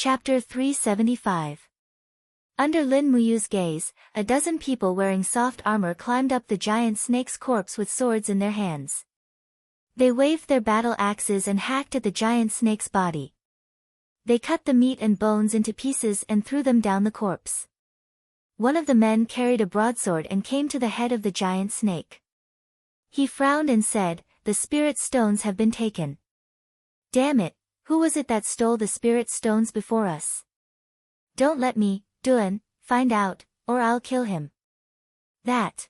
Chapter 375. Under Lin Muyu's gaze, a dozen people wearing soft armor climbed up the giant snake's corpse with swords in their hands. They waved their battle axes and hacked at the giant snake's body. They cut the meat and bones into pieces and threw them down the corpse. One of the men carried a broadsword and came to the head of the giant snake. He frowned and said, "The spirit stones have been taken." "Damn it, who was it that stole the spirit stones before us? Don't let me, Duan, find out, or I'll kill him." That.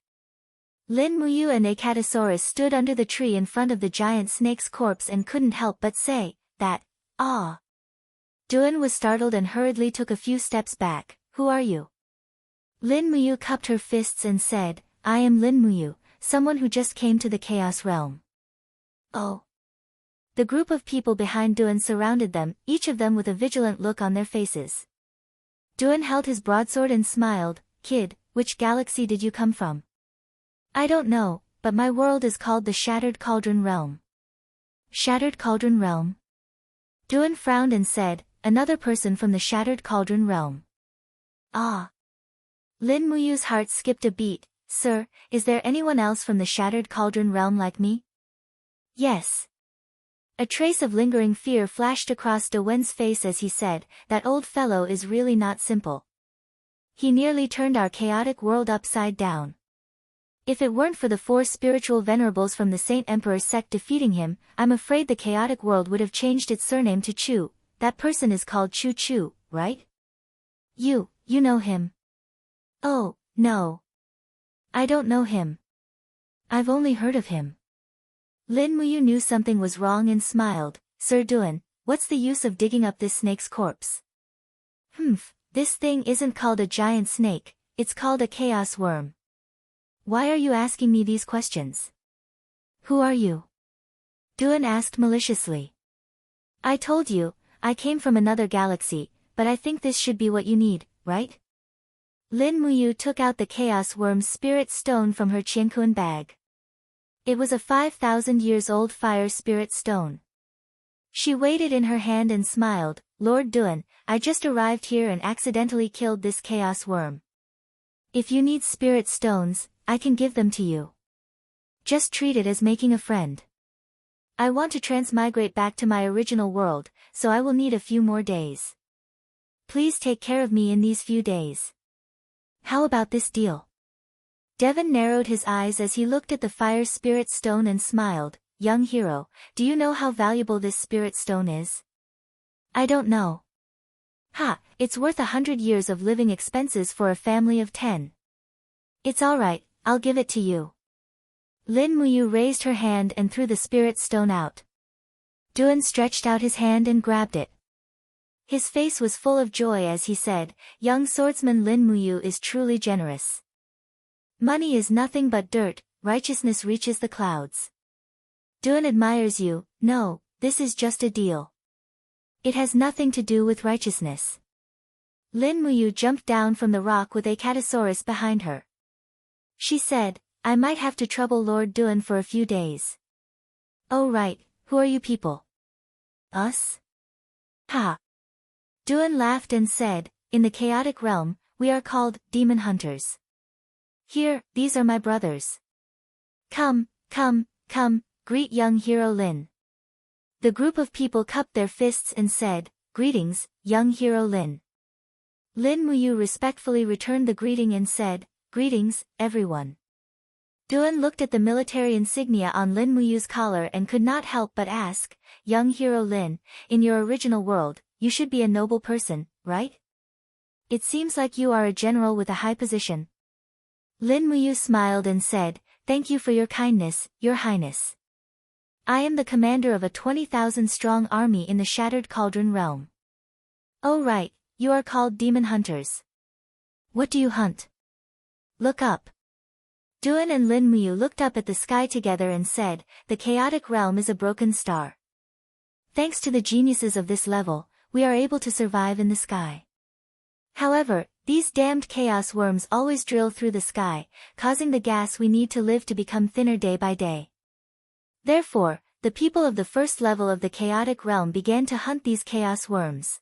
Lin Muyu and Acatosaurus stood under the tree in front of the giant snake's corpse and couldn't help but say, that, "Ah." Duan was startled and hurriedly took a few steps back. "Who are you?" Lin Muyu cupped her fists and said, "I am Lin Muyu, someone who just came to the Chaos Realm." "Oh." The group of people behind Duan surrounded them, each of them with a vigilant look on their faces. Duan held his broadsword and smiled. "Kid, which galaxy did you come from?" "I don't know, but my world is called the Shattered Cauldron Realm." "Shattered Cauldron Realm?" Duan frowned and said, "Another person from the Shattered Cauldron Realm." "Ah." Lin Muyu's heart skipped a beat. "Sir, is there anyone else from the Shattered Cauldron Realm like me?" "Yes." A trace of lingering fear flashed across De Wen's face as he said, "That old fellow is really not simple. He nearly turned our chaotic world upside down. If it weren't for the 4 spiritual venerables from the Saint Emperor sect defeating him, I'm afraid the chaotic world would have changed its surname to Chu. That person is called Chu Chu, right?" You know him?" "Oh, no. I don't know him. I've only heard of him." Lin Muyu knew something was wrong and smiled. "Sir Duan, what's the use of digging up this snake's corpse?" "Humph, this thing isn't called a giant snake, it's called a chaos worm." "Why are you asking me these questions?" "Who are you?" Duan asked maliciously. "I told you, I came from another galaxy, but I think this should be what you need, right?" Lin Muyu took out the chaos worm's spirit stone from her Qiankun bag. It was a 5,000 years old fire spirit stone. She weighed it in her hand and smiled. "Lord Duan, I just arrived here and accidentally killed this chaos worm. If you need spirit stones, I can give them to you. Just treat it as making a friend. I want to transmigrate back to my original world, so I will need a few more days. Please take care of me in these few days. How about this deal?" Devon narrowed his eyes as he looked at the fire spirit stone and smiled. "Young hero, do you know how valuable this spirit stone is?" "I don't know." "Ha, it's worth 100 years of living expenses for a family of 10. "It's alright, I'll give it to you." Lin Muyu raised her hand and threw the spirit stone out. Duan stretched out his hand and grabbed it. His face was full of joy as he said, "Young swordsman Lin Muyu is truly generous. Money is nothing but dirt, righteousness reaches the clouds. Duan admires you. No, this is just a deal. It has nothing to do with righteousness." Lin Muyu jumped down from the rock with Acatosaurus behind her. She said, "I might have to trouble Lord Duan for a few days." "Oh right, who are you people?" "Us?" "Ha." Duan laughed and said, "In the chaotic realm, we are called demon hunters. Here, these are my brothers. Come, greet young hero Lin." The group of people cupped their fists and said, "Greetings, young hero Lin." Lin Muyu respectfully returned the greeting and said, "Greetings, everyone." Duan looked at the military insignia on Lin Muyu's collar and could not help but ask, "Young hero Lin, in your original world, you should be a noble person, right? It seems like you are a general with a high position." Lin Muyu smiled and said, "Thank you for your kindness, your highness. I am the commander of a 20,000-strong army in the Shattered Cauldron Realm." "Oh right, you are called demon hunters. What do you hunt?" "Look up." Duan and Lin Muyu looked up at the sky together and said, "The chaotic realm is a broken star. Thanks to the geniuses of this level, we are able to survive in the sky. However, these damned chaos worms always drill through the sky, causing the gas we need to live to become thinner day by day. Therefore, the people of the first level of the chaotic realm began to hunt these chaos worms.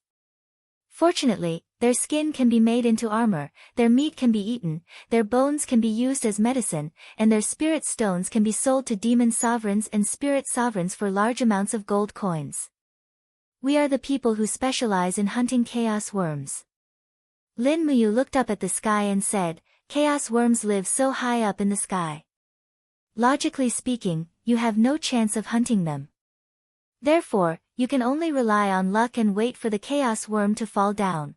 Fortunately, their skin can be made into armor, their meat can be eaten, their bones can be used as medicine, and their spirit stones can be sold to demon sovereigns and spirit sovereigns for large amounts of gold coins. We are the people who specialize in hunting chaos worms. Lin Muyu looked up at the sky and said, chaos worms live so high up in the sky. Logically speaking, you have no chance of hunting them. Therefore, you can only rely on luck and wait for the chaos worm to fall down.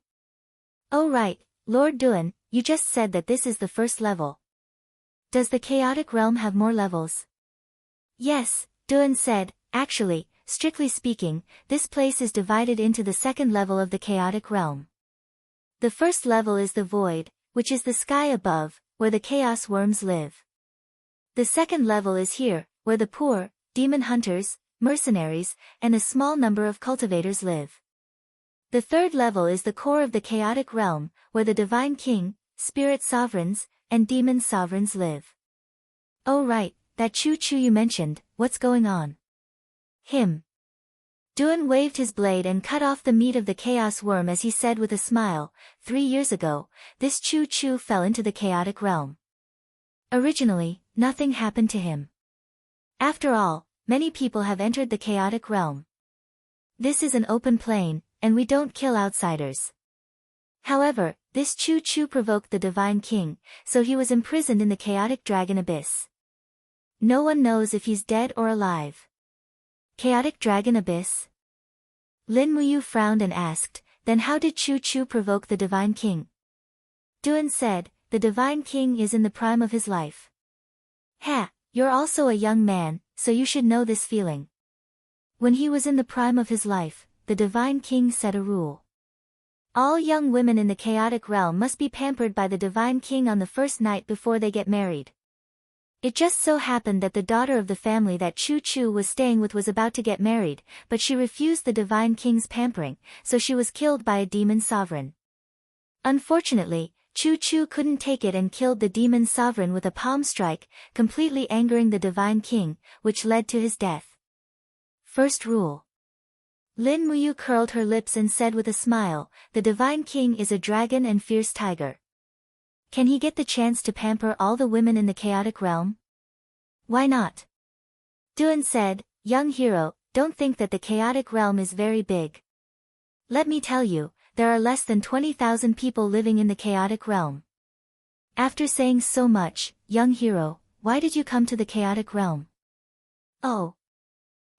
Oh right, Lord Duan, you just said that this is the first level. Does the chaotic realm have more levels? Yes, Duan said, actually, strictly speaking, this place is divided into the second level of the chaotic realm. The first level is the void, which is the sky above, where the chaos worms live. The second level is here, where the poor, demon hunters, mercenaries, and a small number of cultivators live. The third level is the core of the chaotic realm, where the divine king, spirit sovereigns, and demon sovereigns live. Oh right, that Chu you mentioned, what's going on? Him. Duan waved his blade and cut off the meat of the chaos worm as he said with a smile, 3 years ago, this Chu fell into the chaotic realm. Originally, nothing happened to him. After all, many people have entered the chaotic realm. This is an open plain, and we don't kill outsiders. However, this Chu provoked the divine king, so he was imprisoned in the chaotic dragon abyss. No one knows if he's dead or alive. Chaotic dragon abyss? Lin Muyu frowned and asked, then how did Chu provoke the divine king? Duan said, the divine king is in the prime of his life. Ha, you're also a young man, so you should know this feeling. When he was in the prime of his life, the divine king set a rule. All young women in the chaotic realm must be pampered by the divine king on the first night before they get married. It just so happened that the daughter of the family that Chu was staying with was about to get married, but she refused the divine king's pampering, so she was killed by a demon sovereign. Unfortunately, Chu couldn't take it and killed the demon sovereign with a palm strike, completely angering the divine king, which led to his death. First rule. Lin Muyu curled her lips and said with a smile, the divine king is a dragon and fierce tiger. Can he get the chance to pamper all the women in the chaotic realm? Why not? Duan said, young hero, don't think that the chaotic realm is very big. Let me tell you, there are less than 20,000 people living in the chaotic realm. After saying so much, young hero, why did you come to the chaotic realm? Oh.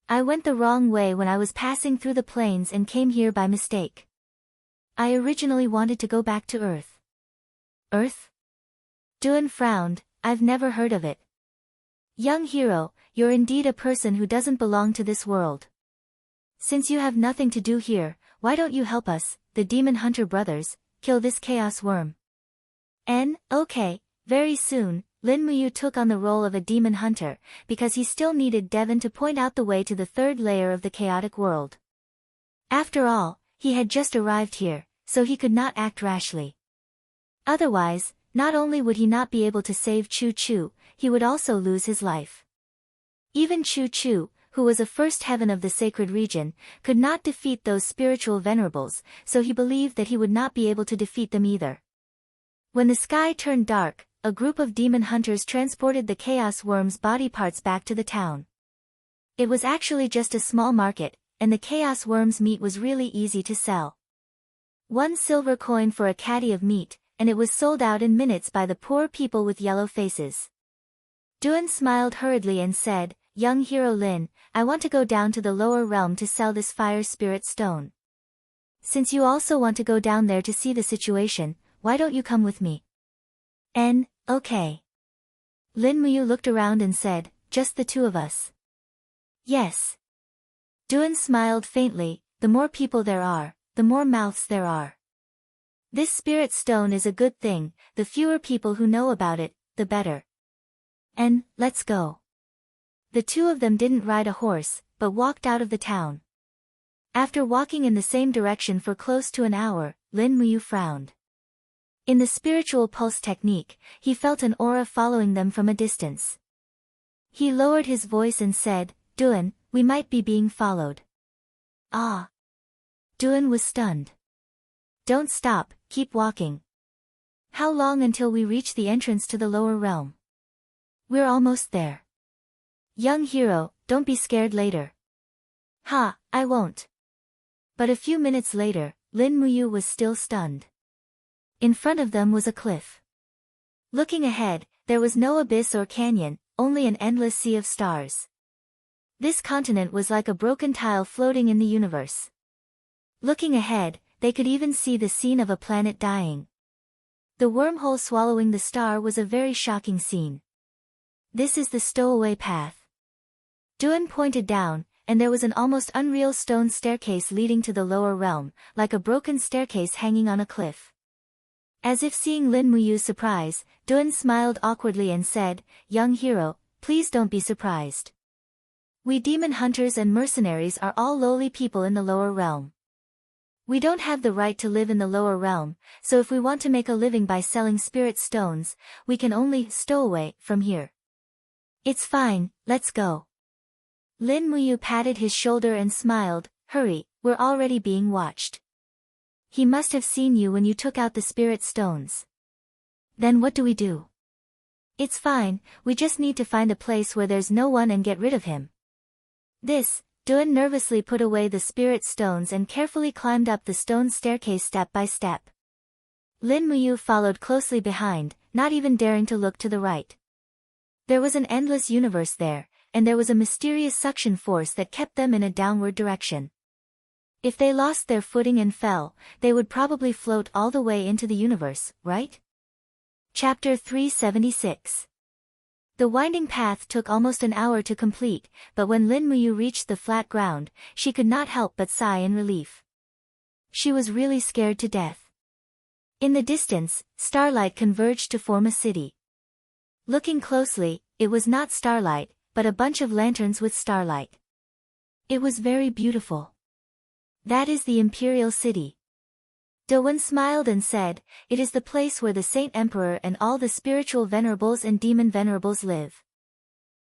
I went the wrong way when I was passing through the plains and came here by mistake. I originally wanted to go back to Earth. Earth? Duan frowned, I've never heard of it. Young hero, you're indeed a person who doesn't belong to this world. Since you have nothing to do here, why don't you help us, the demon hunter brothers, kill this chaos worm? Okay, very soon, Lin Muyu took on the role of a demon hunter, because he still needed Devon to point out the way to the third layer of the chaotic world. After all, he had just arrived here, so he could not act rashly. Otherwise, not only would he not be able to save Chu, he would also lose his life. Even Chu, who was a first heaven of the sacred region, could not defeat those spiritual venerables, so he believed that he would not be able to defeat them either. When the sky turned dark, a group of demon hunters transported the chaos worm's body parts back to the town. It was actually just a small market, and the chaos worm's meat was really easy to sell. 1 silver coin for a caddy of meat, and it was sold out in minutes by the poor people with yellow faces. Duan smiled hurriedly and said, young hero Lin, I want to go down to the lower realm to sell this fire spirit stone. Since you also want to go down there to see the situation, why don't you come with me? Okay. Lin Muyu looked around and said, just the two of us. Yes. Duan smiled faintly, the more people there are, the more mouths there are. This spirit stone is a good thing, the fewer people who know about it, the better. Let's go. The two of them didn't ride a horse, but walked out of the town. After walking in the same direction for close to an hour, Lin Muyu frowned. In the spiritual pulse technique, he felt an aura following them from a distance. He lowered his voice and said, Duan, we might be being followed. Ah! Duan was stunned. Don't stop, keep walking. How long until we reach the entrance to the lower realm? We're almost there. Young hero, don't be scared later. Ha, I won't. But a few minutes later, Lin Muyu was still stunned. In front of them was a cliff. Looking ahead, there was no abyss or canyon, only an endless sea of stars. This continent was like a broken tile floating in the universe. Looking ahead, they could even see the scene of a planet dying. The wormhole swallowing the star was a very shocking scene. This is the stowaway path. Duan pointed down, and there was an almost unreal stone staircase leading to the lower realm, like a broken staircase hanging on a cliff. As if seeing Lin Muyu's surprise, Duan smiled awkwardly and said, "Young hero, please don't be surprised. We demon hunters and mercenaries are all lowly people in the lower realm. We don't have the right to live in the lower realm, so if we want to make a living by selling spirit stones, we can only stow away from here. It's fine, let's go." Lin Muyu patted his shoulder and smiled, "Hurry, we're already being watched. He must have seen you when you took out the spirit stones. Then what do we do?" "It's fine, we just need to find a place where there's no one and get rid of him." Duan nervously put away the spirit stones and carefully climbed up the stone staircase step by step. Lin Muyu followed closely behind, not even daring to look to the right. There was an endless universe there, and there was a mysterious suction force that kept them in a downward direction. If they lost their footing and fell, they would probably float all the way into the universe, right? Chapter 376. The winding path took almost an hour to complete, but when Lin Muyu reached the flat ground, she could not help but sigh in relief. She was really scared to death. In the distance, starlight converged to form a city. Looking closely, it was not starlight, but a bunch of lanterns with starlight. It was very beautiful. "That is the Imperial City." Dowen smiled and said, "It is the place where the Saint Emperor and all the spiritual venerables and demon venerables live."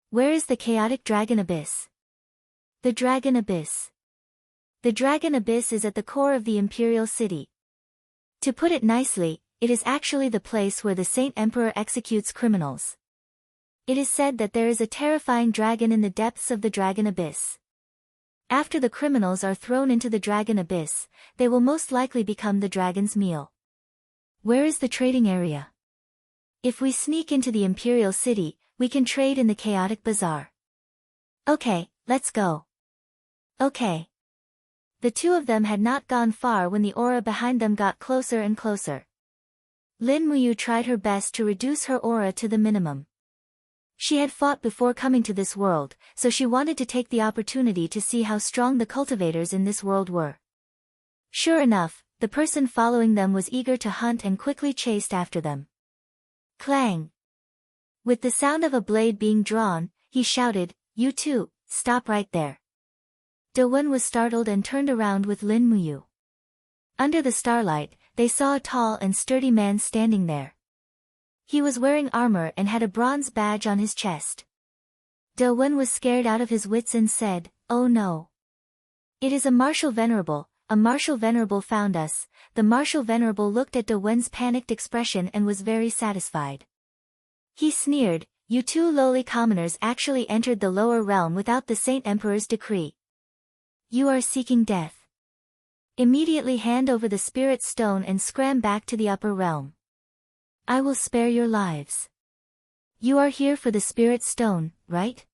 "Where is the chaotic dragon abyss?" "The dragon abyss. The dragon abyss is at the core of the Imperial City. To put it nicely, it is actually the place where the Saint Emperor executes criminals. It is said that there is a terrifying dragon in the depths of the dragon abyss. After the criminals are thrown into the dragon abyss, they will most likely become the dragon's meal." "Where is the trading area?" "If we sneak into the Imperial City, we can trade in the chaotic bazaar." "Okay, let's go." "Okay." The two of them had not gone far when the aura behind them got closer and closer. Lin Muyu tried her best to reduce her aura to the minimum. She had fought before coming to this world, so she wanted to take the opportunity to see how strong the cultivators in this world were. Sure enough, the person following them was eager to hunt and quickly chased after them. Clang! With the sound of a blade being drawn, he shouted, "You two, stop right there." Dowen was startled and turned around with Lin Muyu. Under the starlight, they saw a tall and sturdy man standing there. He was wearing armor and had a bronze badge on his chest. Dowen was scared out of his wits and said, "Oh no. It is a martial venerable, a martial venerable found us." The martial venerable looked at Dowen's panicked expression and was very satisfied. He sneered, "You two lowly commoners actually entered the lower realm without the Saint Emperor's decree. You are seeking death. Immediately hand over the spirit stone and scram back to the upper realm. I will spare your lives." "You are here for the spirit stone, right?"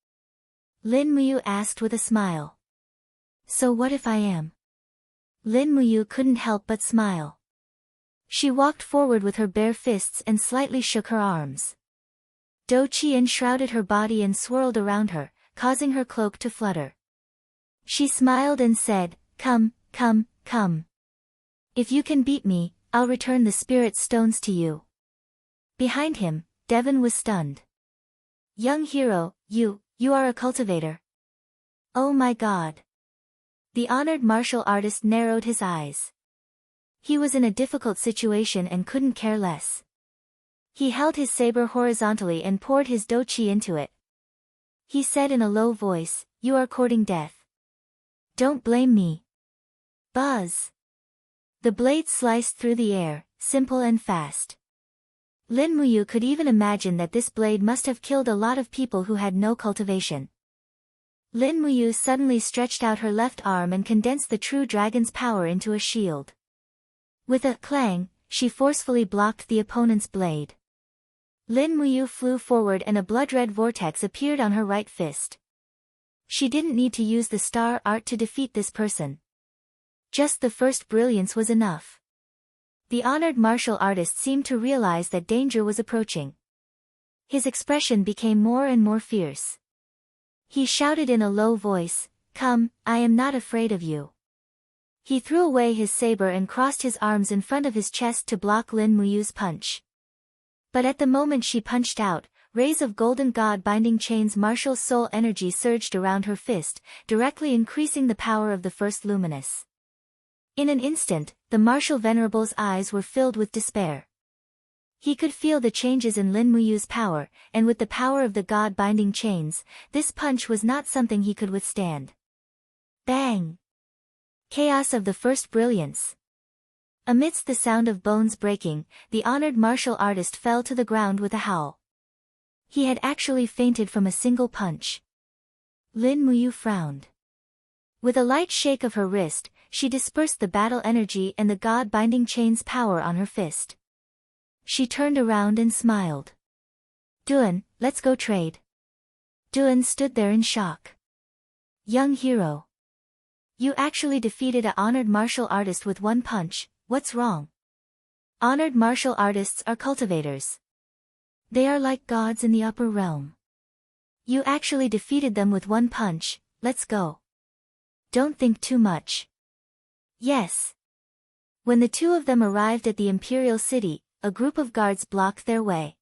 Lin Muyu asked with a smile. "So what if I am?" Lin Muyu couldn't help but smile. She walked forward with her bare fists and slightly shook her arms. Do Qi enshrouded her body and swirled around her, causing her cloak to flutter. She smiled and said, "Come, come, come. If you can beat me, I'll return the spirit stones to you." Behind him, Devon was stunned. "Young hero, you are a cultivator." "Oh my god." The honored martial artist narrowed his eyes. He was in a difficult situation and couldn't care less. He held his saber horizontally and poured his do chi into it. He said in a low voice, "You are courting death. Don't blame me." Buzz. The blade sliced through the air, simple and fast. Lin Muyu could even imagine that this blade must have killed a lot of people who had no cultivation. Lin Muyu suddenly stretched out her left arm and condensed the true dragon's power into a shield. With a clang, she forcefully blocked the opponent's blade. Lin Muyu flew forward and a blood-red vortex appeared on her right fist. She didn't need to use the star art to defeat this person. Just the first brilliance was enough. The honored martial artist seemed to realize that danger was approaching. His expression became more and more fierce. He shouted in a low voice, "Come, I am not afraid of you." He threw away his saber and crossed his arms in front of his chest to block Lin Muyu's punch. But at the moment she punched out, rays of golden god-binding chains martial soul energy surged around her fist, directly increasing the power of the first luminous. In an instant, the martial venerable's eyes were filled with despair. He could feel the changes in Lin Muyu's power, and with the power of the god-binding chains, this punch was not something he could withstand. Bang! Chaos of the first brilliance. Amidst the sound of bones breaking, the honored martial artist fell to the ground with a howl. He had actually fainted from a single punch. Lin Muyu frowned. With a light shake of her wrist, she dispersed the battle energy and the god-binding chain's power on her fist. She turned around and smiled. "Duan, let's go trade." Duan stood there in shock. "Young hero. You actually defeated an honored martial artist with one punch, what's wrong?" Honored martial artists are cultivators. They are like gods in the upper realm. You actually defeated them with one punch, let's go. Don't think too much. Yes. When the two of them arrived at the imperial city, a group of guards blocked their way.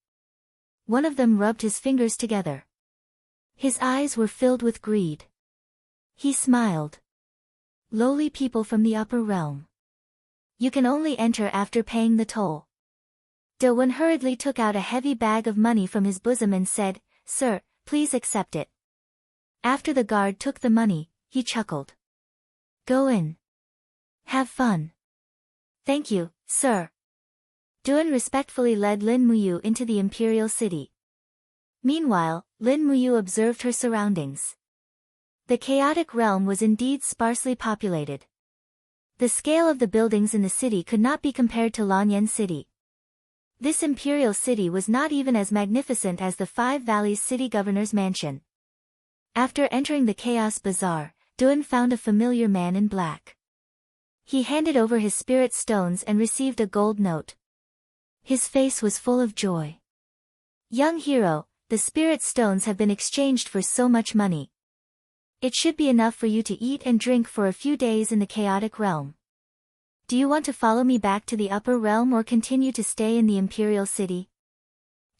One of them rubbed his fingers together. His eyes were filled with greed. He smiled. "Lowly people from the upper realm. You can only enter after paying the toll." Duan hurriedly took out a heavy bag of money from his bosom and said, "Sir, please accept it." After the guard took the money, he chuckled. "Go in. Have fun." "Thank you, sir." Duan respectfully led Lin Muyu into the imperial city. Meanwhile, Lin Muyu observed her surroundings. The chaotic realm was indeed sparsely populated. The scale of the buildings in the city could not be compared to Lanyan City. This imperial city was not even as magnificent as the Five Valleys city governor's mansion. After entering the Chaos Bazaar, Duan found a familiar man in black. He handed over his spirit stones and received a gold note. His face was full of joy. "Young hero, the spirit stones have been exchanged for so much money. It should be enough for you to eat and drink for a few days in the chaotic realm. Do you want to follow me back to the upper realm or continue to stay in the imperial city?"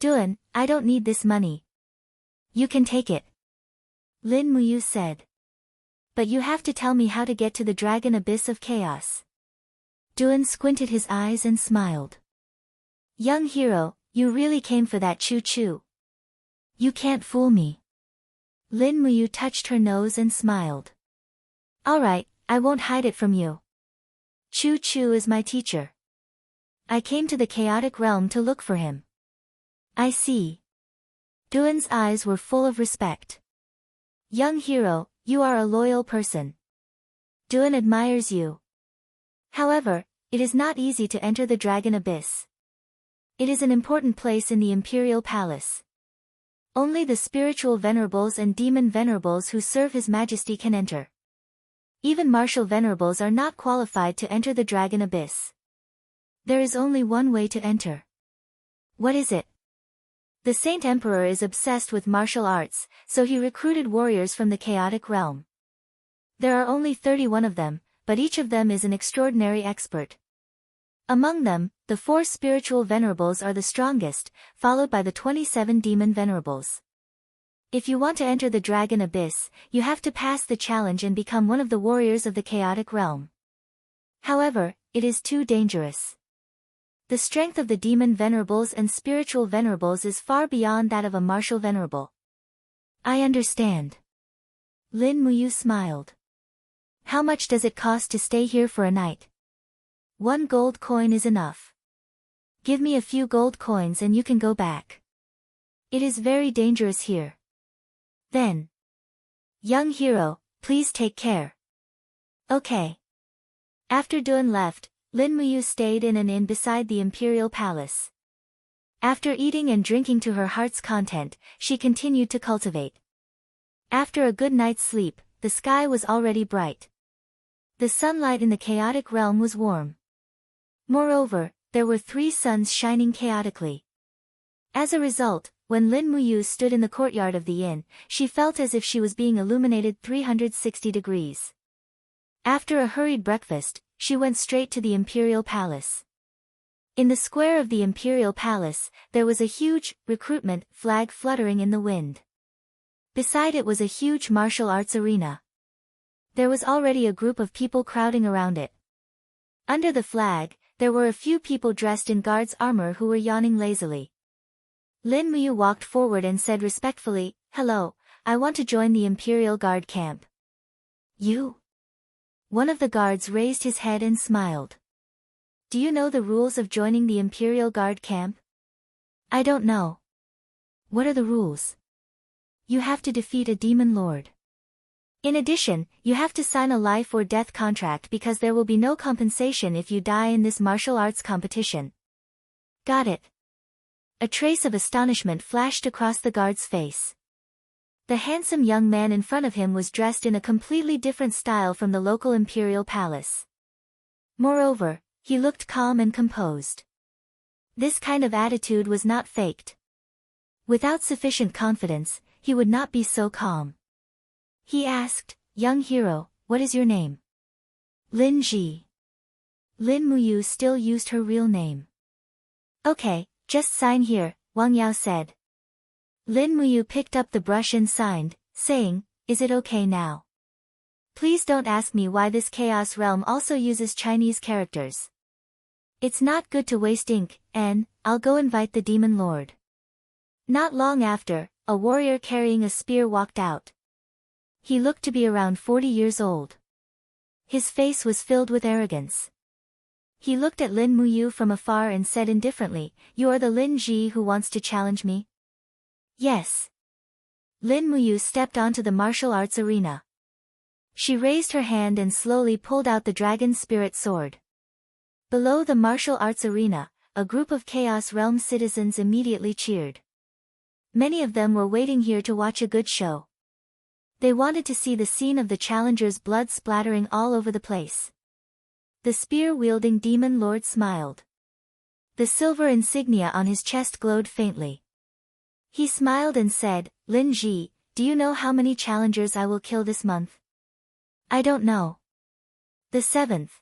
"Duan, I don't need this money. You can take it," Lin Muyu said. "But you have to tell me how to get to the dragon abyss of chaos." Duan squinted his eyes and smiled. "Young hero, you really came for that choo-choo. You can't fool me." Lin Muyu touched her nose and smiled. "Alright, I won't hide it from you. Choo-choo is my teacher. I came to the chaotic realm to look for him." "I see." Duan's eyes were full of respect. "Young hero, you are a loyal person. Duan admires you. However, it is not easy to enter the dragon abyss. It is an important place in the imperial palace. Only the spiritual venerables and demon venerables who serve His Majesty can enter. Even martial venerables are not qualified to enter the dragon abyss. There is only one way to enter." "What is it?" "The Saint Emperor is obsessed with martial arts, so he recruited warriors from the chaotic realm. There are only 31 of them, but each of them is an extraordinary expert. Among them, the 4 spiritual venerables are the strongest, followed by the 27 demon venerables. If you want to enter the dragon abyss, you have to pass the challenge and become one of the warriors of the chaotic realm. However, it is too dangerous. The strength of the demon venerables and spiritual venerables is far beyond that of a martial venerable." "I understand." Lin Muyu smiled. "How much does it cost to stay here for a night?" 1 gold coin is enough. Give me a few gold coins and you can go back. It is very dangerous here. Then. Young hero, please take care. Okay. After Duan left, Lin Muyu stayed in an inn beside the imperial palace. After eating and drinking to her heart's content, she continued to cultivate. After a good night's sleep, the sky was already bright. The sunlight in the chaotic realm was warm. Moreover, there were 3 suns shining chaotically. As a result, when Lin Muyu stood in the courtyard of the inn, she felt as if she was being illuminated 360 degrees. After a hurried breakfast, she went straight to the imperial palace. In the square of the imperial palace, there was a huge recruitment flag fluttering in the wind. Beside it was a huge martial arts arena. There was already a group of people crowding around it. Under the flag, there were a few people dressed in guards' armor who were yawning lazily. Lin Muyu walked forward and said respectfully, "Hello, I want to join the Imperial Guard camp." "You?" One of the guards raised his head and smiled. "Do you know the rules of joining the Imperial Guard camp?" "I don't know." "What are the rules?" "You have to defeat a demon lord. In addition, you have to sign a life or death contract because there will be no compensation if you die in this martial arts competition." "Got it." A trace of astonishment flashed across the guard's face. The handsome young man in front of him was dressed in a completely different style from the local imperial palace. Moreover, he looked calm and composed. This kind of attitude was not faked. Without sufficient confidence, he would not be so calm. He asked, "Young hero, what is your name?" "Lin Ji." Lin Muyu still used her real name. "Okay, just sign here," Wang Yao said. Lin Muyu picked up the brush and signed, saying, "Is it okay now? Please don't ask me why this chaos realm also uses Chinese characters. It's not good to waste ink, and I'll go invite the demon lord." Not long after, a warrior carrying a spear walked out. He looked to be around 40 years old. His face was filled with arrogance. He looked at Lin Muyu from afar and said indifferently, "You are the Lin Ji who wants to challenge me?" "Yes." Lin Muyu stepped onto the martial arts arena. She raised her hand and slowly pulled out the dragon spirit sword. Below the martial arts arena, a group of Chaos Realm citizens immediately cheered. Many of them were waiting here to watch a good show. They wanted to see the scene of the challenger's blood splattering all over the place. The spear-wielding demon lord smiled. The silver insignia on his chest glowed faintly. He smiled and said, "Lin Ji, do you know how many challengers I will kill this month?" "I don't know." "The 7th.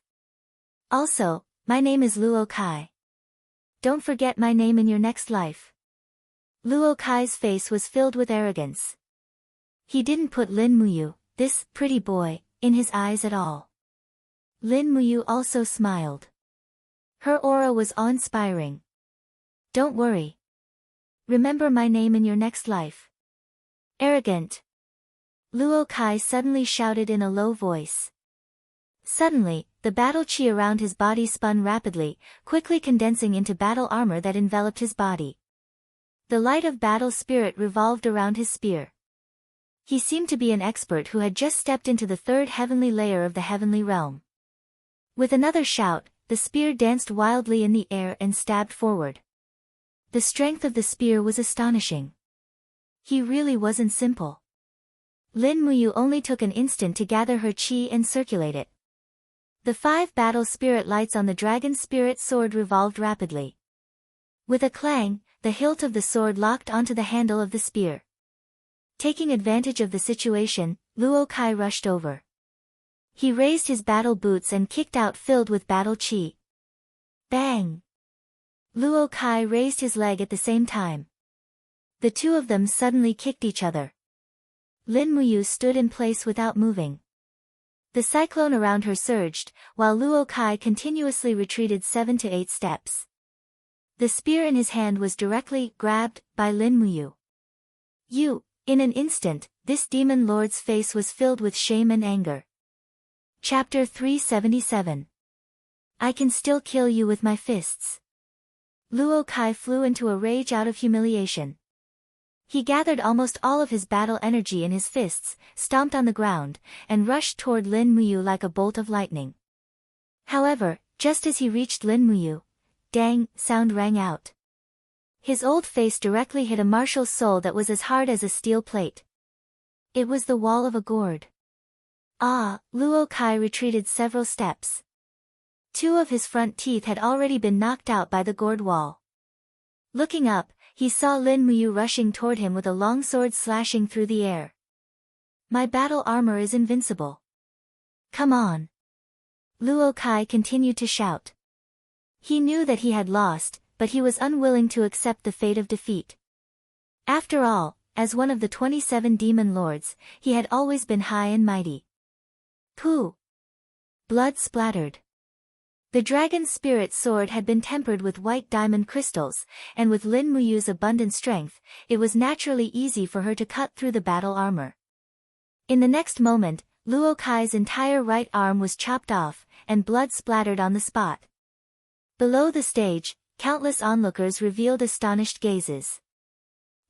Also, my name is Luo Kai. Don't forget my name in your next life." Luo Kai's face was filled with arrogance. He didn't put Lin Muyu, this pretty boy, in his eyes at all. Lin Muyu also smiled. Her aura was awe-inspiring. "Don't worry. Remember my name in your next life." "Arrogant!" Luo Kai suddenly shouted in a low voice. Suddenly, the battle chi around his body spun rapidly, quickly condensing into battle armor that enveloped his body. The light of battle spirit revolved around his spear. He seemed to be an expert who had just stepped into the 3rd heavenly layer of the heavenly realm. With another shout, the spear danced wildly in the air and stabbed forward. The strength of the spear was astonishing. He really wasn't simple. Lin Muyu only took an instant to gather her chi and circulate it. The 5 battle spirit lights on the dragon spirit sword revolved rapidly. With a clang, the hilt of the sword locked onto the handle of the spear. Taking advantage of the situation, Luo Kai rushed over. He raised his battle boots and kicked out filled with battle chi. Bang! Luo Kai raised his leg at the same time. The two of them suddenly kicked each other. Lin Muyu stood in place without moving. The cyclone around her surged, while Luo Kai continuously retreated 7 to 8 steps. The spear in his hand was directly grabbed by Lin Muyu. In an instant, this demon lord's face was filled with shame and anger. Chapter 377. I can still kill you with my fists. Luo Kai flew into a rage out of humiliation. He gathered almost all of his battle energy in his fists, stomped on the ground, and rushed toward Lin Muyu like a bolt of lightning. However, just as he reached Lin Muyu, dang sound rang out. His old face directly hit a martial soul that was as hard as a steel plate. It was the wall of a gourd. Ah, Luo Kai retreated several steps. Two of his front teeth had already been knocked out by the gourd wall. Looking up, he saw Lin Muyu rushing toward him with a long sword slashing through the air. My battle armor is invincible. Come on. Luo Kai continued to shout. He knew that he had lost, but he was unwilling to accept the fate of defeat. After all, as one of the 27 demon lords, he had always been high and mighty. Pooh! Blood splattered. The dragon's spirit sword had been tempered with white diamond crystals, and with Lin Muyu's abundant strength, it was naturally easy for her to cut through the battle armor. In the next moment, Luo Kai's entire right arm was chopped off, and blood splattered on the spot. Below the stage, countless onlookers revealed astonished gazes.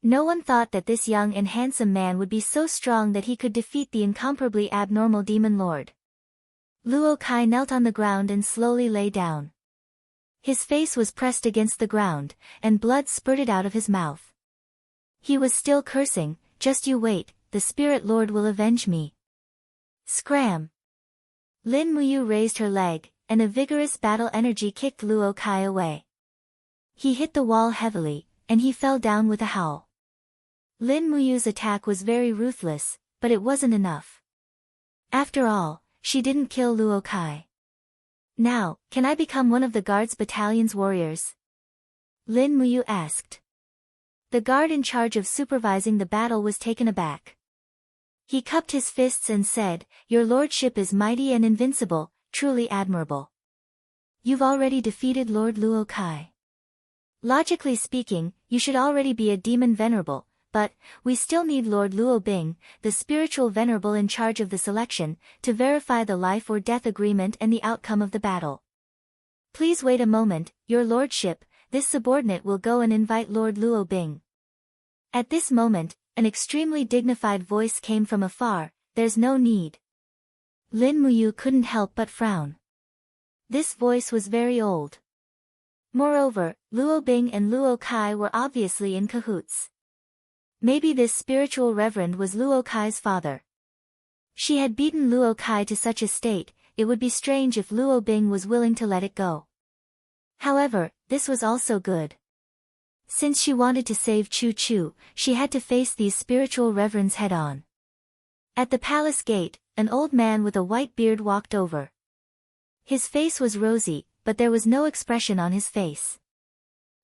No one thought that this young and handsome man would be so strong that he could defeat the incomparably abnormal demon lord. Luo Kai knelt on the ground and slowly lay down. His face was pressed against the ground, and blood spurted out of his mouth. He was still cursing, just you wait, the spirit lord will avenge me. Scram! Lin Muyu raised her leg, and a vigorous battle energy kicked Luo Kai away. He hit the wall heavily, and he fell down with a howl. Lin Muyu's attack was very ruthless, but it wasn't enough. After all, she didn't kill Luo Kai. Now, can I become one of the guard's battalion's warriors? Lin Muyu asked. The guard in charge of supervising the battle was taken aback. He cupped his fists and said, Your lordship is mighty and invincible, truly admirable. You've already defeated Lord Luo Kai. Logically speaking, you should already be a demon venerable, but we still need Lord Luo Bing, the spiritual venerable in charge of the selection, to verify the life or death agreement and the outcome of the battle. Please wait a moment, your lordship, this subordinate will go and invite Lord Luo Bing. At this moment, an extremely dignified voice came from afar, there's no need. Lin Muyu couldn't help but frown. This voice was very old. Moreover, Luo Bing and Luo Kai were obviously in cahoots. Maybe this spiritual reverend was Luo Kai's father. She had beaten Luo Kai to such a state, it would be strange if Luo Bing was willing to let it go. However, this was also good. Since she wanted to save Chu Chu, she had to face these spiritual reverends head-on. At the palace gate, an old man with a white beard walked over. His face was rosy, but there was no expression on his face.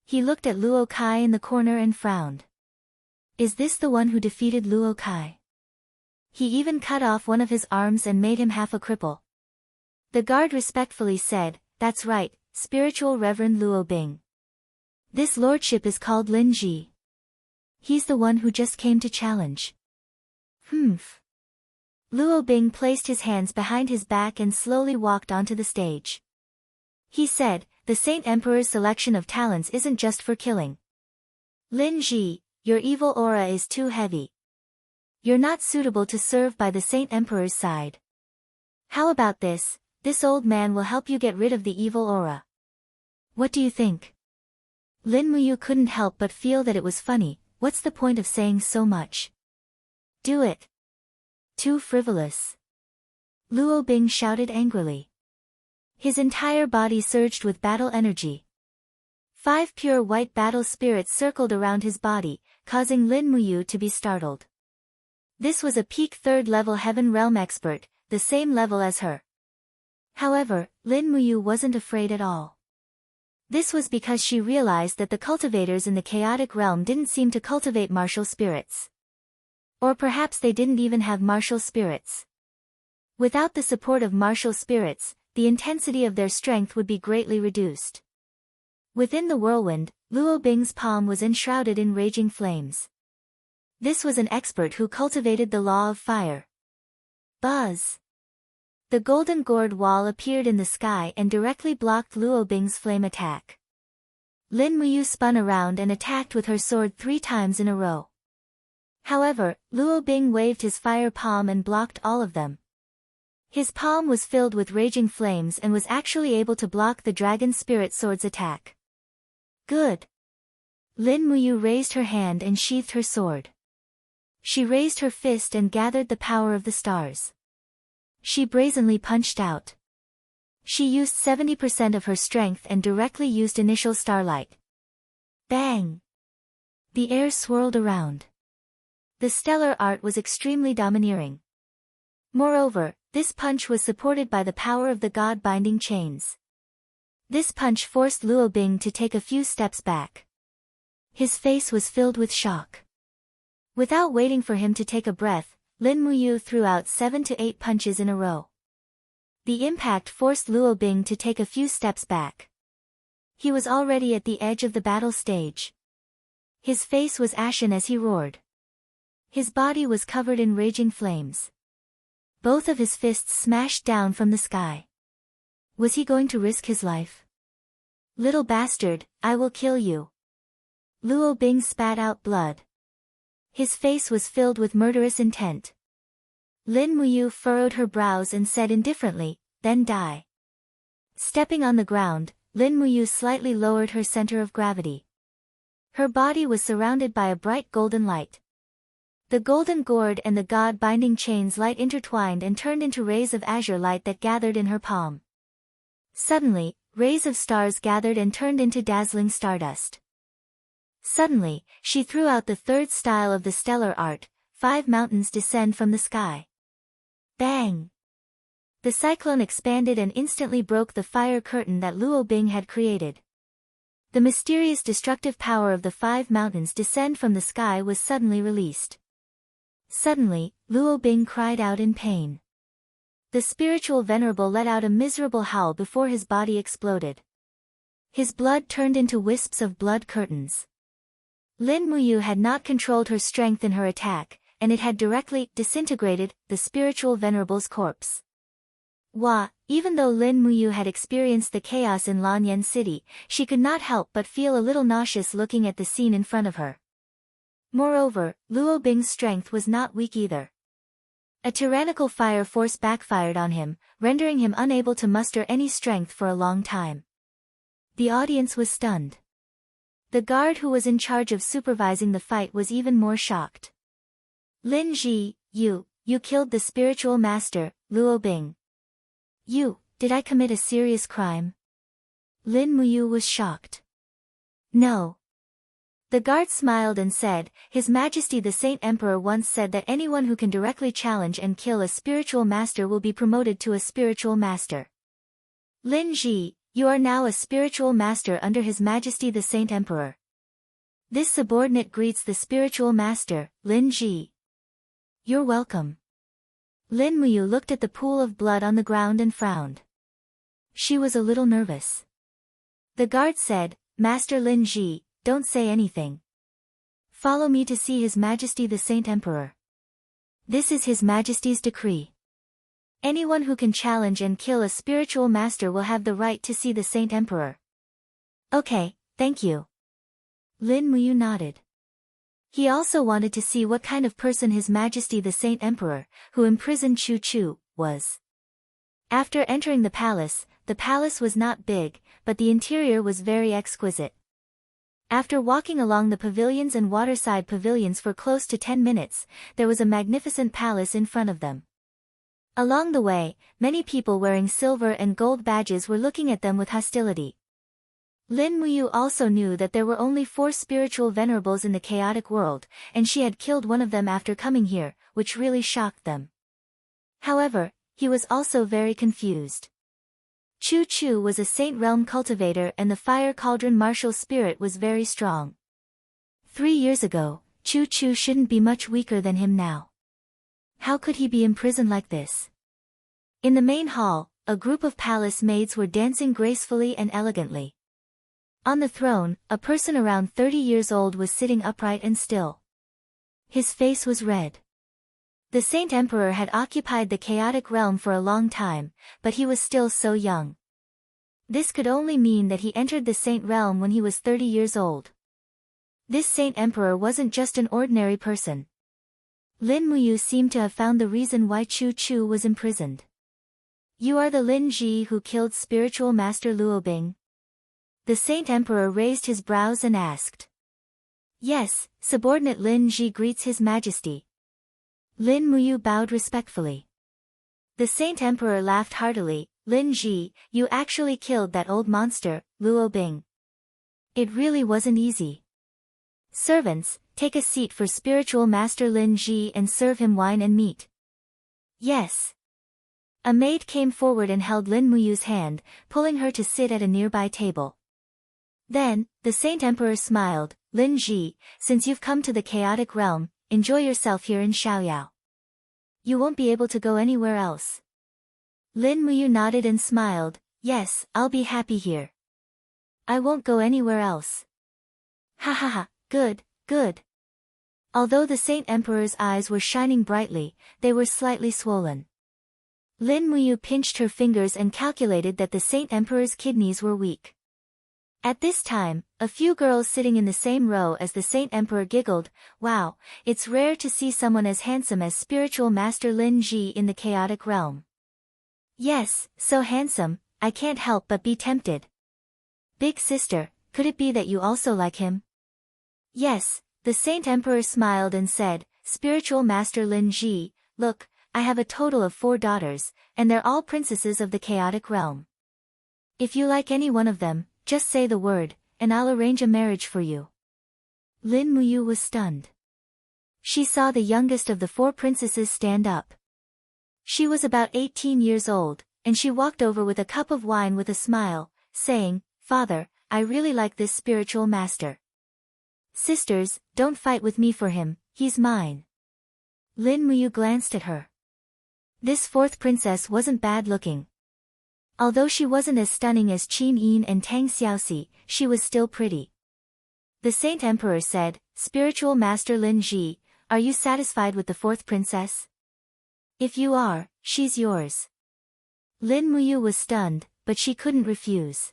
He looked at Luo Kai in the corner and frowned. Is this the one who defeated Luo Kai? He even cut off one of his arms and made him half a cripple. The guard respectfully said, That's right, spiritual Reverend Luo Bing. This lordship is called Lin Ji. He's the one who just came to challenge. Humph. Luo Bing placed his hands behind his back and slowly walked onto the stage. He said, The Saint Emperor's selection of talents isn't just for killing. Lin Ji, your evil aura is too heavy. You're not suitable to serve by the Saint Emperor's side. How about this? This old man will help you get rid of the evil aura. What do you think? Lin Muyu couldn't help but feel that it was funny. What's the point of saying so much? Do it. Too frivolous. Luo Bing shouted angrily. His entire body surged with battle energy. 5 pure white battle spirits circled around his body, causing Lin Muyu to be startled. This was a peak 3rd level Heaven Realm expert, the same level as her. However, Lin Muyu wasn't afraid at all. This was because she realized that the cultivators in the chaotic realm didn't seem to cultivate martial spirits. Or perhaps they didn't even have martial spirits. Without the support of martial spirits, the intensity of their strength would be greatly reduced. Within the whirlwind, Luo Bing's palm was enshrouded in raging flames. This was an expert who cultivated the law of fire. Buzz! The golden gourd wall appeared in the sky and directly blocked Luo Bing's flame attack. Lin Muyu spun around and attacked with her sword 3 times in a row. However, Luo Bing waved his fire palm and blocked all of them. His palm was filled with raging flames and was actually able to block the dragon spirit sword's attack. Good. Lin Muyu raised her hand and sheathed her sword. She raised her fist and gathered the power of the stars. She brazenly punched out. She used 70% of her strength and directly used initial starlight. Bang! The air swirled around. The stellar art was extremely domineering. Moreover, this punch was supported by the power of the god-binding chains. This punch forced Luo Bing to take a few steps back. His face was filled with shock. Without waiting for him to take a breath, Lin Muyu threw out 7 to 8 punches in a row. The impact forced Luo Bing to take a few steps back. He was already at the edge of the battle stage. His face was ashen as he roared. His body was covered in raging flames. Both of his fists smashed down from the sky. Was he going to risk his life? Little bastard, I will kill you. Luo Bing spat out blood. His face was filled with murderous intent. Lin Muyu furrowed her brows and said indifferently, then die. Stepping on the ground, Lin Muyu slightly lowered her center of gravity. Her body was surrounded by a bright golden light. The golden gourd and the god-binding chains light intertwined and turned into rays of azure light that gathered in her palm. Suddenly, rays of stars gathered and turned into dazzling stardust. Suddenly, she threw out the 3rd style of the stellar art, 5 mountains descend from the sky. Bang! The cyclone expanded and instantly broke the fire curtain that Luo Bing had created. The mysterious destructive power of the 5 mountains descend from the sky was suddenly released. Suddenly, Luo Bing cried out in pain. The spiritual venerable let out a miserable howl before his body exploded. His blood turned into wisps of blood curtains. Lin Muyu had not controlled her strength in her attack, and it had directly disintegrated the spiritual venerable's corpse. Even though Lin Muyu had experienced the chaos in Lanyan City, she could not help but feel a little nauseous looking at the scene in front of her. Moreover, Luo Bing's strength was not weak either. A tyrannical fire force backfired on him, rendering him unable to muster any strength for a long time. The audience was stunned. The guard who was in charge of supervising the fight was even more shocked. Lin Ji, you killed the spiritual master, Luo Bing. Did I commit a serious crime? Lin Muyu was shocked. No. The guard smiled and said, His Majesty the Saint Emperor once said that anyone who can directly challenge and kill a spiritual master will be promoted to a spiritual master. Lin Ji, you are now a spiritual master under His Majesty the Saint Emperor. This subordinate greets the spiritual master, Lin Ji. You're welcome. Lin Muyu looked at the pool of blood on the ground and frowned. She was a little nervous. The guard said, Master Lin Ji, don't say anything. Follow me to see His Majesty the Saint Emperor. This is His Majesty's decree. Anyone who can challenge and kill a spiritual master will have the right to see the Saint Emperor. Okay, thank you. Lin Muyu nodded. He also wanted to see what kind of person His Majesty the Saint Emperor, who imprisoned Chu Chu, was. After entering the palace was not big, but the interior was very exquisite. After walking along the pavilions and waterside pavilions for close to 10 minutes, there was a magnificent palace in front of them. Along the way, many people wearing silver and gold badges were looking at them with hostility. Lin Muyu also knew that there were only 4 spiritual venerables in the chaotic world, and she had killed one of them after coming here, which really shocked them. However, he was also very confused. Chu Chu was a Saint Realm cultivator and the Fire Cauldron martial spirit was very strong. 3 years ago, Chu Chu shouldn't be much weaker than him now. How could he be imprisoned like this? In the main hall, a group of palace maids were dancing gracefully and elegantly. On the throne, a person around 30 years old was sitting upright and still. His face was red. The Saint Emperor had occupied the chaotic realm for a long time, but he was still so young. This could only mean that he entered the Saint realm when he was 30 years old. This Saint Emperor wasn't just an ordinary person. Lin Muyu seemed to have found the reason why Chu Chu was imprisoned. You are the Lin Ji who killed spiritual master Luobing? The Saint Emperor raised his brows and asked. Yes, subordinate Lin Ji greets His Majesty. Lin Muyu bowed respectfully. The Saint Emperor laughed heartily. Lin Ji, you actually killed that old monster, Luobing. It really wasn't easy. Servants, take a seat for spiritual master Lin Ji and serve him wine and meat. Yes. A maid came forward and held Lin Muyu's hand, pulling her to sit at a nearby table. Then, the Saint Emperor smiled. Lin Ji, since you've come to the chaotic realm, enjoy yourself here in Xiaoyao. You won't be able to go anywhere else. Lin Muyu nodded and smiled. Yes, I'll be happy here. I won't go anywhere else. Ha ha ha, good, good. Although the Saint Emperor's eyes were shining brightly, they were slightly swollen. Lin Muyu pinched her fingers and calculated that the Saint Emperor's kidneys were weak. At this time, a few girls sitting in the same row as the Saint Emperor giggled. Wow, it's rare to see someone as handsome as spiritual master Lin Ji in the chaotic realm. Yes, so handsome, I can't help but be tempted. Big sister, could it be that you also like him? Yes, the Saint Emperor smiled and said, Spiritual master Lin Ji, look, I have a total of 4 daughters, and they're all princesses of the chaotic realm. If you like any one of them, just say the word, and I'll arrange a marriage for you. Lin Muyu was stunned. She saw the youngest of the 4 princesses stand up. She was about 18 years old, and she walked over with a cup of wine with a smile, saying, Father, I really like this spiritual master. Sisters, don't fight with me for him, he's mine. Lin Muyu glanced at her. This 4th princess wasn't bad looking. Although she wasn't as stunning as Qin Yin and Tang Xiaoxi, she was still pretty. The Saint Emperor said, Spiritual Master Lin Ji, are you satisfied with the 4th princess? If you are, she's yours. Lin Muyu was stunned, but she couldn't refuse.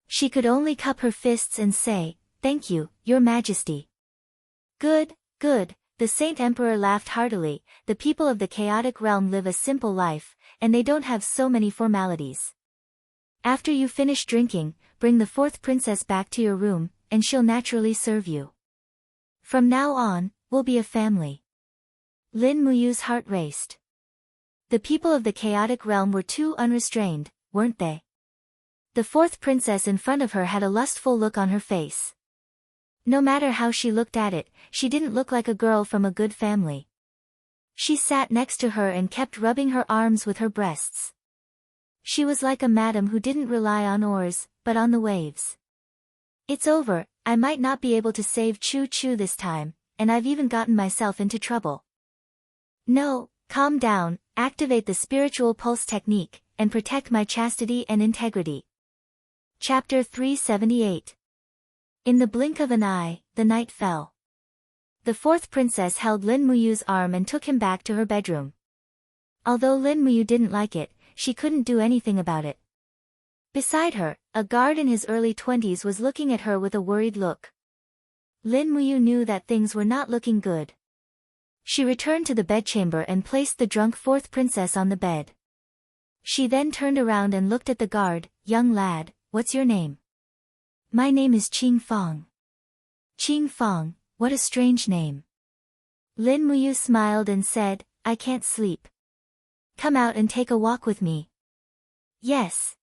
She could only cup her fists and say, Thank you, Your Majesty. Good, good, the Saint Emperor laughed heartily. The people of the chaotic realm live a simple life, and they don't have so many formalities. After you finish drinking, bring the 4th princess back to your room, and she'll naturally serve you. From now on, we'll be a family. Lin Muyu's heart raced. The people of the chaotic realm were too unrestrained, weren't they? The 4th princess in front of her had a lustful look on her face. No matter how she looked at it, she didn't look like a girl from a good family. She sat next to her and kept rubbing her arms with her breasts. She was like a madam who didn't rely on oars, but on the waves. It's over, I might not be able to save Chu Chu this time, and I've even gotten myself into trouble. No, calm down, activate the spiritual pulse technique, and protect my chastity and integrity. Chapter 378. In the blink of an eye, the night fell. The 4th princess held Lin Muyu's arm and took him back to her bedroom. Although Lin Muyu didn't like it, she couldn't do anything about it. Beside her, a guard in his early 20s was looking at her with a worried look. Lin Muyu knew that things were not looking good. She returned to the bedchamber and placed the drunk 4th princess on the bed. She then turned around and looked at the guard. Young lad, what's your name? My name is Qing Fong. Qing Fong, what a strange name. Lin Muyu smiled and said, I can't sleep. Come out and take a walk with me. Yes.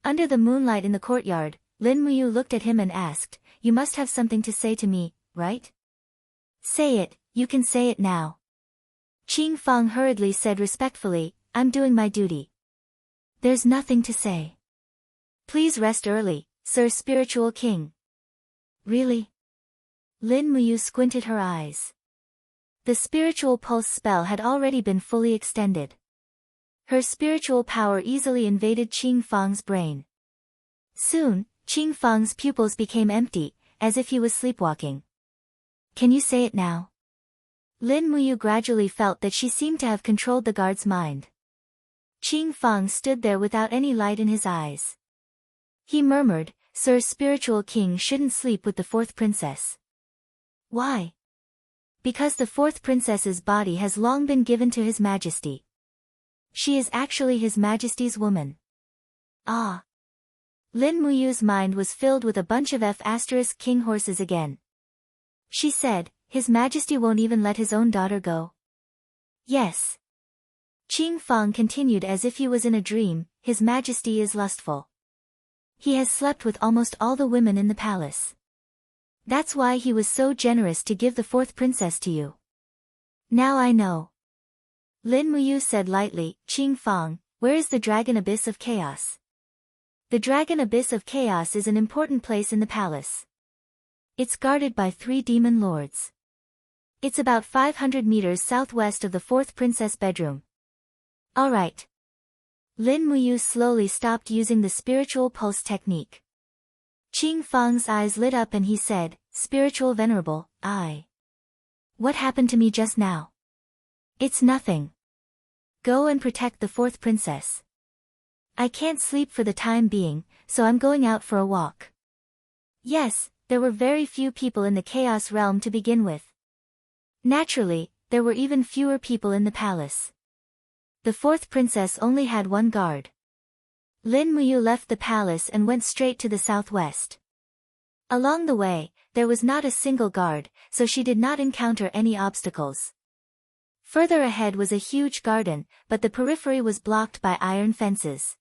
Under the moonlight in the courtyard, Lin Muyu looked at him and asked, You must have something to say to me, right? Say it, you can say it now. Qing Fong hurriedly said respectfully, I'm doing my duty. There's nothing to say. Please rest early, Sir Spiritual King. Really? Lin Muyu squinted her eyes. The spiritual pulse spell had already been fully extended. Her spiritual power easily invaded Qing Fong's brain. Soon, Qing Fong's pupils became empty, as if he was sleepwalking. Can you say it now? Lin Muyu gradually felt that she seemed to have controlled the guard's mind. Qing Fang stood there without any light in his eyes. He murmured, "Sir, spiritual king shouldn't sleep with the fourth princess." "Why?" "Because the fourth princess's body has long been given to His Majesty. She is actually His Majesty's woman." Ah. Lin Muyu's mind was filled with a bunch of F***king horses again. She said, "His Majesty won't even let his own daughter go?" "Yes." Qing Fang continued as if he was in a dream, "His Majesty is lustful. He has slept with almost all the women in the palace. That's why he was so generous to give the fourth princess to you." "Now I know." Lin Muyu said lightly, "Qing Fang, where is the Dragon Abyss of Chaos?" "The Dragon Abyss of Chaos is an important place in the palace. It's guarded by 3 demon lords. It's about 500 meters southwest of the fourth princess bedroom." "Alright." Lin Muyu slowly stopped using the spiritual pulse technique. Qing Fang's eyes lit up and he said, "Spiritual Venerable, What happened to me just now?" "It's nothing. Go and protect the fourth princess. I can't sleep for the time being, so I'm going out for a walk." Yes, there were very few people in the Chaos Realm to begin with. Naturally, there were even fewer people in the palace. The fourth princess only had 1 guard. Lin Muyu left the palace and went straight to the southwest. Along the way, there was not a single guard, so she did not encounter any obstacles. Further ahead was a huge garden, but the periphery was blocked by iron fences.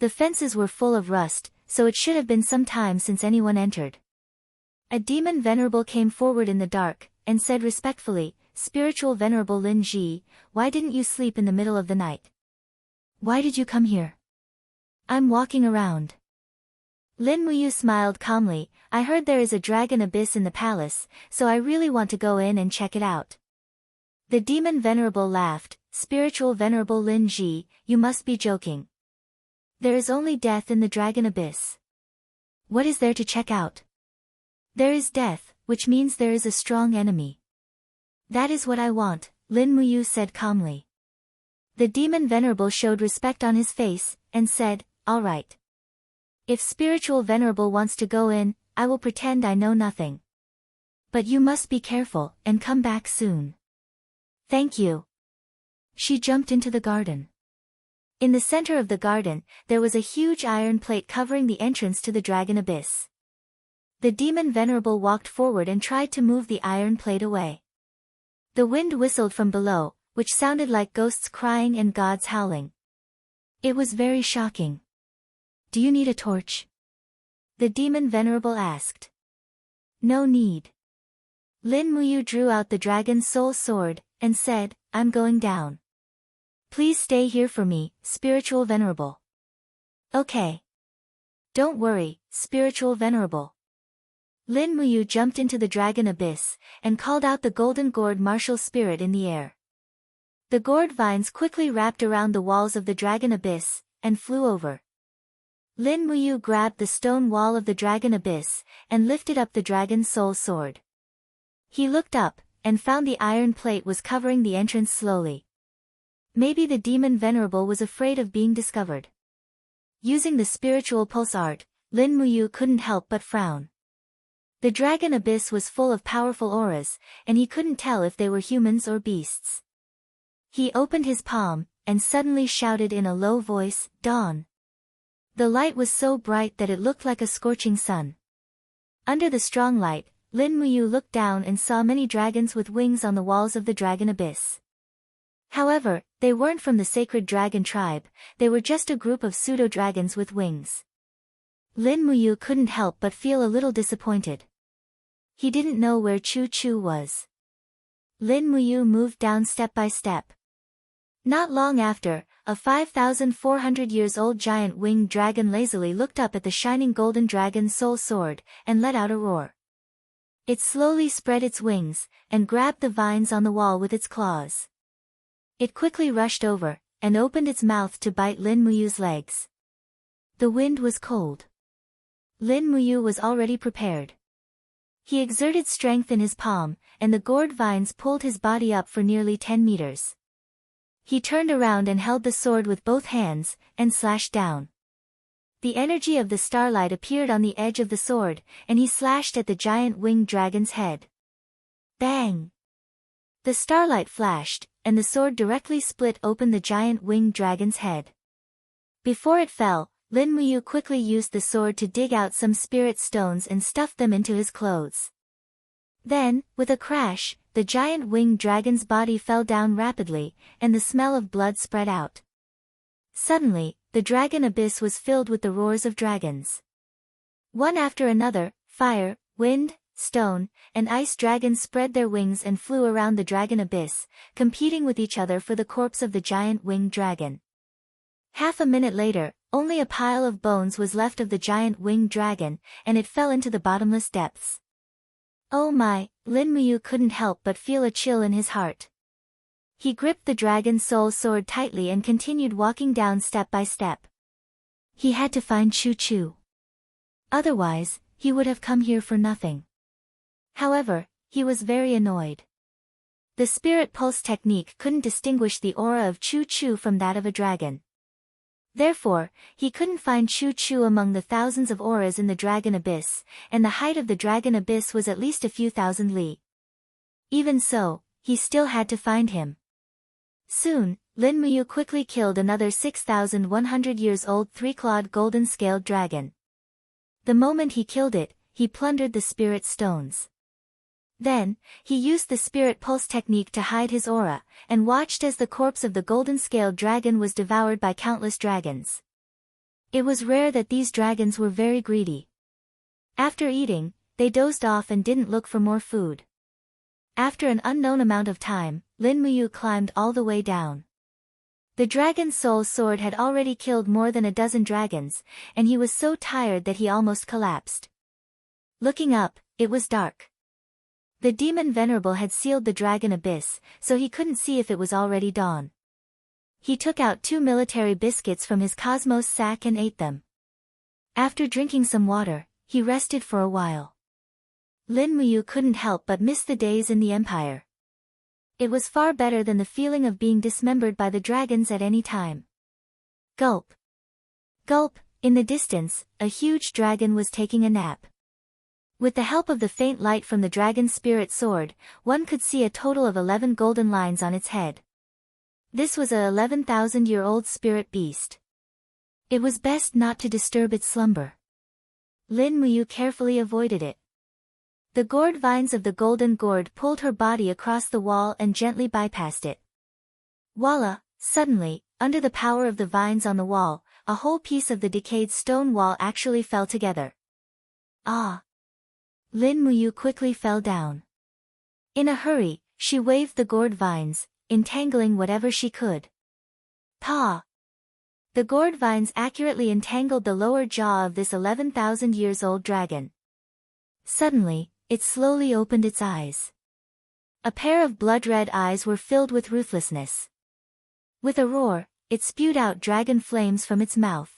The fences were full of rust, so it should have been some time since anyone entered. A demon venerable came forward in the dark, and said respectfully, "Spiritual Venerable Lin Ji, why didn't you sleep in the middle of the night? Why did you come here?" "I'm walking around." Lin Muyu smiled calmly, "I heard there is a dragon abyss in the palace, so I really want to go in and check it out." The demon venerable laughed, "Spiritual Venerable Lin Ji, you must be joking. There is only death in the dragon abyss. What is there to check out?" "There is death, which means there is a strong enemy." "That is what I want," Lin Muyu said calmly. The demon venerable showed respect on his face, and said, "Alright. If spiritual venerable wants to go in, I will pretend I know nothing. But you must be careful, and come back soon." "Thank you." She jumped into the garden. In the center of the garden, there was a huge iron plate covering the entrance to the dragon abyss. The demon venerable walked forward and tried to move the iron plate away. The wind whistled from below, which sounded like ghosts crying and gods howling. It was very shocking. "Do you need a torch?" the demon venerable asked. "No need." Lin Muyu drew out the dragon's soul sword, and said, "I'm going down. Please stay here for me, spiritual venerable." "Okay. Don't worry, spiritual venerable." Lin Muyu jumped into the dragon abyss, and called out the golden gourd martial spirit in the air. The gourd vines quickly wrapped around the walls of the dragon abyss, and flew over. Lin Muyu grabbed the stone wall of the dragon abyss, and lifted up the dragon's soul sword. He looked up, and found the iron plate was covering the entrance slowly. Maybe the demon venerable was afraid of being discovered. Using the spiritual pulse art, Lin Muyu couldn't help but frown. The dragon abyss was full of powerful auras, and he couldn't tell if they were humans or beasts. He opened his palm, and suddenly shouted in a low voice, "Dawn!" The light was so bright that it looked like a scorching sun. Under the strong light, Lin Muyu looked down and saw many dragons with wings on the walls of the dragon abyss. However, they weren't from the sacred dragon tribe, they were just a group of pseudo-dragons with wings. Lin Muyu couldn't help but feel a little disappointed. He didn't know where Chu Chu was. Lin Muyu moved down step by step. Not long after, a 5,400 years old giant winged dragon lazily looked up at the shining golden dragon's soul sword, and let out a roar. It slowly spread its wings, and grabbed the vines on the wall with its claws. It quickly rushed over, and opened its mouth to bite Lin Muyu's legs. The wind was cold. Lin Muyu was already prepared. He exerted strength in his palm, and the gourd vines pulled his body up for nearly 10 meters. He turned around and held the sword with both hands, and slashed down. The energy of the starlight appeared on the edge of the sword, and he slashed at the giant winged dragon's head. Bang! The starlight flashed, and the sword directly split open the giant winged dragon's head. Before it fell, Lin Muyu quickly used the sword to dig out some spirit stones and stuff them into his clothes. Then, with a crash, the giant winged dragon's body fell down rapidly, and the smell of blood spread out. Suddenly, the dragon abyss was filled with the roars of dragons. One after another, fire, wind, stone, and ice dragons spread their wings and flew around the dragon abyss, competing with each other for the corpse of the giant winged dragon. Half a minute later, only a pile of bones was left of the giant winged dragon, and it fell into the bottomless depths. Oh my, Lin Muyu couldn't help but feel a chill in his heart. He gripped the dragon soul sword tightly and continued walking down step by step. He had to find Chu Chu. Otherwise, he would have come here for nothing. However, he was very annoyed. The spirit pulse technique couldn't distinguish the aura of Chu Chu from that of a dragon. Therefore, he couldn't find Chu Chu among the thousands of auras in the dragon abyss, and the height of the dragon abyss was at least a few thousand li. Even so, he still had to find him. Soon, Lin Muyu quickly killed another 6,100 years old three-clawed golden-scaled dragon. The moment he killed it, he plundered the spirit stones. Then, he used the spirit pulse technique to hide his aura, and watched as the corpse of the golden-scaled dragon was devoured by countless dragons. It was rare that these dragons were very greedy. After eating, they dozed off and didn't look for more food. After an unknown amount of time, Lin Muyu climbed all the way down. The dragon's soul sword had already killed more than a dozen dragons, and he was so tired that he almost collapsed. Looking up, it was dark. The demon venerable had sealed the dragon abyss, so he couldn't see if it was already dawn. He took out 2 military biscuits from his cosmos sack and ate them. After drinking some water, he rested for a while. Lin Muyu couldn't help but miss the days in the empire. It was far better than the feeling of being dismembered by the dragons at any time. Gulp. Gulp, in the distance, a huge dragon was taking a nap. With the help of the faint light from the dragon's spirit sword, one could see a total of 11 golden lines on its head. This was a 11,000-year-old spirit beast. It was best not to disturb its slumber. Lin Muyu carefully avoided it. The gourd vines of the golden gourd pulled her body across the wall and gently bypassed it. Voila! Suddenly, under the power of the vines on the wall, a whole piece of the decayed stone wall actually fell together. Ah! Lin Muyu quickly fell down. In a hurry, she waved the gourd vines, entangling whatever she could. Pa! The gourd vines accurately entangled the lower jaw of this 11,000 years old dragon. Suddenly, it slowly opened its eyes. A pair of blood-red eyes were filled with ruthlessness. With a roar, it spewed out dragon flames from its mouth.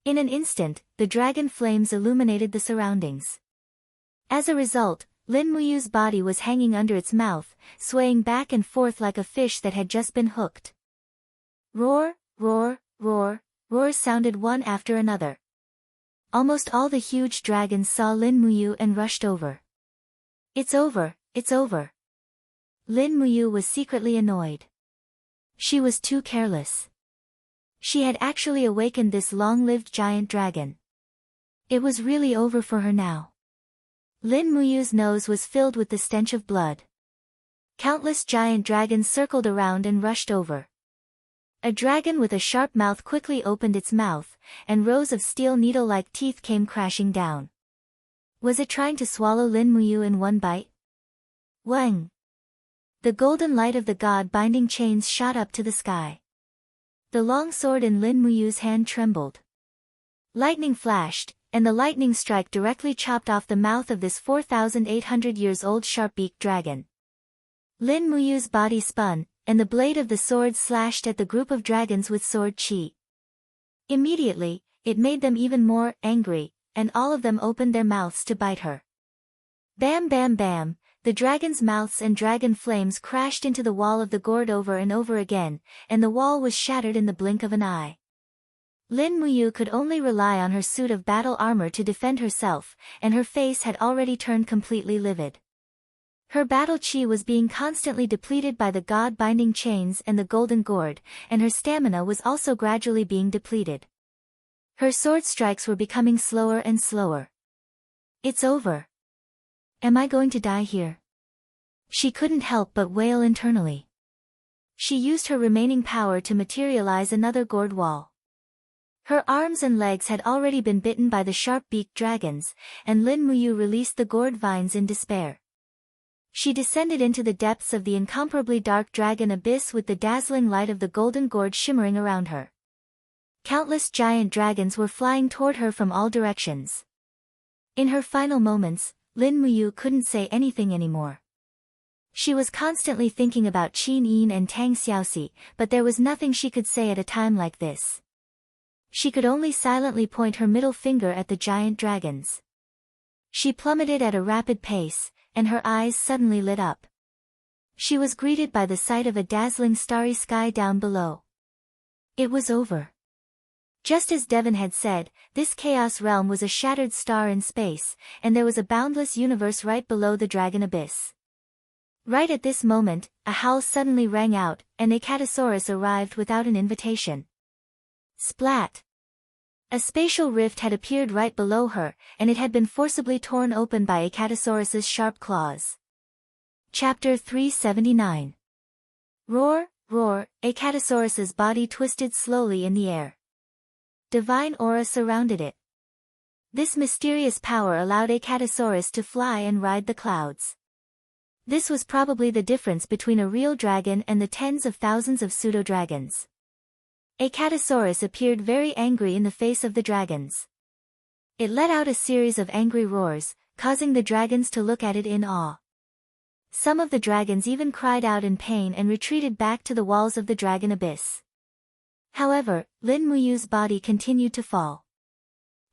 In an instant, the dragon flames illuminated the surroundings. As a result, Lin Muyu's body was hanging under its mouth, swaying back and forth like a fish that had just been hooked. Roar, roar, roar, roars sounded one after another. Almost all the huge dragons saw Lin Muyu and rushed over. It's over, it's over. Lin Muyu was secretly annoyed. She was too careless. She had actually awakened this long-lived giant dragon. It was really over for her now. Lin Muyu's nose was filled with the stench of blood. Countless giant dragons circled around and rushed over. A dragon with a sharp mouth quickly opened its mouth, and rows of steel needle-like teeth came crashing down. Was it trying to swallow Lin Muyu in one bite? Wang! The golden light of the god-binding chains shot up to the sky. The long sword in Lin Muyu's hand trembled. Lightning flashed, and the lightning strike directly chopped off the mouth of this 4,800 years old sharp-beaked dragon. Lin Muyu's body spun, and the blade of the sword slashed at the group of dragons with sword chi. Immediately, it made them even more angry, and all of them opened their mouths to bite her. Bam bam bam, the dragon's mouths and dragon flames crashed into the wall of the gourd over and over again, and the wall was shattered in the blink of an eye. Lin Muyu could only rely on her suit of battle armor to defend herself, and her face had already turned completely livid. Her battle chi was being constantly depleted by the god-binding chains and the golden gourd, and her stamina was also gradually being depleted. Her sword strikes were becoming slower and slower. It's over. Am I going to die here? She couldn't help but wail internally. She used her remaining power to materialize another gourd wall. Her arms and legs had already been bitten by the sharp-beaked dragons, and Lin Muyu released the gourd vines in despair. She descended into the depths of the incomparably dark dragon abyss with the dazzling light of the golden gourd shimmering around her. Countless giant dragons were flying toward her from all directions. In her final moments, Lin Muyu couldn't say anything anymore. She was constantly thinking about Qin Yin and Tang Xiaoxi, but there was nothing she could say at a time like this. She could only silently point her middle finger at the giant dragons. She plummeted at a rapid pace, and her eyes suddenly lit up. She was greeted by the sight of a dazzling starry sky down below. It was over. Just as Devon had said, this chaos realm was a shattered star in space, and there was a boundless universe right below the dragon abyss. Right at this moment, a howl suddenly rang out, and Acatosaurus arrived without an invitation. Splat! A spatial rift had appeared right below her, and it had been forcibly torn open by Acatosaurus's sharp claws. Chapter 379. Roar, roar, Acatosaurus's body twisted slowly in the air. Divine aura surrounded it. This mysterious power allowed Acatosaurus to fly and ride the clouds. This was probably the difference between a real dragon and the tens of thousands of pseudo-dragons. Acatosaurus appeared very angry in the face of the dragons. It let out a series of angry roars, causing the dragons to look at it in awe. Some of the dragons even cried out in pain and retreated back to the walls of the dragon abyss. However, Lin Muyu's body continued to fall.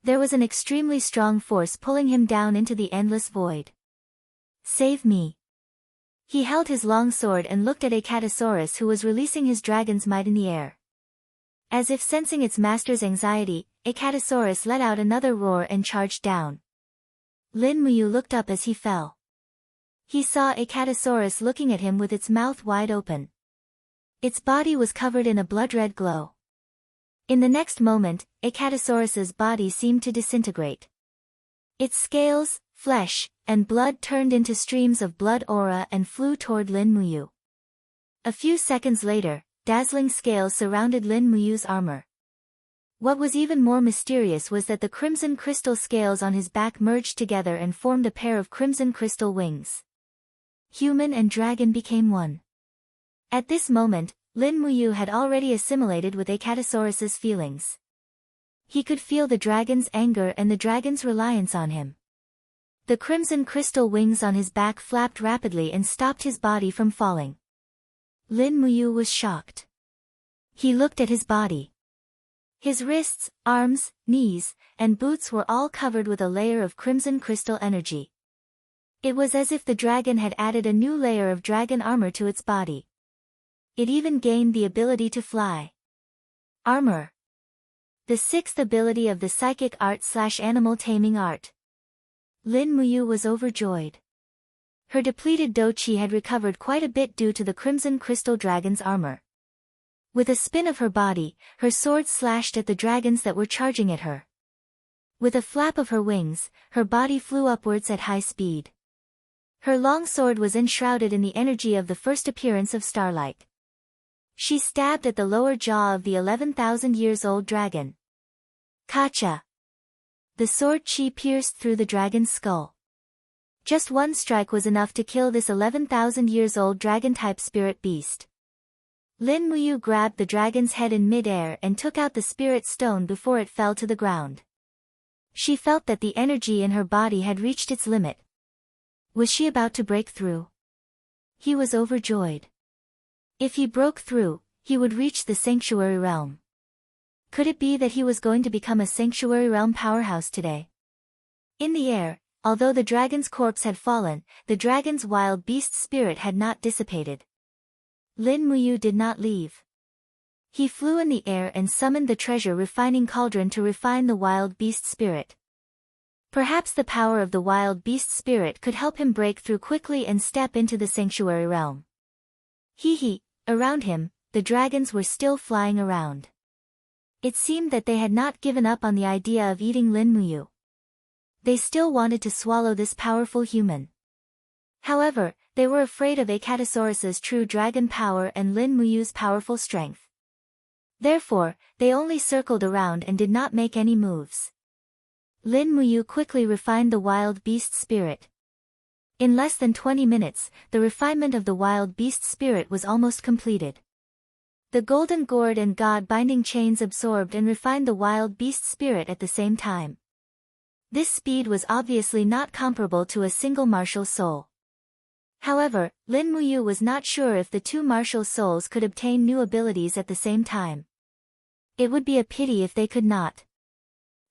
There was an extremely strong force pulling him down into the endless void. Save me. He held his long sword and looked at Acatosaurus, who was releasing his dragon's might in the air. As if sensing its master's anxiety, Acatosaurus let out another roar and charged down. Lin Muyu looked up as he fell. He saw Acatosaurus looking at him with its mouth wide open. Its body was covered in a blood-red glow. In the next moment, Acatosaurus's body seemed to disintegrate. Its scales, flesh, and blood turned into streams of blood aura and flew toward Lin Muyu. A few seconds later, dazzling scales surrounded Lin Muyu's armor. What was even more mysterious was that the crimson crystal scales on his back merged together and formed a pair of crimson crystal wings. Human and dragon became one. At this moment, Lin Muyu had already assimilated with Acatosaurus's feelings. He could feel the dragon's anger and the dragon's reliance on him. The crimson crystal wings on his back flapped rapidly and stopped his body from falling. Lin Muyu was shocked. He looked at his body. His wrists, arms, knees, and boots were all covered with a layer of crimson crystal energy. It was as if the dragon had added a new layer of dragon armor to its body. It even gained the ability to fly. Armor. The sixth ability of the psychic art/animal taming art. Lin Muyu was overjoyed. Her depleted do-chi had recovered quite a bit due to the crimson crystal dragon's armor. With a spin of her body, her sword slashed at the dragons that were charging at her. With a flap of her wings, her body flew upwards at high speed. Her long sword was enshrouded in the energy of the first appearance of starlight. She stabbed at the lower jaw of the 11,000 years old dragon. Kacha! The sword chi pierced through the dragon's skull. Just one strike was enough to kill this 11,000 years old dragon-type spirit beast. Lin Muyu grabbed the dragon's head in mid-air and took out the spirit stone before it fell to the ground. She felt that the energy in her body had reached its limit. Was she about to break through? He was overjoyed. If he broke through, he would reach the sanctuary realm. Could it be that he was going to become a sanctuary realm powerhouse today? In the air, Although the dragon's corpse had fallen, the dragon's wild beast spirit had not dissipated. Lin Muyu did not leave. He flew in the air and summoned the treasure refining cauldron to refine the wild beast spirit. Perhaps the power of the wild beast spirit could help him break through quickly and step into the sanctuary realm. Around him, the dragons were still flying around. It seemed that they had not given up on the idea of eating Lin Muyu. They still wanted to swallow this powerful human. However, they were afraid of Acatosaurus's true dragon power and Lin Muyu's powerful strength. Therefore, they only circled around and did not make any moves. Lin Muyu quickly refined the wild beast spirit. In less than 20 minutes, the refinement of the wild beast spirit was almost completed. The golden gourd and god-binding chains absorbed and refined the wild beast spirit at the same time. This speed was obviously not comparable to a single martial soul. However, Lin Muyu was not sure if the two martial souls could obtain new abilities at the same time. It would be a pity if they could not.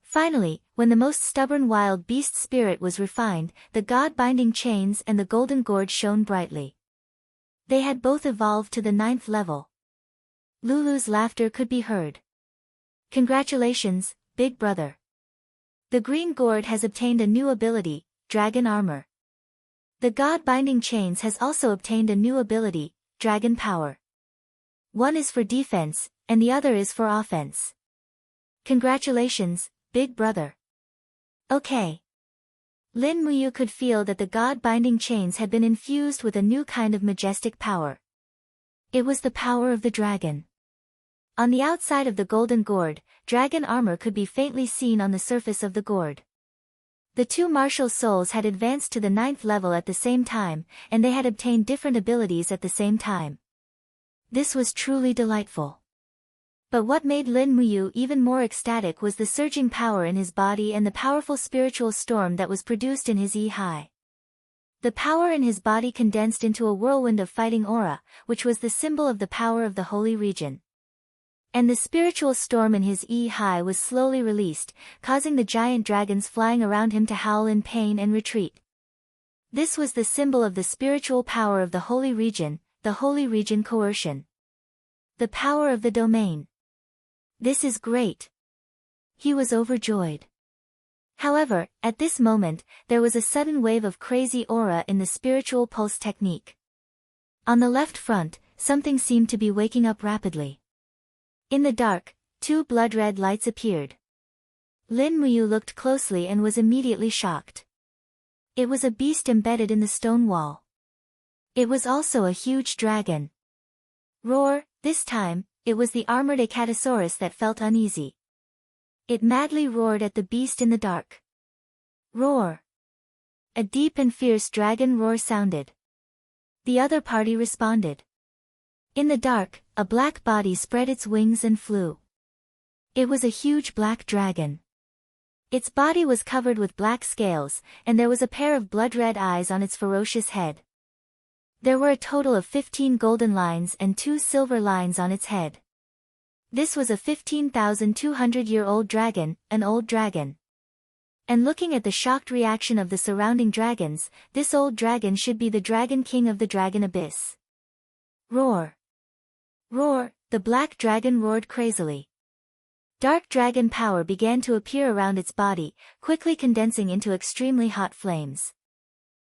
Finally, when the most stubborn wild beast spirit was refined, the god-binding chains and the golden gourd shone brightly. They had both evolved to the 9th level. Lulu's laughter could be heard. Congratulations, big brother. The green gourd has obtained a new ability, dragon armor. The god-binding chains has also obtained a new ability, dragon power. One is for defense, and the other is for offense. Congratulations, big brother. Okay. Lin Muyu could feel that the god-binding chains had been infused with a new kind of majestic power. It was the power of the dragon. On the outside of the golden gourd, dragon armor could be faintly seen on the surface of the gourd. The two martial souls had advanced to the 9th level at the same time, and they had obtained different abilities at the same time. This was truly delightful. But what made Lin Muyu even more ecstatic was the surging power in his body and the powerful spiritual storm that was produced in his Yi. The power in his body condensed into a whirlwind of fighting aura, which was the symbol of the power of the holy region. And the spiritual storm in his Yi was slowly released, causing the giant dragons flying around him to howl in pain and retreat. This was the symbol of the spiritual power of the holy region coercion. The power of the domain. This is great. He was overjoyed. However, at this moment, there was a sudden wave of crazy aura in the spiritual pulse technique. On the left front, something seemed to be waking up rapidly. In the dark, two blood-red lights appeared. Lin Muyu looked closely and was immediately shocked. It was a beast embedded in the stone wall. It was also a huge dragon. Roar, this time, it was the armored Acatosaurus that felt uneasy. It madly roared at the beast in the dark. Roar. A deep and fierce dragon roar sounded. The other party responded. In the dark, a black body spread its wings and flew. It was a huge black dragon. Its body was covered with black scales, and there was a pair of blood-red eyes on its ferocious head. There were a total of 15 golden lines and 2 silver lines on its head. This was a 15,200-year-old dragon, an old dragon. And looking at the shocked reaction of the surrounding dragons, this old dragon should be the dragon king of the dragon abyss. Roar! Roar! The black dragon roared crazily. Dark dragon power began to appear around its body, quickly condensing into extremely hot flames.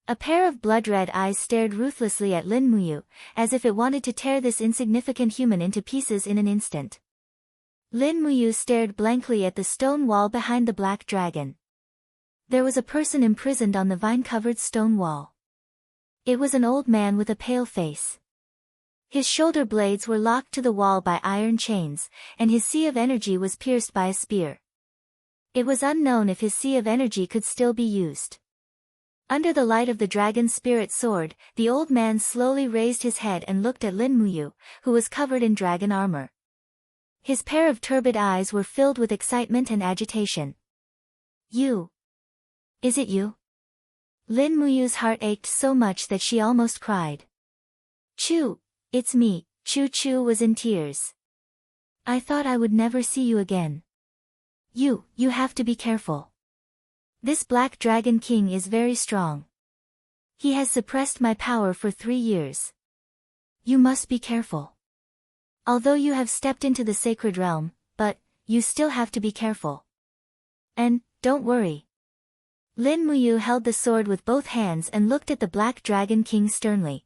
A pair of blood-red eyes stared ruthlessly at Lin Muyu, as if it wanted to tear this insignificant human into pieces in an instant. Lin Muyu stared blankly at the stone wall behind the black dragon. There was a person imprisoned on the vine-covered stone wall. It was an old man with a pale face. His shoulder blades were locked to the wall by iron chains, and his sea of energy was pierced by a spear. It was unknown if his sea of energy could still be used. Under the light of the dragon's spirit sword, the old man slowly raised his head and looked at Lin Muyu, who was covered in dragon armor. His pair of turbid eyes were filled with excitement and agitation. You? Is it you? Lin Muyu's heart ached so much that she almost cried. Chu, it's me. Chu was in tears. I thought I would never see you again. You have to be careful. This Black Dragon King is very strong. He has suppressed my power for 3 years. You must be careful. Although you have stepped into the sacred realm, but you still have to be careful. And don't worry. Lin Muyu held the sword with both hands and looked at the Black Dragon King sternly.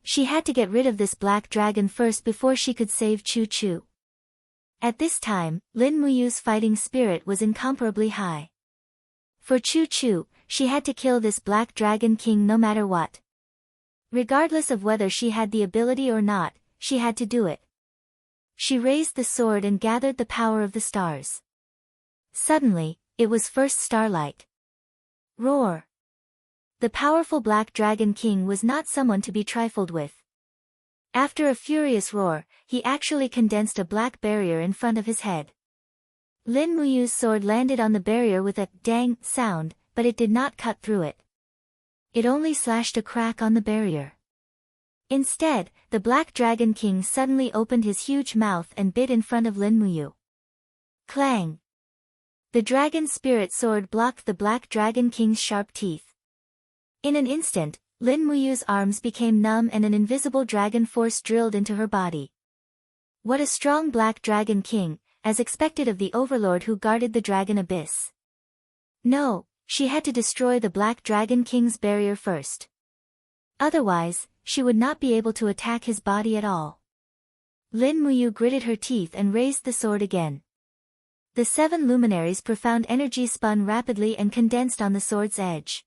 She had to get rid of this black dragon first before she could save Chu Chu. At this time, Lin Muyu's fighting spirit was incomparably high. For Chu Chu, she had to kill this Black Dragon King no matter what. Regardless of whether she had the ability or not, she had to do it. She raised the sword and gathered the power of the stars. Suddenly, it was first starlight. Roar! The powerful Black Dragon King was not someone to be trifled with. After a furious roar, he actually condensed a black barrier in front of his head. Lin Muyu's sword landed on the barrier with a dang sound, but it did not cut through it. It only slashed a crack on the barrier. Instead, the Black Dragon King suddenly opened his huge mouth and bit in front of Lin Muyu. Clang! The dragon spirit sword blocked the Black Dragon King's sharp teeth. In an instant, Lin Muyu's arms became numb and an invisible dragon force drilled into her body. What a strong Black Dragon King, as expected of the overlord who guarded the dragon abyss. No, she had to destroy the Black Dragon King's barrier first. Otherwise, she would not be able to attack his body at all. Lin Muyu gritted her teeth and raised the sword again. The 7 luminaries' profound energy spun rapidly and condensed on the sword's edge.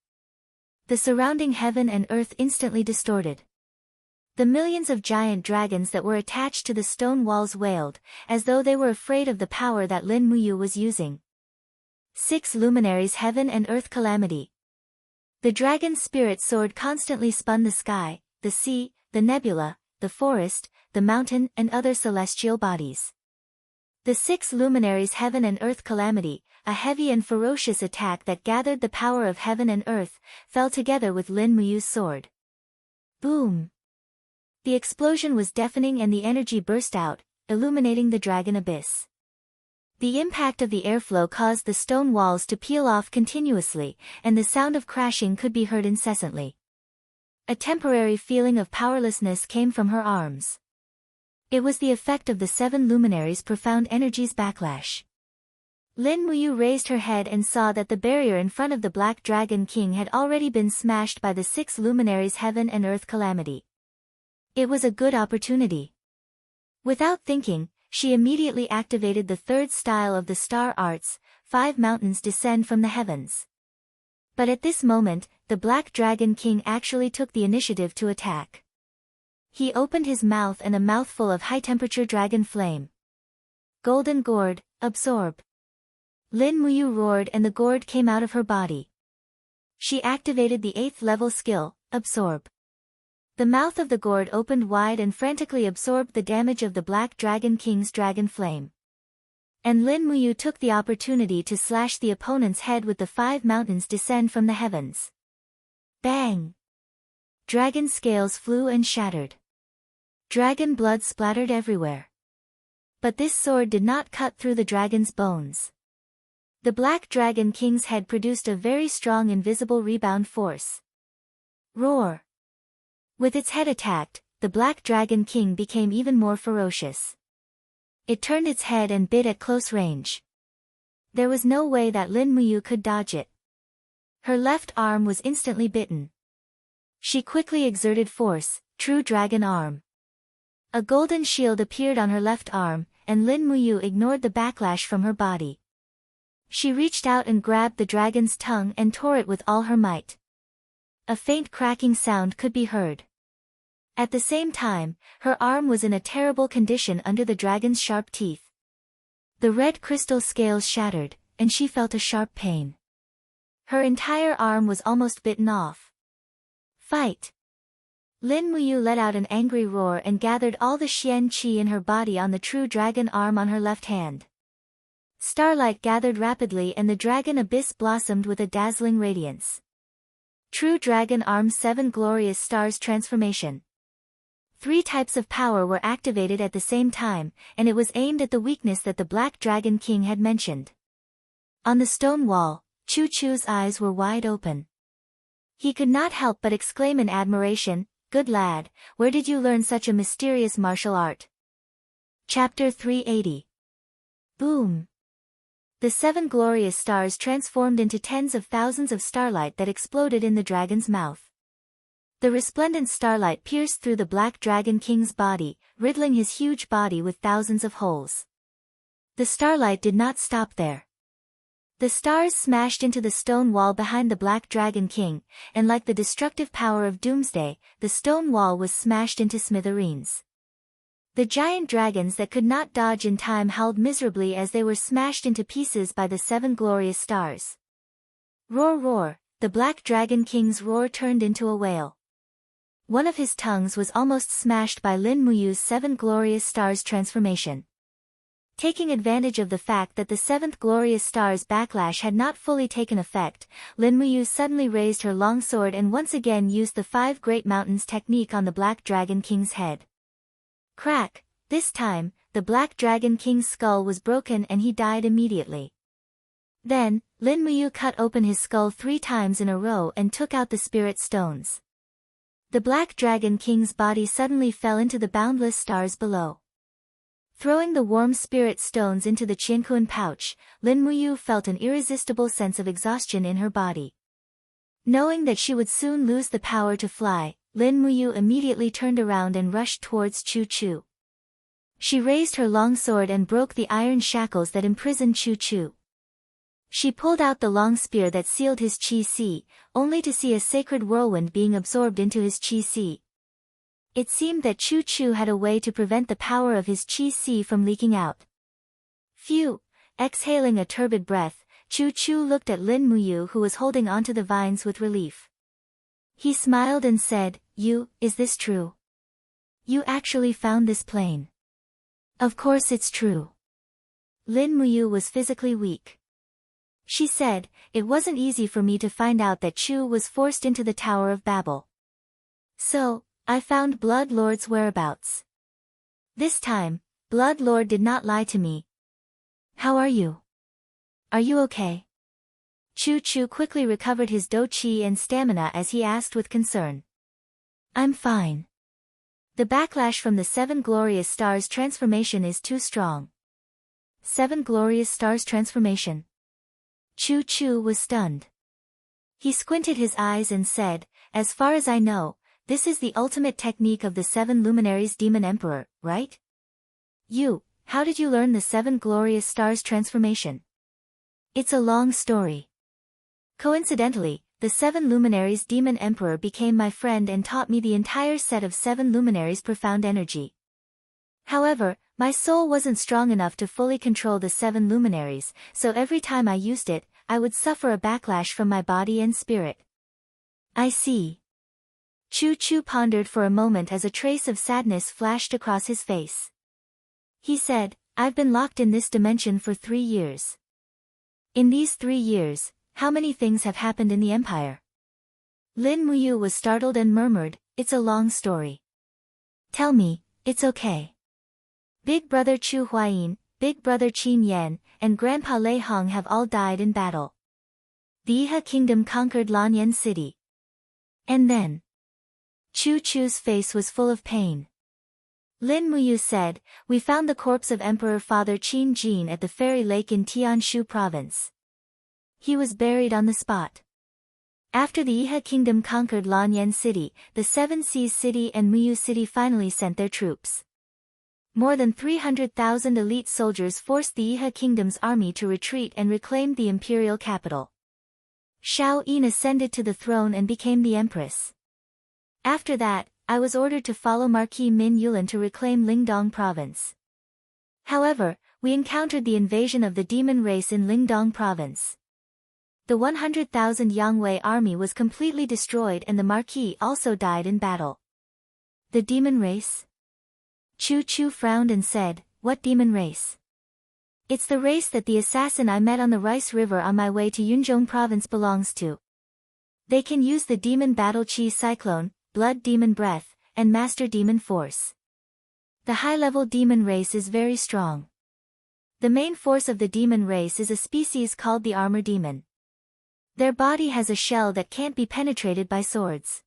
The surrounding heaven and earth instantly distorted. The millions of giant dragons that were attached to the stone walls wailed, as though they were afraid of the power that Lin Muyu was using. 6 luminaries' heaven and earth calamity. The dragon's spirit sword constantly spun the sky, the sea, the nebula, the forest, the mountain and other celestial bodies. The 6 luminaries' heaven and earth calamity, a heavy and ferocious attack that gathered the power of heaven and earth, fell together with Lin Muyu's sword. Boom! The explosion was deafening and the energy burst out, illuminating the dragon abyss. The impact of the airflow caused the stone walls to peel off continuously, and the sound of crashing could be heard incessantly. A temporary feeling of powerlessness came from her arms. It was the effect of the 7 luminaries' profound energies backlash. Lin Muyu raised her head and saw that the barrier in front of the Black Dragon King had already been smashed by the 6 luminaries' heaven and earth calamity. It was a good opportunity. Without thinking, she immediately activated the 3rd style of the star arts, 5 mountains descend from the heavens. But at this moment, the Black Dragon King actually took the initiative to attack. He opened his mouth and a mouthful of high-temperature dragon flame. Golden gourd, absorb. Lin Muyu roared and the gourd came out of her body. She activated the 8th level skill, absorb. The mouth of the gourd opened wide and frantically absorbed the damage of the Black Dragon King's dragon flame. And Lin Muyu took the opportunity to slash the opponent's head with the 5 mountains descend from the heavens. Bang! Dragon scales flew and shattered. Dragon blood splattered everywhere. But this sword did not cut through the dragon's bones. The Black Dragon King's head produced a very strong invisible rebound force. Roar! With its head attacked, the Black Dragon King became even more ferocious. It turned its head and bit at close range. There was no way that Lin Muyu could dodge it. Her left arm was instantly bitten. She quickly exerted force, true dragon arm. A golden shield appeared on her left arm, and Lin Muyu ignored the backlash from her body. She reached out and grabbed the dragon's tongue and tore it with all her might. A faint cracking sound could be heard. At the same time, her arm was in a terrible condition under the dragon's sharp teeth. The red crystal scales shattered, and she felt a sharp pain. Her entire arm was almost bitten off. Fight! Lin Muyu let out an angry roar and gathered all the Xian Qi in her body on the true dragon arm on her left hand. Starlight gathered rapidly and the dragon abyss blossomed with a dazzling radiance. True dragon arm's 7 glorious stars transformation. 3 types of power were activated at the same time, and it was aimed at the weakness that the Black Dragon King had mentioned. On the stone wall, Choo Choo's eyes were wide open. He could not help but exclaim in admiration, "Good lad, where did you learn such a mysterious martial art?" Chapter 380. Boom! The 7 glorious stars transformed into tens of thousands of starlight that exploded in the dragon's mouth. The resplendent starlight pierced through the Black Dragon King's body, riddling his huge body with thousands of holes. The starlight did not stop there. The stars smashed into the stone wall behind the Black Dragon King, and like the destructive power of Doomsday, the stone wall was smashed into smithereens. The giant dragons that could not dodge in time howled miserably as they were smashed into pieces by the 7 glorious stars. Roar roar, the Black Dragon King's roar turned into a wail. One of his tongues was almost smashed by Lin Muyu's 7 glorious stars transformation. Taking advantage of the fact that the 7th glorious star's backlash had not fully taken effect, Lin Muyu suddenly raised her long sword and once again used the 5 Great Mountains technique on the Black Dragon King's head. Crack! This time, the Black Dragon King's skull was broken and he died immediately. Then, Lin Muyu cut open his skull 3 times in a row and took out the spirit stones. The Black Dragon King's body suddenly fell into the boundless stars below. Throwing the warm spirit stones into the Qianquan pouch, Lin Muyu felt an irresistible sense of exhaustion in her body. Knowing that she would soon lose the power to fly, Lin Muyu immediately turned around and rushed towards Choo Choo. She raised her long sword and broke the iron shackles that imprisoned Choo Choo. She pulled out the long spear that sealed his qi, only to see a sacred whirlwind being absorbed into his qi. It seemed that Choo Choo had a way to prevent the power of his qi from leaking out. Phew! Exhaling a turbid breath, Choo Choo looked at Lin Muyu who was holding onto the vines with relief. He smiled and said, Is this true? You actually found this plane? Of course it's true. Lin Muyu was physically weak. She said, it wasn't easy for me to find out that Chu was forced into the Tower of Babel. So, I found Blood Lord's whereabouts. This time, Blood Lord did not lie to me. How are you? Are you okay? Choo Choo quickly recovered his do chi and stamina as he asked with concern. I'm fine. The backlash from the 7 glorious stars transformation is too strong. 7 glorious stars transformation. Choo Choo was stunned. He squinted his eyes and said, as far as I know, this is the ultimate technique of the 7 luminaries Demon Emperor, right? How did you learn the 7 glorious stars transformation? It's a long story. Coincidentally, the 7 luminaries Demon Emperor became my friend and taught me the entire set of 7 luminaries profound energy. However, my soul wasn't strong enough to fully control the 7 luminaries, so every time I used it, I would suffer a backlash from my body and spirit. I see. Choo Choo pondered for a moment as a trace of sadness flashed across his face. He said, I've been locked in this dimension for 3 years. In these 3 years, how many things have happened in the Empire? Lin Muyu was startled and murmured, it's a long story. Tell me, it's okay. Big brother Chu Huayin, big brother Qin Yan, and grandpa Lei Hong have all died in battle. The Iha kingdom conquered Lanyan city. And then. Choo Choo's face was full of pain. Lin Muyu said, we found the corpse of Emperor Father Qin Jin at the fairy lake in Tianshu province. He was buried on the spot. After the Iha kingdom conquered Lanyan city, the 7 Seas city and Muyu city finally sent their troops. More than 300,000 elite soldiers forced the Iha kingdom's army to retreat and reclaimed the imperial capital. Xiao Yin ascended to the throne and became the empress. After that, I was ordered to follow Marquis Min Yulin to reclaim Lingdong province. However, we encountered the invasion of the demon race in Lingdong province. The 100,000 Yangwei army was completely destroyed and the Marquis also died in battle. The demon race? Choo Choo frowned and said, what demon race? It's the race that the assassin I met on the Rice River on my way to Yunzhong province belongs to. They can use the demon battle chi cyclone, blood demon breath, and master demon force. The high-level demon race is very strong. The main force of the demon race is a species called the armor demon. Their body has a shell that can't be penetrated by swords.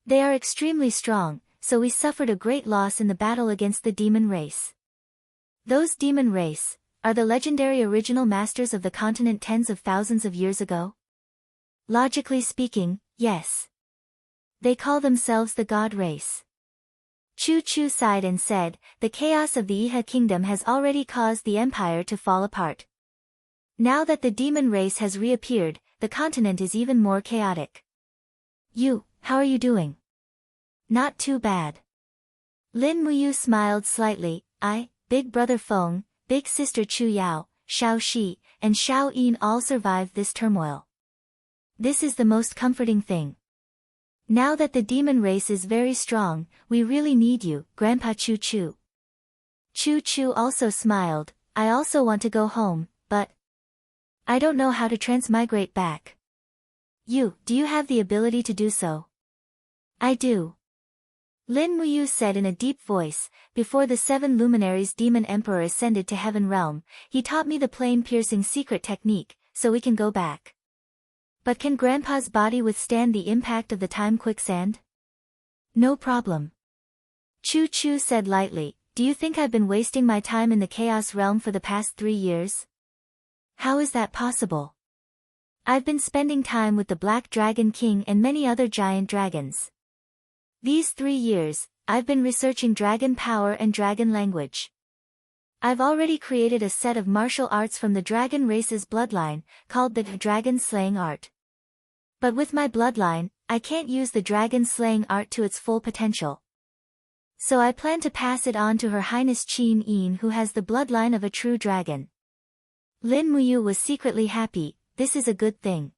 They are extremely strong, so we suffered a great loss in the battle against the demon race. Those demon race are the legendary original masters of the continent tens of thousands of years ago? Logically speaking, yes. They call themselves the God race. Chu Chu sighed and said, the chaos of the Iha kingdom has already caused the empire to fall apart. Now that the demon race has reappeared, the continent is even more chaotic. How are you doing? Not too bad. Lin Muyu smiled slightly. Big brother Feng, big sister Chu Yao, Xiao Shi, and Xiao Yin all survived this turmoil. This is the most comforting thing. Now that the demon race is very strong, we really need you, Grandpa Chu Chu. Chu Chu also smiled. I also want to go home, but I don't know how to transmigrate back. Do you have the ability to do so? I do. Lin Muyu said in a deep voice, before the 7 luminaries demon emperor ascended to heaven realm, he taught me the plane-piercing secret technique, so we can go back. But can Grandpa's body withstand the impact of the time quicksand? No problem. Chu Chu said lightly, do you think I've been wasting my time in the chaos realm for the past 3 years? How is that possible? I've been spending time with the Black Dragon King and many other giant dragons. These 3 years, I've been researching dragon power and dragon language. I've already created a set of martial arts from the dragon race's bloodline, called the dragon slaying art. But with my bloodline, I can't use the dragon slaying art to its full potential. So I plan to pass it on to Her Highness Qin Yin, who has the bloodline of a true dragon. Lin Muyu was secretly happy. This is a good thing.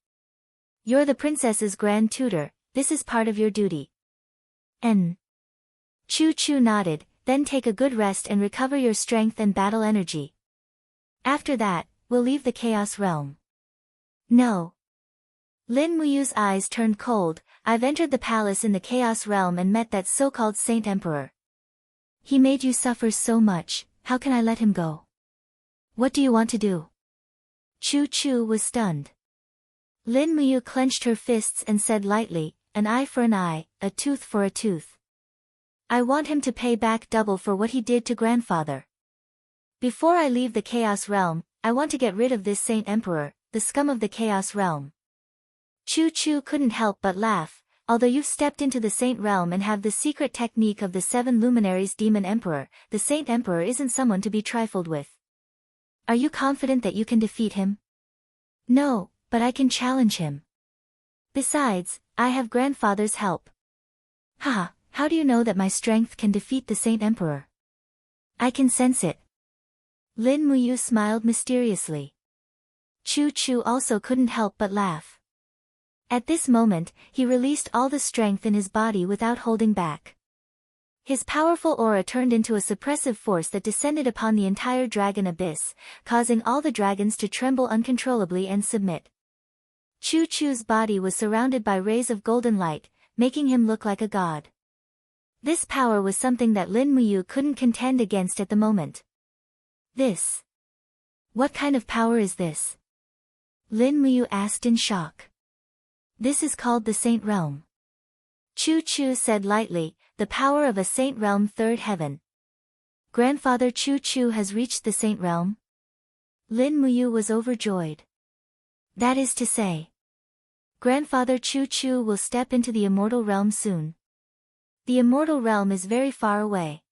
You're the princess's grand tutor, this is part of your duty. Chu Chu nodded, then take a good rest and recover your strength and battle energy. After that, we'll leave the chaos realm. No. Lin Muyu's eyes turned cold. I've entered the palace in the chaos realm and met that so-called Saint Emperor. He made you suffer so much, how can I let him go? What do you want to do? Chu Chu was stunned. Lin Muyu clenched her fists and said lightly, an eye for an eye, a tooth for a tooth. I want him to pay back double for what he did to grandfather. Before I leave the chaos realm, I want to get rid of this Saint Emperor, the scum of the chaos realm. Chu Chu couldn't help but laugh. Although you've stepped into the Saint realm and have the secret technique of the 7 luminaries demon emperor, the Saint Emperor isn't someone to be trifled with. Are you confident that you can defeat him? No, but I can challenge him. Besides, I have grandfather's help. Haha, how do you know that my strength can defeat the Saint Emperor? I can sense it. Lin Muyu smiled mysteriously. Chu Chu also couldn't help but laugh. At this moment, he released all the strength in his body without holding back. His powerful aura turned into a suppressive force that descended upon the entire dragon abyss, causing all the dragons to tremble uncontrollably and submit. Chu Chu's body was surrounded by rays of golden light, making him look like a god. This power was something that Lin Muyu couldn't contend against at the moment. What kind of power is this? Lin Muyu asked in shock. This is called the Saint Realm. Chu Chu said lightly, the power of a Saint Realm third heaven. Grandfather Chu Chu has reached the Saint Realm? Lin Muyu was overjoyed. That is to say, Grandfather Chu Chu will step into the immortal realm soon. The immortal realm is very far away.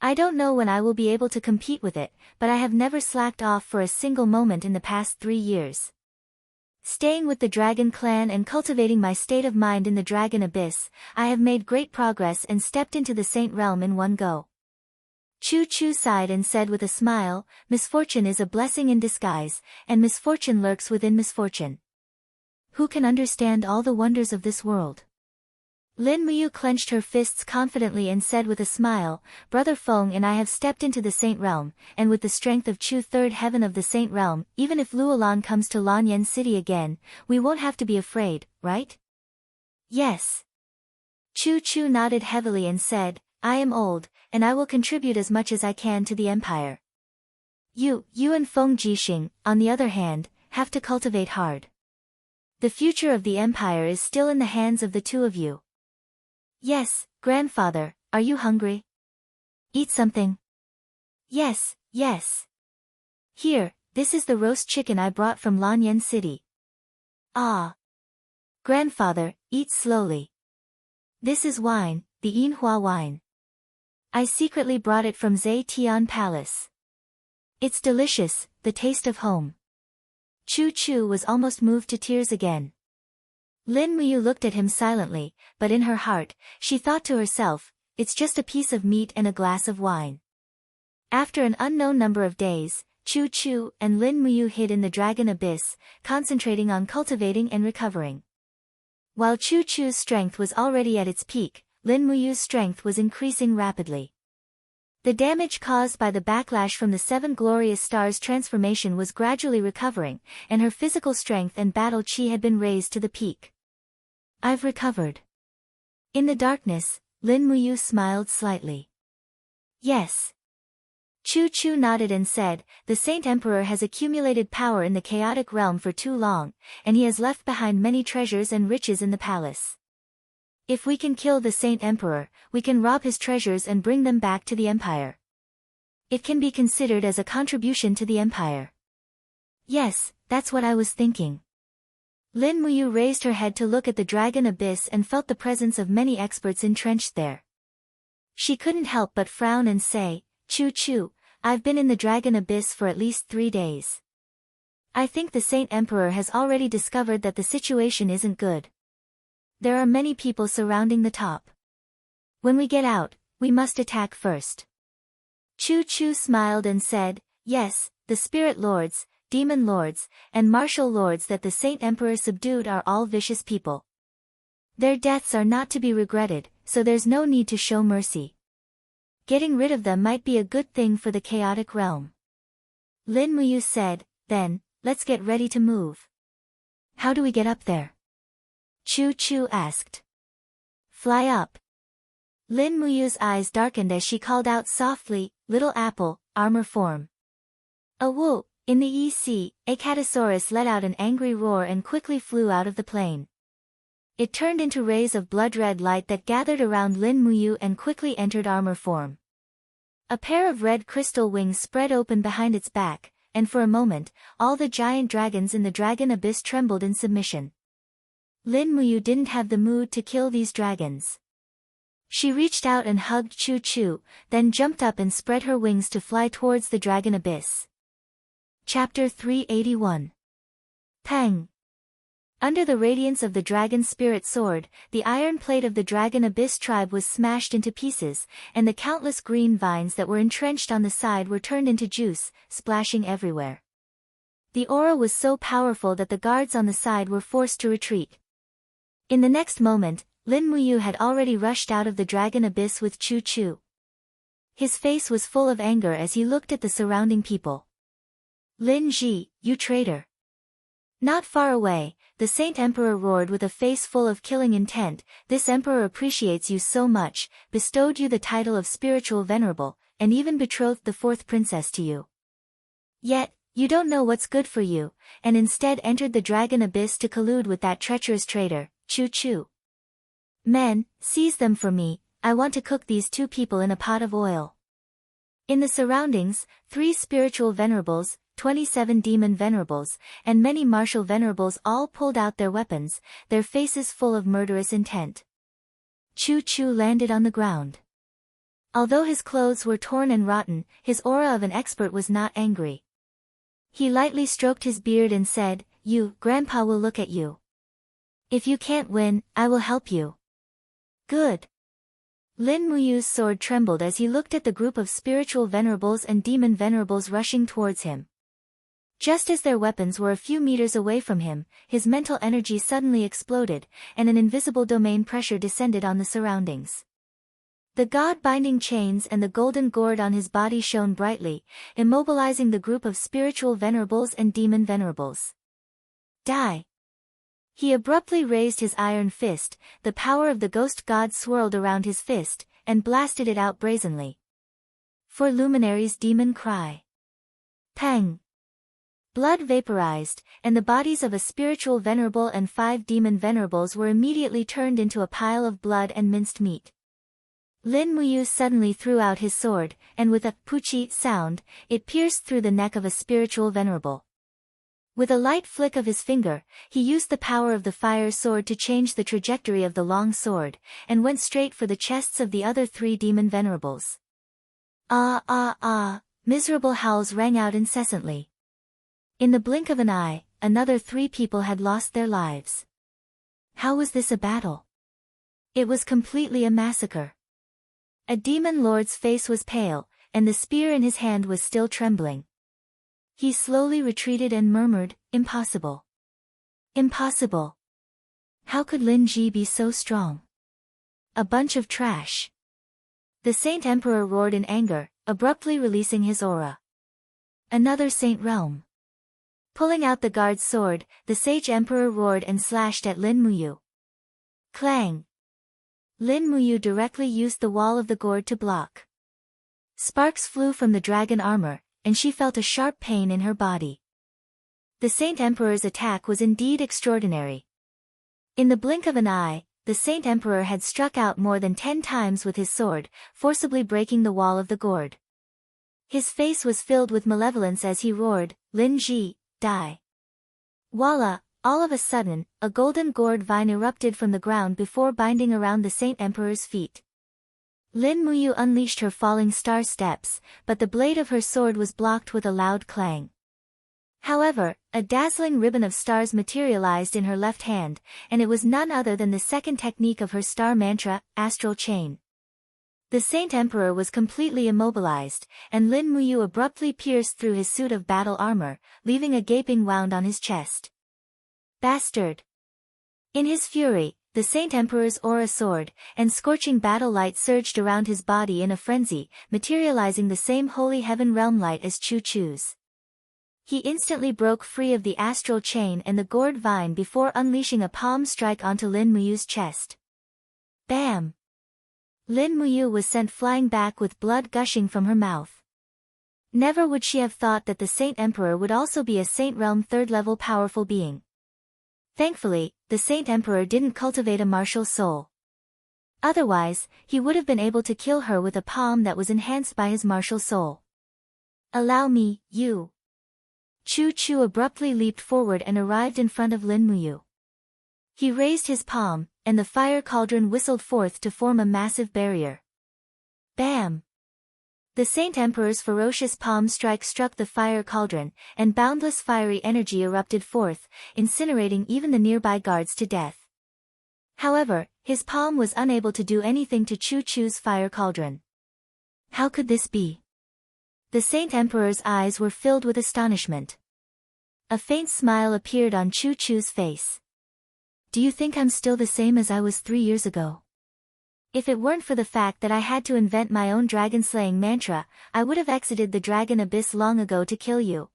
I don't know when I will be able to compete with it, but I have never slacked off for a single moment in the past 3 years. Staying with the Dragon Clan and cultivating my state of mind in the Dragon Abyss, I have made great progress and stepped into the Saint Realm in one go. Chu Chu sighed and said with a smile, misfortune is a blessing in disguise, and misfortune lurks within misfortune. Who can understand all the wonders of this world? Lin Muyu clenched her fists confidently and said with a smile, Brother Feng and I have stepped into the Saint Realm, and with the strength of Chu third heaven of the Saint Realm, even if Luolan comes to Lanyan City again, we won't have to be afraid, right? Yes. Chu Chu nodded heavily and said, I am old, and I will contribute as much as I can to the empire. You and Feng Jixing, on the other hand, have to cultivate hard. The future of the empire is still in the hands of the two of you. Yes, grandfather, are you hungry? Eat something. Yes, yes. Here, this is the roast chicken I brought from Lanyan City. Ah. Grandfather, eat slowly. This is wine, the Yinhua wine. I secretly brought it from Zetian Palace. It's delicious, the taste of home. Chu Chu was almost moved to tears again. Lin Muyu looked at him silently, but in her heart, she thought to herself, it's just a piece of meat and a glass of wine. After an unknown number of days, Chu Chu and Lin Muyu hid in the dragon abyss, concentrating on cultivating and recovering. While Chu Chu's strength was already at its peak, Lin Muyu's strength was increasing rapidly. The damage caused by the backlash from the Seven Glorious Stars transformation was gradually recovering, and her physical strength and battle chi had been raised to the peak. I've recovered. In the darkness, Lin Muyu smiled slightly. Yes. Chu Chu nodded and said, the Saint Emperor has accumulated power in the chaotic realm for too long, and he has left behind many treasures and riches in the palace. If we can kill the Saint Emperor, we can rob his treasures and bring them back to the Empire. It can be considered as a contribution to the Empire. Yes, that's what I was thinking. Lin Muyu raised her head to look at the dragon abyss and felt the presence of many experts entrenched there. She couldn't help but frown and say, Chu Chu, I've been in the dragon abyss for at least 3 days. I think the Saint Emperor has already discovered that the situation isn't good. There are many people surrounding the top. When we get out, we must attack first. Chu Chu smiled and said, yes, the spirit lords, demon lords, and martial lords that the Saint Emperor subdued are all vicious people. Their deaths are not to be regretted, so there's no need to show mercy. Getting rid of them might be a good thing for the chaotic realm. Lin Muyu said, then, let's get ready to move. How do we get up there? Chu Chu asked. Fly up. Lin Muyu's eyes darkened as she called out softly, Little Apple, armor form. A whoop, in the EC, a Catasaurus let out an angry roar and quickly flew out of the plane. It turned into rays of blood-red light that gathered around Lin Muyu and quickly entered armor form. A pair of red crystal wings spread open behind its back, and for a moment, all the giant dragons in the dragon abyss trembled in submission. Lin Muyu didn't have the mood to kill these dragons. She reached out and hugged Chu Chu, then jumped up and spread her wings to fly towards the dragon abyss. Chapter 381. Pang. Under the radiance of the dragon spirit sword, the iron plate of the dragon abyss tribe was smashed into pieces, and the countless green vines that were entrenched on the side were turned into juice, splashing everywhere. The aura was so powerful that the guards on the side were forced to retreat. In the next moment, Lin Muyu had already rushed out of the dragon abyss with Chu Chu. His face was full of anger as he looked at the surrounding people. Lin Ji, you traitor! Not far away, the Saint Emperor roared with a face full of killing intent, this emperor appreciates you so much, bestowed you the title of spiritual venerable, and even betrothed the 4th princess to you. Yet, you don't know what's good for you, and instead entered the dragon abyss to collude with that treacherous traitor, Chu Chu. Men, seize them for me, I want to cook these 2 people in a pot of oil. In the surroundings, 3 spiritual venerables, 27 demon venerables, and many martial venerables all pulled out their weapons, their faces full of murderous intent. Chu Chu landed on the ground. Although his clothes were torn and rotten, his aura of an expert was not angry. He lightly stroked his beard and said, you, Grandpa will look at you. If you can't win, I will help you. Good. Lin Muyu's sword trembled as he looked at the group of spiritual venerables and demon venerables rushing towards him. Just as their weapons were a few meters away from him, his mental energy suddenly exploded, and an invisible domain pressure descended on the surroundings. The god-binding chains and the golden gourd on his body shone brightly, immobilizing the group of spiritual venerables and demon venerables. Die! He abruptly raised his iron fist, the power of the ghost god swirled around his fist, and blasted it out brazenly. For Luminary's demon cry. Pang! Blood vaporized, and the bodies of a spiritual venerable and 5 demon venerables were immediately turned into a pile of blood and minced meat. Lin Muyu suddenly threw out his sword, and with a "poochie" sound, it pierced through the neck of a spiritual venerable. With a light flick of his finger, he used the power of the fire sword to change the trajectory of the long sword, and went straight for the chests of the other 3 demon venerables. Ah ah ah, miserable howls rang out incessantly. In the blink of an eye, another 3 people had lost their lives. How was this a battle? It was completely a massacre. A demon lord's face was pale, and the spear in his hand was still trembling. He slowly retreated and murmured, "Impossible. Impossible. How could Lin Ji be so strong? A bunch of trash." The Saint Emperor roared in anger, abruptly releasing his aura. Another Saint Realm. Pulling out the guard's sword, the Sage Emperor roared and slashed at Lin Muyu. Clang! Lin Muyu directly used the wall of the gourd to block. Sparks flew from the dragon armor, and she felt a sharp pain in her body. The Saint Emperor's attack was indeed extraordinary. In the blink of an eye, the Saint Emperor had struck out more than 10 times with his sword, forcibly breaking the wall of the gourd. His face was filled with malevolence as he roared, "Lin Ji, die." Voila! All of a sudden, a golden gourd vine erupted from the ground before binding around the Saint Emperor's feet. Lin Muyu unleashed her falling star steps, but the blade of her sword was blocked with a loud clang. However, a dazzling ribbon of stars materialized in her left hand, and it was none other than the second technique of her star mantra, Astral Chain. The Saint Emperor was completely immobilized, and Lin Muyu abruptly pierced through his suit of battle armor, leaving a gaping wound on his chest. Bastard! In his fury, the Saint Emperor's aura soared, and scorching battle light surged around his body in a frenzy, materializing the same holy heaven realm light as Chu Chu's. He instantly broke free of the astral chain and the gourd vine before unleashing a palm strike onto Lin Muyu's chest. Bam! Lin Muyu was sent flying back with blood gushing from her mouth. Never would she have thought that the Saint Emperor would also be a Saint Realm 3rd-level powerful being. Thankfully, the Saint Emperor didn't cultivate a martial soul. Otherwise, he would have been able to kill her with a palm that was enhanced by his martial soul. Allow me, you. Chu Chu abruptly leaped forward and arrived in front of Lin Muyu. He raised his palm, and the fire cauldron whistled forth to form a massive barrier. Bam! The Saint Emperor's ferocious palm strike struck the fire cauldron, and boundless fiery energy erupted forth, incinerating even the nearby guards to death. However, his palm was unable to do anything to Chu Chu's fire cauldron. How could this be? The Saint Emperor's eyes were filled with astonishment. A faint smile appeared on Chu Chu's face. Do you think I'm still the same as I was 3 years ago? If it weren't for the fact that I had to invent my own dragon-slaying mantra, I would have exited the dragon abyss long ago to kill you.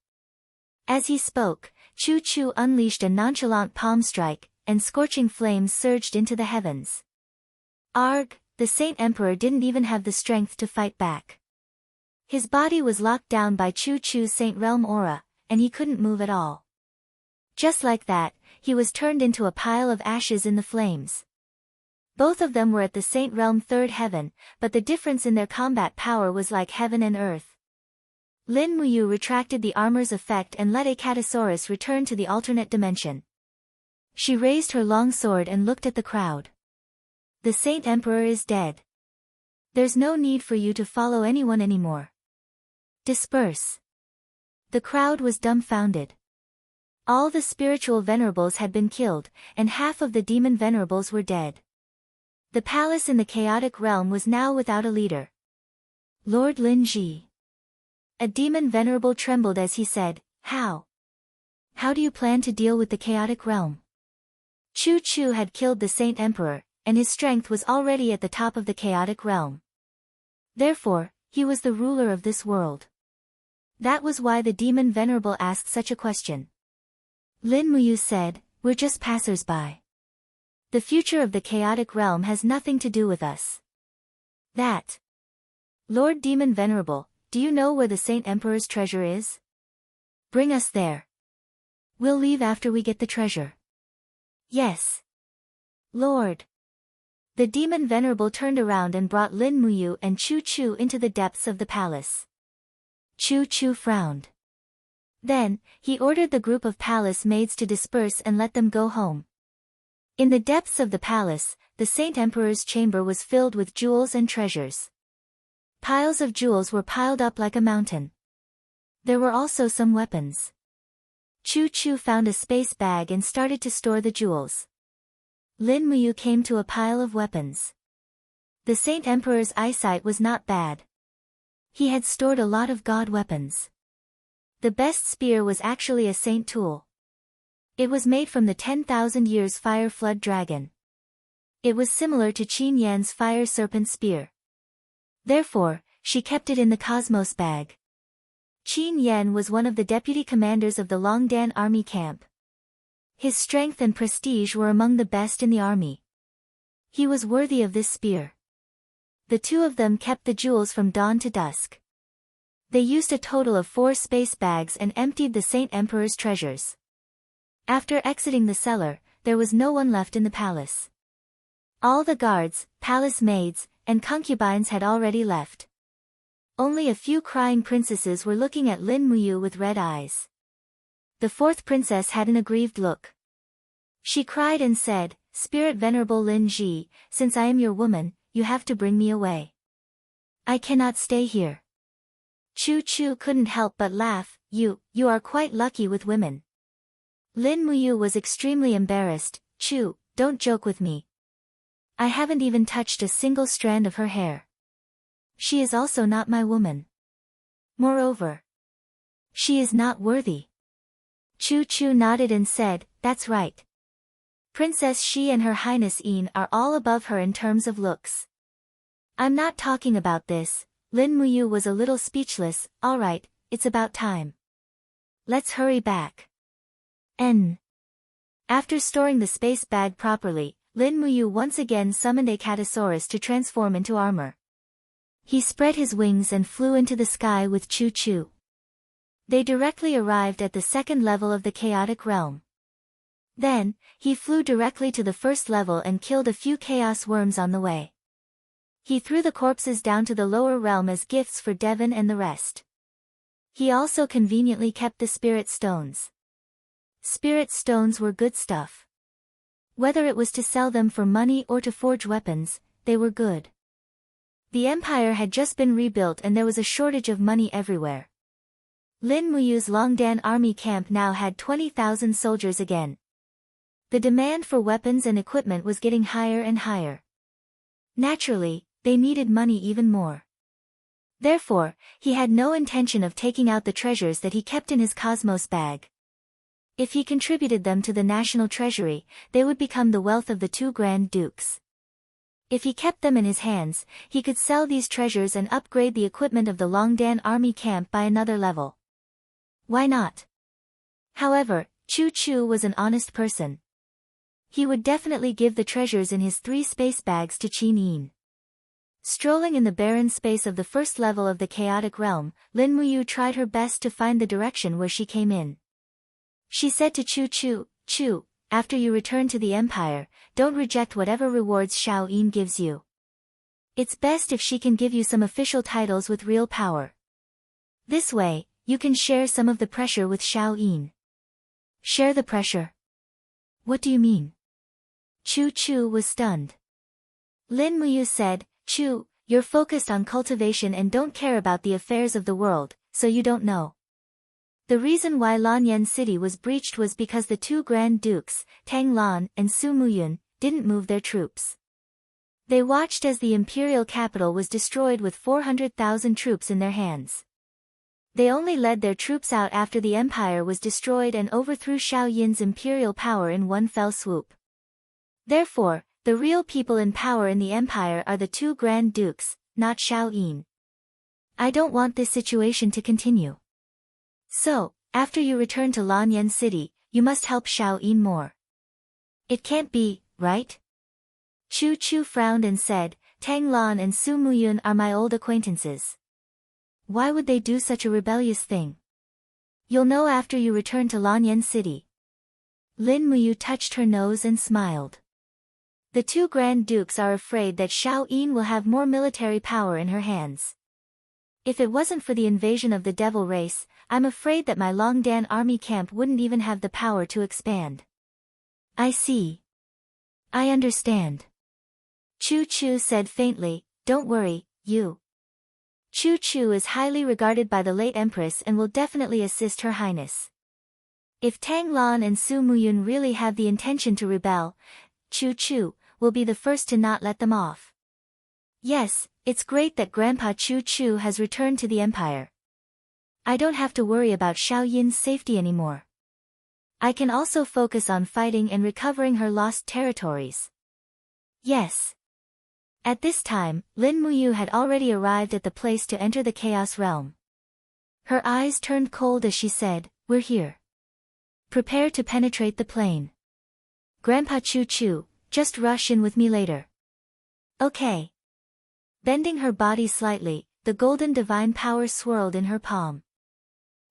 As he spoke, Chu Chu unleashed a nonchalant palm strike, and scorching flames surged into the heavens. Arg! The Saint Emperor didn't even have the strength to fight back. His body was locked down by Chu Chu's Saint Realm aura, and he couldn't move at all. Just like that, he was turned into a pile of ashes in the flames. Both of them were at the Saint Realm 3rd heaven, but the difference in their combat power was like heaven and earth. Lin Muyu retracted the armor's effect and let Acatosaurus return to the alternate dimension. She raised her long sword and looked at the crowd. The Saint Emperor is dead. There's no need for you to follow anyone anymore. Disperse. The crowd was dumbfounded. All the spiritual venerables had been killed, and half of the demon venerables were dead. The palace in the chaotic realm was now without a leader. Lord Lin Ji. A demon venerable trembled as he said, How? How do you plan to deal with the chaotic realm? Chu Chu had killed the Saint Emperor, and his strength was already at the top of the chaotic realm. Therefore, he was the ruler of this world. That was why the demon venerable asked such a question. Lin Muyu said, We're just passers-by. The future of the chaotic realm has nothing to do with us. That. Lord Demon Venerable, do you know where the Saint Emperor's treasure is? Bring us there. We'll leave after we get the treasure. Yes. Lord. The demon venerable turned around and brought Lin Muyu and Chu Chu into the depths of the palace. Chu Chu frowned. Then, he ordered the group of palace maids to disperse and let them go home. In the depths of the palace, the Saint Emperor's chamber was filled with jewels and treasures. Piles of jewels were piled up like a mountain. There were also some weapons. Chu Chu found a space bag and started to store the jewels. Lin Muyu came to a pile of weapons. The Saint Emperor's eyesight was not bad. He had stored a lot of god weapons. The best spear was actually a saint tool. It was made from the 10,000 years fire flood dragon. It was similar to Qin Yan's fire serpent spear. Therefore, she kept it in the Cosmos bag. Qin Yan was one of the deputy commanders of the Longdan army camp. His strength and prestige were among the best in the army. He was worthy of this spear. The two of them kept the jewels from dawn to dusk. They used a total of 4 space bags and emptied the Saint Emperor's treasures. After exiting the cellar, there was no one left in the palace. All the guards, palace maids, and concubines had already left. Only a few crying princesses were looking at Lin Muyu with red eyes. The 4th princess had an aggrieved look. She cried and said, "Spirit Venerable Lin Ji, since I am your woman, you have to bring me away. I cannot stay here." Chu Chu couldn't help but laugh. You are quite lucky with women." Lin Muyu was extremely embarrassed. "Chu, don't joke with me. I haven't even touched a single strand of her hair. She is also not my woman. Moreover, she is not worthy." Chu Chu nodded and said, "That's right. Princess Shi and Her Highness Yin are all above her in terms of looks. I'm not talking about this." Lin Muyu was a little speechless. "All right, it's about time. Let's hurry back." After storing the space bag properly, Lin Muyu once again summoned a Catasaurus to transform into armor. He spread his wings and flew into the sky with Chu Chu. They directly arrived at the 2nd level of the chaotic realm. Then, he flew directly to the 1st level and killed a few chaos worms on the way. He threw the corpses down to the lower realm as gifts for Devon and the rest. He also conveniently kept the spirit stones. Spirit stones were good stuff. Whether it was to sell them for money or to forge weapons, they were good. The empire had just been rebuilt and there was a shortage of money everywhere. Lin Muyu's Longdan army camp now had 20,000 soldiers again. The demand for weapons and equipment was getting higher and higher. Naturally, they needed money even more. Therefore, he had no intention of taking out the treasures that he kept in his Cosmos bag. If he contributed them to the national treasury, they would become the wealth of the 2 Grand Dukes. If he kept them in his hands, he could sell these treasures and upgrade the equipment of the Longdan army camp by another level. Why not? However, Chu Chu was an honest person. He would definitely give the treasures in his 3 space bags to Qin Yin. Strolling in the barren space of the 1st level of the chaotic realm, Lin Muyu tried her best to find the direction where she came in. She said to Chu Chu, "Chu, after you return to the empire, don't reject whatever rewards Xiao Yin gives you. It's best if she can give you some official titles with real power. This way, you can share some of the pressure with Xiao Yin." "Share the pressure? What do you mean?" Chu Chu was stunned. Lin Muyu said, "Chu, you're focused on cultivation and don't care about the affairs of the world, so you don't know. The reason why Lanyan City was breached was because the 2 Grand Dukes, Tang Lan and Su Muyun, didn't move their troops. They watched as the imperial capital was destroyed with 400,000 troops in their hands. They only led their troops out after the empire was destroyed and overthrew Xiao Yin's imperial power in one fell swoop. Therefore, the real people in power in the empire are the 2 Grand Dukes, not Xiao Yin. I don't want this situation to continue. So, after you return to Lanyan City, you must help Xiao Yin more. It can't be, right?" Chu Chu frowned and said, "Tang Lan and Su Muyun are my old acquaintances. Why would they do such a rebellious thing? You'll know after you return to Lanyan City. Lin Muyu touched her nose and smiled. The two Grand Dukes are afraid that Xiao Yin will have more military power in her hands. If it wasn't for the invasion of the devil race, I'm afraid that my Longdan army camp wouldn't even have the power to expand. I see. I understand. Chu Chu said faintly, don't worry, you. Chu Chu is highly regarded by the late Empress and will definitely assist Her Highness. If Tang Lan and Su Muyun really have the intention to rebel, Chu Chu will be the first to not let them off. Yes, it's great that Grandpa Chu Chu has returned to the Empire. I don't have to worry about Xiao Yin's safety anymore. I can also focus on fighting and recovering her lost territories. Yes. At this time, Lin Muyu had already arrived at the place to enter the Chaos Realm. Her eyes turned cold as she said, we're here. Prepare to penetrate the plane. Grandpa Chu Chu, just rush in with me later. Okay. Bending her body slightly, the golden divine power swirled in her palm.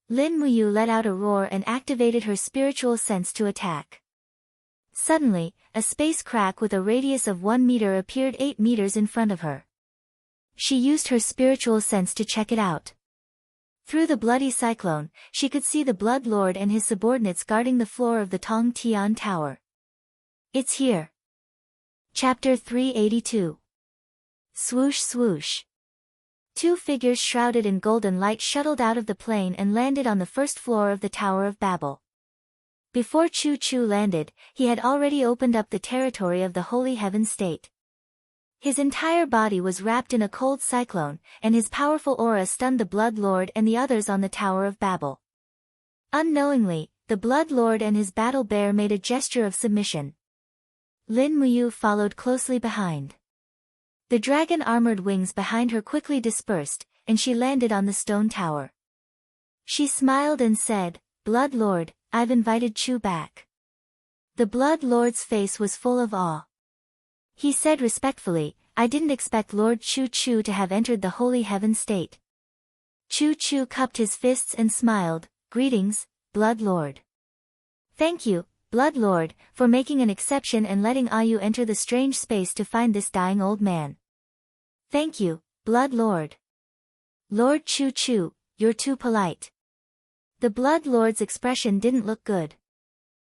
Lin Muyu let out a roar and activated her spiritual sense to attack. Suddenly, a space crack with a radius of 1 meter appeared 8 meters in front of her. She used her spiritual sense to check it out. Through the bloody cyclone, she could see the Blood Lord and his subordinates guarding the floor of the Tong Tian Tower. It's here. Chapter 382. Swoosh swoosh. Two figures shrouded in golden light shuttled out of the plane and landed on the first floor of the Tower of Babel. Before Chu Chu landed, he had already opened up the territory of the Holy Heaven State. His entire body was wrapped in a cold cyclone, and his powerful aura stunned the Blood Lord and the others on the Tower of Babel. Unknowingly, the Blood Lord and his battle bear made a gesture of submission. Lin Muyu followed closely behind. The dragon-armored wings behind her quickly dispersed, and she landed on the stone tower. She smiled and said, Blood Lord, I've invited Chu back. The Blood Lord's face was full of awe. He said respectfully, I didn't expect Lord Chu Chu to have entered the Holy Heaven State. Chu Chu cupped his fists and smiled, Greetings, Blood Lord. Thank you, Blood Lord, for making an exception and letting Ayu enter the strange space to find this dying old man. Thank you, Blood Lord. Lord Chu Chu, you're too polite. The Blood Lord's expression didn't look good.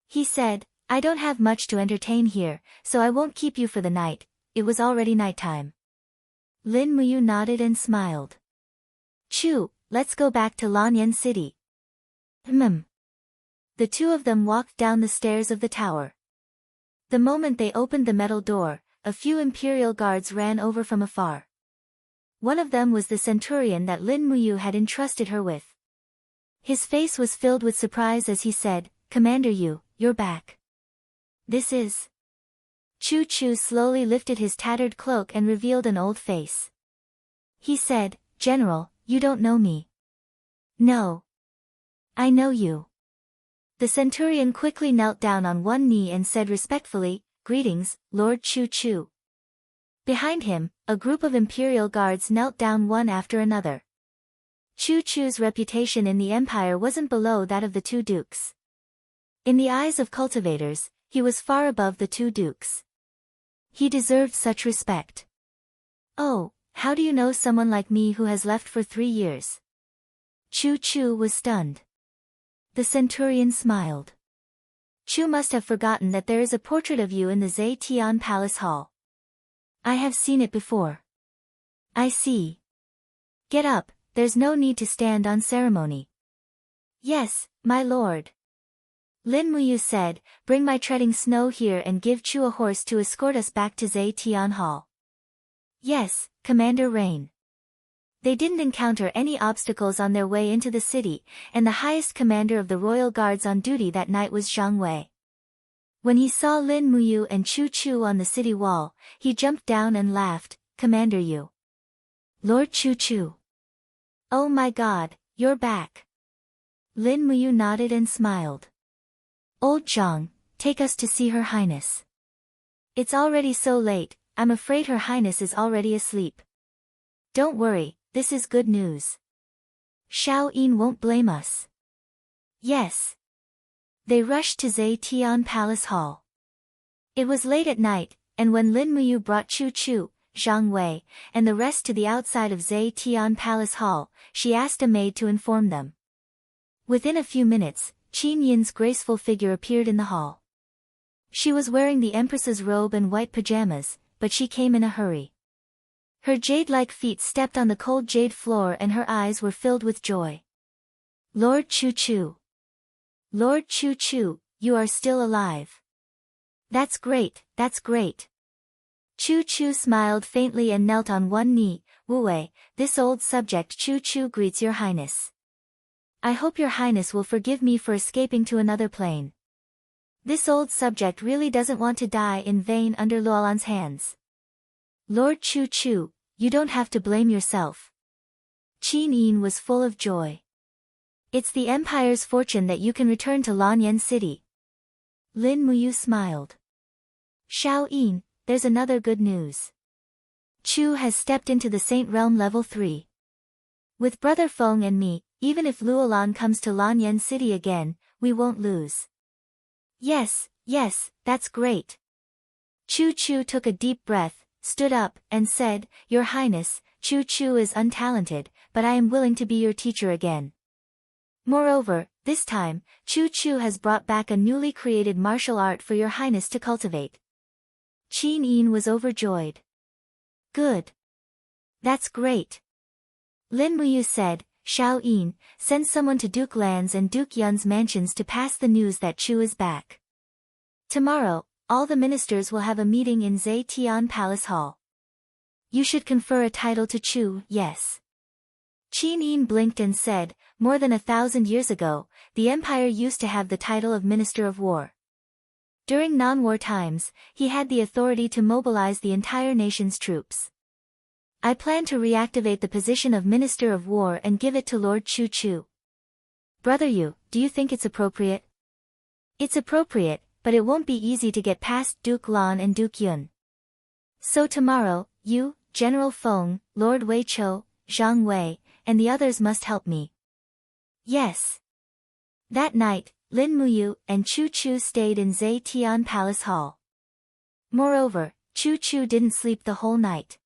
He said, I don't have much to entertain here, so I won't keep you for the night, it was already nighttime. Lin Muyu nodded and smiled. Chu, let's go back to Lanyan City. The two of them walked down the stairs of the tower. The moment they opened the metal door, a few Imperial guards ran over from afar. One of them was the centurion that Lin Muyu had entrusted her with. His face was filled with surprise as he said, Commander Yu, you're back. This is... Chu Chu slowly lifted his tattered cloak and revealed an old face. He said, General, you don't know me. No. I know you. The centurion quickly knelt down on one knee and said respectfully, Greetings, Lord Chu Chu. Behind him, a group of Imperial guards knelt down one after another. Chu Chu's reputation in the Empire wasn't below that of the two dukes. In the eyes of cultivators, he was far above the two dukes. He deserved such respect. Oh, how do you know someone like me who has left for 3 years? Chu Chu was stunned. The centurion smiled. Chu must have forgotten that there is a portrait of you in the Zetian Palace Hall. I have seen it before. I see. Get up, there's no need to stand on ceremony. Yes, my lord. Lin Muyu said, Bring my treading snow here and give Chu a horse to escort us back to Zetian Hall. Yes, Commander Rain. They didn't encounter any obstacles on their way into the city, and the highest commander of the royal guards on duty that night was Zhang Wei. When he saw Lin Muyu and Chu Chu on the city wall, he jumped down and laughed, Commander Yu. Lord Chu Chu. Oh my god, you're back. Lin Muyu nodded and smiled. Old Zhang, take us to see Her Highness. It's already so late, I'm afraid Her Highness is already asleep. Don't worry, this is good news. Xiao Yin won't blame us. Yes. They rushed to Zetian Palace Hall. It was late at night, and when Lin Muyu brought Chu Chu, Zhang Wei, and the rest to the outside of Zetian Palace Hall, she asked a maid to inform them. Within a few minutes, Qin Yin's graceful figure appeared in the hall. She was wearing the Empress's robe and white pajamas, but she came in a hurry. Her jade-like feet stepped on the cold jade floor and her eyes were filled with joy. Lord Chu Chu. Lord Chu Chu, you are still alive. That's great, that's great. Chu Chu smiled faintly and knelt on one knee. Wu Wei, this old subject Chu Chu greets your highness. I hope your highness will forgive me for escaping to another plane. This old subject really doesn't want to die in vain under Luolan's hands. Lord Chu Chu, you don't have to blame yourself. Qin Yin was full of joy. It's the Empire's fortune that you can return to Lanyan City. Lin Muyu smiled. Xiao Yin, there's another good news. Chu has stepped into the Saint Realm Level 3. With Brother Feng and me, even if Luolan comes to Lanyan City again, we won't lose. Yes, yes, that's great. Chu Chu took a deep breath, stood up, and said, Your Highness, Chu Chu is untalented, but I am willing to be your teacher again. Moreover, this time, Chu Chu has brought back a newly created martial art for your highness to cultivate. Qin Yin was overjoyed. Good. That's great. Lin Muyu said, Xiao Yin, send someone to Duke Lan's and Duke Yun's mansions to pass the news that Chu is back. Tomorrow, all the ministers will have a meeting in Zetian Palace Hall. You should confer a title to Chu, yes. Qin Yin blinked and said, More than 1,000 years ago, the Empire used to have the title of Minister of War. During non-war times, he had the authority to mobilize the entire nation's troops. I plan to reactivate the position of Minister of War and give it to Lord Chu Chu. Brother Yu, do you think it's appropriate? It's appropriate, but it won't be easy to get past Duke Lan and Duke Yun. So tomorrow, you, General Feng, Lord Wei Chou, Zhang Wei, and the others must help me. Yes. That night, Lin Muyu and Chu Chu stayed in Zetian Palace Hall. Moreover, Chu Chu didn't sleep the whole night.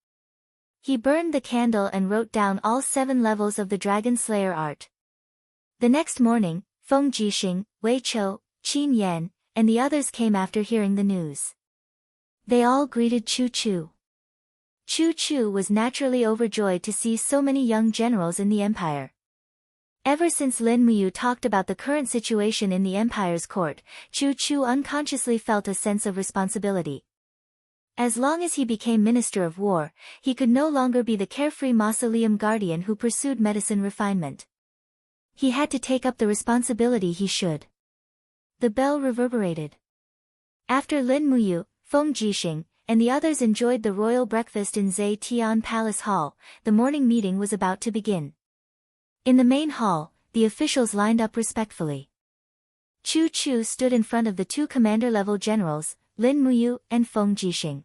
He burned the candle and wrote down all 7 levels of the Dragon Slayer art. The next morning, Feng Jixing, Wei Chou, Qin Yan, and the others came after hearing the news. They all greeted Chu Chu. Chu Chu was naturally overjoyed to see so many young generals in the Empire. Ever since Lin Muyu talked about the current situation in the Empire's court, Chu Chu unconsciously felt a sense of responsibility. As long as he became Minister of War, he could no longer be the carefree mausoleum guardian who pursued medicine refinement. He had to take up the responsibility he should. The bell reverberated. After Lin Muyu, Feng Jixing, and the others enjoyed the royal breakfast in Zetian Palace Hall, the morning meeting was about to begin. In the main hall, the officials lined up respectfully. Chu Chu stood in front of the 2 commander-level generals, Lin Muyu and Feng Jixing.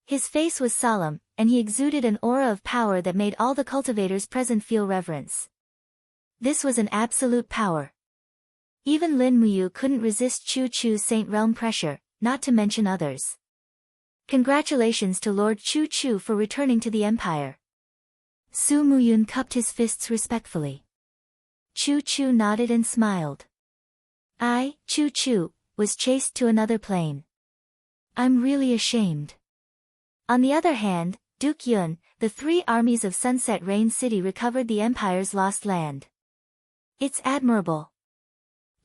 His face was solemn, and he exuded an aura of power that made all the cultivators present feel reverence. This was an absolute power. Even Lin Muyu couldn't resist Chu Chu's Saint Realm pressure, not to mention others. Congratulations to Lord Chu Chu for returning to the Empire. Su Muyun cupped his fists respectfully. Chu Chu nodded and smiled. I, Chu Chu, was chased to another plane. I'm really ashamed. On the other hand, Duke Yun, the 3 armies of Sunset Rain City recovered the Empire's lost land. It's admirable.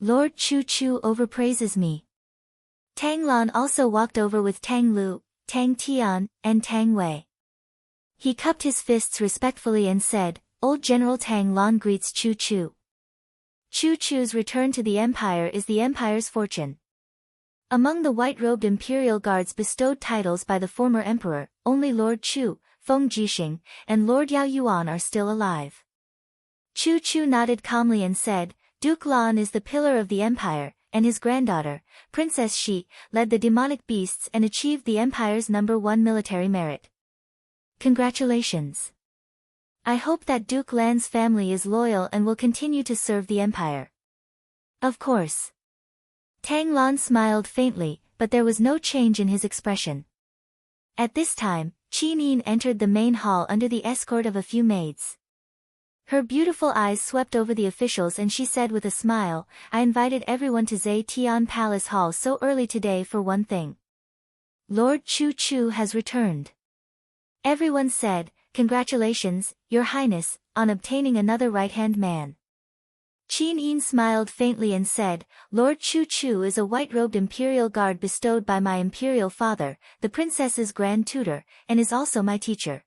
Lord Chu Chu overpraises me. Tang Lan also walked over with Tang Lu, Tang Tian, and Tang Wei. He cupped his fists respectfully and said, Old General Tang Lan greets Chu Chu. Chu Chu's return to the Empire is the Empire's fortune. Among the white-robed imperial guards bestowed titles by the former emperor, only Lord Chu, Feng Jixing, and Lord Yao Yuan are still alive. Chu Chu nodded calmly and said, Duke Lan is the pillar of the Empire, and his granddaughter, Princess Shi, led the demonic beasts and achieved the Empire's #1 military merit. Congratulations. I hope that Duke Lan's family is loyal and will continue to serve the Empire. Of course. Tang Lan smiled faintly, but there was no change in his expression. At this time, Qin Yin entered the main hall under the escort of a few maids. Her beautiful eyes swept over the officials and she said with a smile, I invited everyone to Zetian Palace Hall so early today for one thing. Lord Chu Chu has returned. Everyone said, Congratulations, Your Highness, on obtaining another right-hand man. Qin Yin smiled faintly and said, Lord Chu Chu is a white-robed imperial guard bestowed by my imperial father, the princess's grand tutor, and is also my teacher.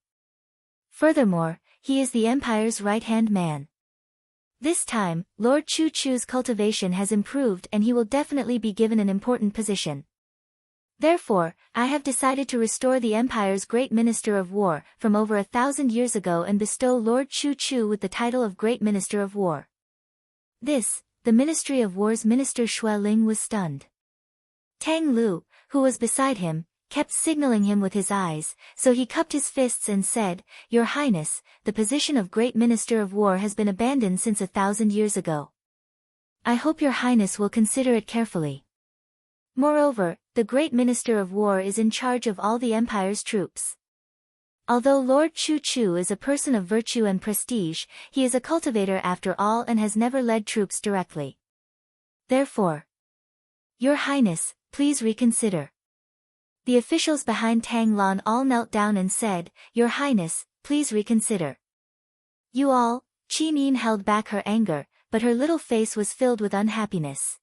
Furthermore, he is the empire's right-hand man. This time, Lord Chu Chu's cultivation has improved and he will definitely be given an important position. Therefore, I have decided to restore the empire's great minister of war from over 1,000 years ago and bestow Lord Chu Chu with the title of Great Minister of War. The Ministry of War's Minister Xue Ling was stunned. Tang Lu, who was beside him, kept signaling him with his eyes, so he cupped his fists and said, Your Highness, the position of Great Minister of War has been abandoned since 1,000 years ago. I hope Your Highness will consider it carefully. Moreover, the Great Minister of War is in charge of all the Empire's troops. Although Lord Chu Chu is a person of virtue and prestige, he is a cultivator after all and has never led troops directly. Therefore, Your Highness, please reconsider. The officials behind Tang Lan all knelt down and said, Your Highness, please reconsider. You all, Qin Yin held back her anger, but her little face was filled with unhappiness.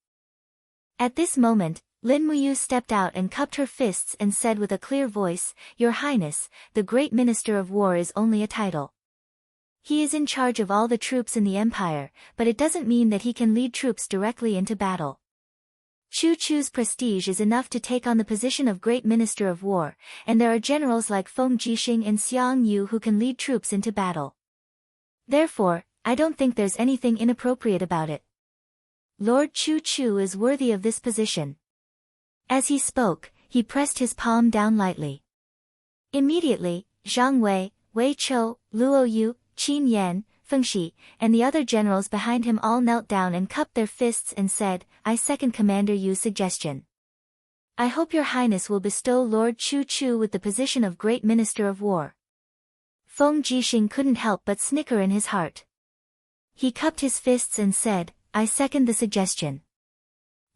At this moment, Lin Muyu stepped out and cupped her fists and said with a clear voice, Your Highness, the Great Minister of War is only a title. He is in charge of all the troops in the Empire, but it doesn't mean that he can lead troops directly into battle. Chu Chu's prestige is enough to take on the position of Great Minister of War, and there are generals like Feng Jixing and Xiang Yu who can lead troops into battle. Therefore, I don't think there's anything inappropriate about it. Lord Chu Chu is worthy of this position. As he spoke, he pressed his palm down lightly. Immediately, Zhang Wei, Wei Chou, Luo Yu, Qin Yan, Feng Shi, and the other generals behind him all knelt down and cupped their fists and said, I second Commander Yu's suggestion. I hope Your Highness will bestow Lord Chu Chu with the position of Great Minister of War. Feng Jixing couldn't help but snicker in his heart. He cupped his fists and said, I second the suggestion.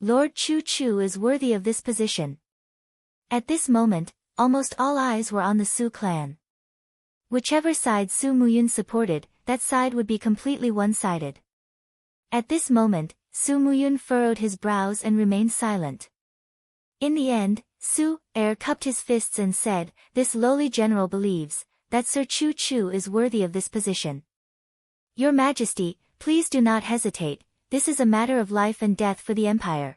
Lord Chu Chu is worthy of this position. At this moment, almost all eyes were on the Su clan. Whichever side Su Muyun supported, that side would be completely one-sided. At this moment, Su Muyun furrowed his brows and remained silent. In the end, Su Er cupped his fists and said, This lowly general believes that Sir Chu Chu is worthy of this position. Your Majesty, please do not hesitate, this is a matter of life and death for the Empire.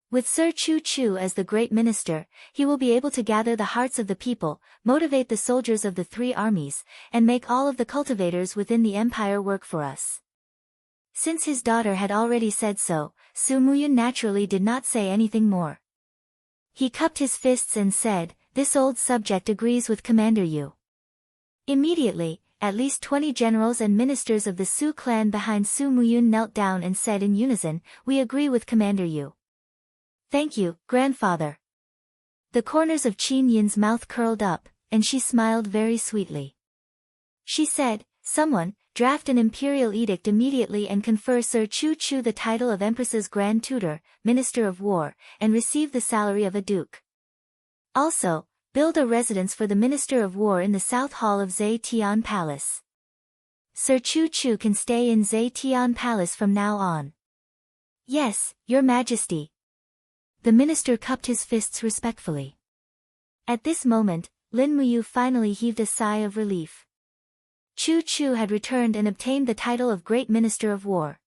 With Sir Chu Chu as the Great Minister, he will be able to gather the hearts of the people, motivate the soldiers of the three armies, and make all of the cultivators within the Empire work for us. Since his daughter had already said so, Su Muyun naturally did not say anything more. He cupped his fists and said, This old subject agrees with Commander Yu. Immediately, at least 20 generals and ministers of the Su clan behind Su Muyun knelt down and said in unison, We agree with Commander Yu. Thank you, grandfather. The corners of Qin Yin's mouth curled up, and she smiled very sweetly. She said, Someone, draft an imperial edict immediately and confer Sir Chu Chu the title of Empress's Grand Tutor, Minister of War, and receive the salary of a duke. Also, build a residence for the Minister of War in the South Hall of Zetian Palace. Sir Chu Chu can stay in Zetian Palace from now on. Yes, Your Majesty. The minister cupped his fists respectfully. At this moment, Lin Muyu finally heaved a sigh of relief. Chu Chu had returned and obtained the title of Great Minister of War.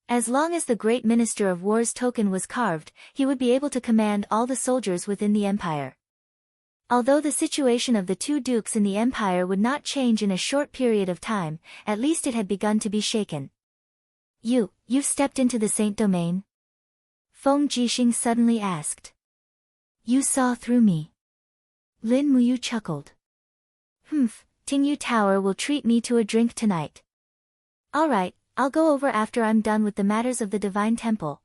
As long as the Great Minister of War's token was carved, he would be able to command all the soldiers within the empire. Although the situation of the two dukes in the empire would not change in a short period of time, at least it had begun to be shaken. You've stepped into the Saint Domain? Feng Jixing suddenly asked. You saw through me. Lin Muyu chuckled. Tingyu Tower will treat me to a drink tonight. Alright, I'll go over after I'm done with the matters of the Divine Temple.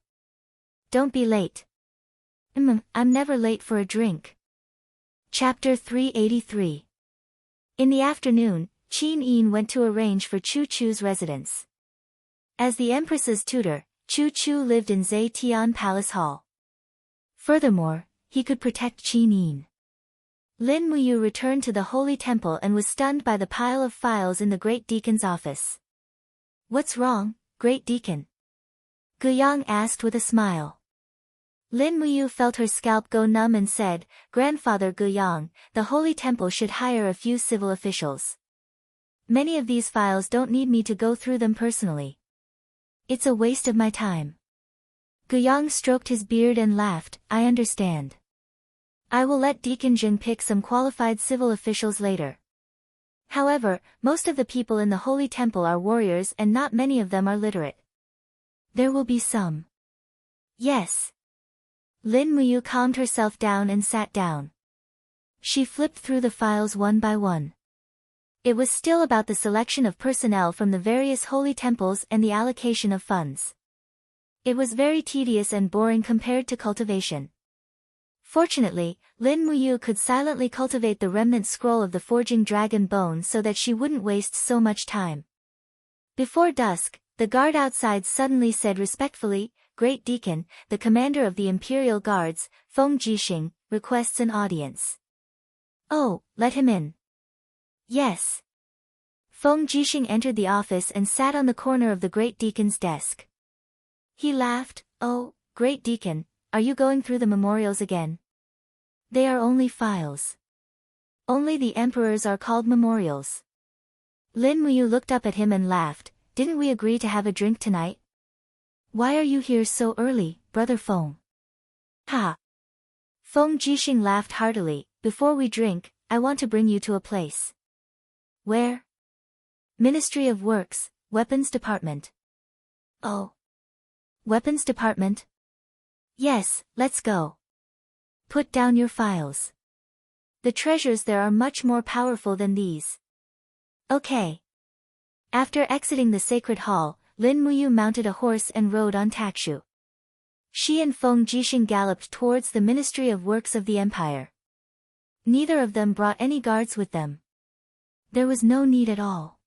Don't be late. I'm never late for a drink. Chapter 383. In the afternoon, Qin Yin went to arrange for Chu Chu's residence. As the Empress's tutor, Chu Chu lived in Zetian Palace Hall. Furthermore, he could protect Qin Yin. Lin Muyu returned to the Holy Temple and was stunned by the pile of files in the Great Deacon's office. What's wrong, Great Deacon? Guiyang asked with a smile. Lin Muyu felt her scalp go numb and said, Grandfather Guiyang, the Holy Temple should hire a few civil officials. Many of these files don't need me to go through them personally. It's a waste of my time. Guiyang stroked his beard and laughed, I understand. I will let Deacon Jing pick some qualified civil officials later. However, most of the people in the Holy Temple are warriors and not many of them are literate. There will be some. Yes. Lin Muyu calmed herself down and sat down. She flipped through the files one by one. It was still about the selection of personnel from the various holy temples and the allocation of funds. It was very tedious and boring compared to cultivation. Fortunately, Lin Muyu could silently cultivate the remnant scroll of the forging dragon bone so that she wouldn't waste so much time. Before dusk, the guard outside suddenly said respectfully, Great Deacon, the commander of the Imperial Guards, Feng Jixing, requests an audience. Oh, let him in. Yes. Feng Jixing entered the office and sat on the corner of the Great Deacon's desk. He laughed, Oh, Great Deacon, are you going through the memorials again? They are only files. Only the emperors are called memorials. Lin Muyu looked up at him and laughed, Didn't we agree to have a drink tonight? Why are you here so early, Brother Feng? Ha! Feng Jixing laughed heartily, Before we drink, I want to bring you to a place. Where? Ministry of Works, Weapons Department. Oh. Weapons Department? Yes, let's go. Put down your files. The treasures there are much more powerful than these. Okay. After exiting the sacred hall, Lin Muyu mounted a horse and rode on Takshu. She and Feng Jixing galloped towards the Ministry of Works of the Empire. Neither of them brought any guards with them. There was no need at all.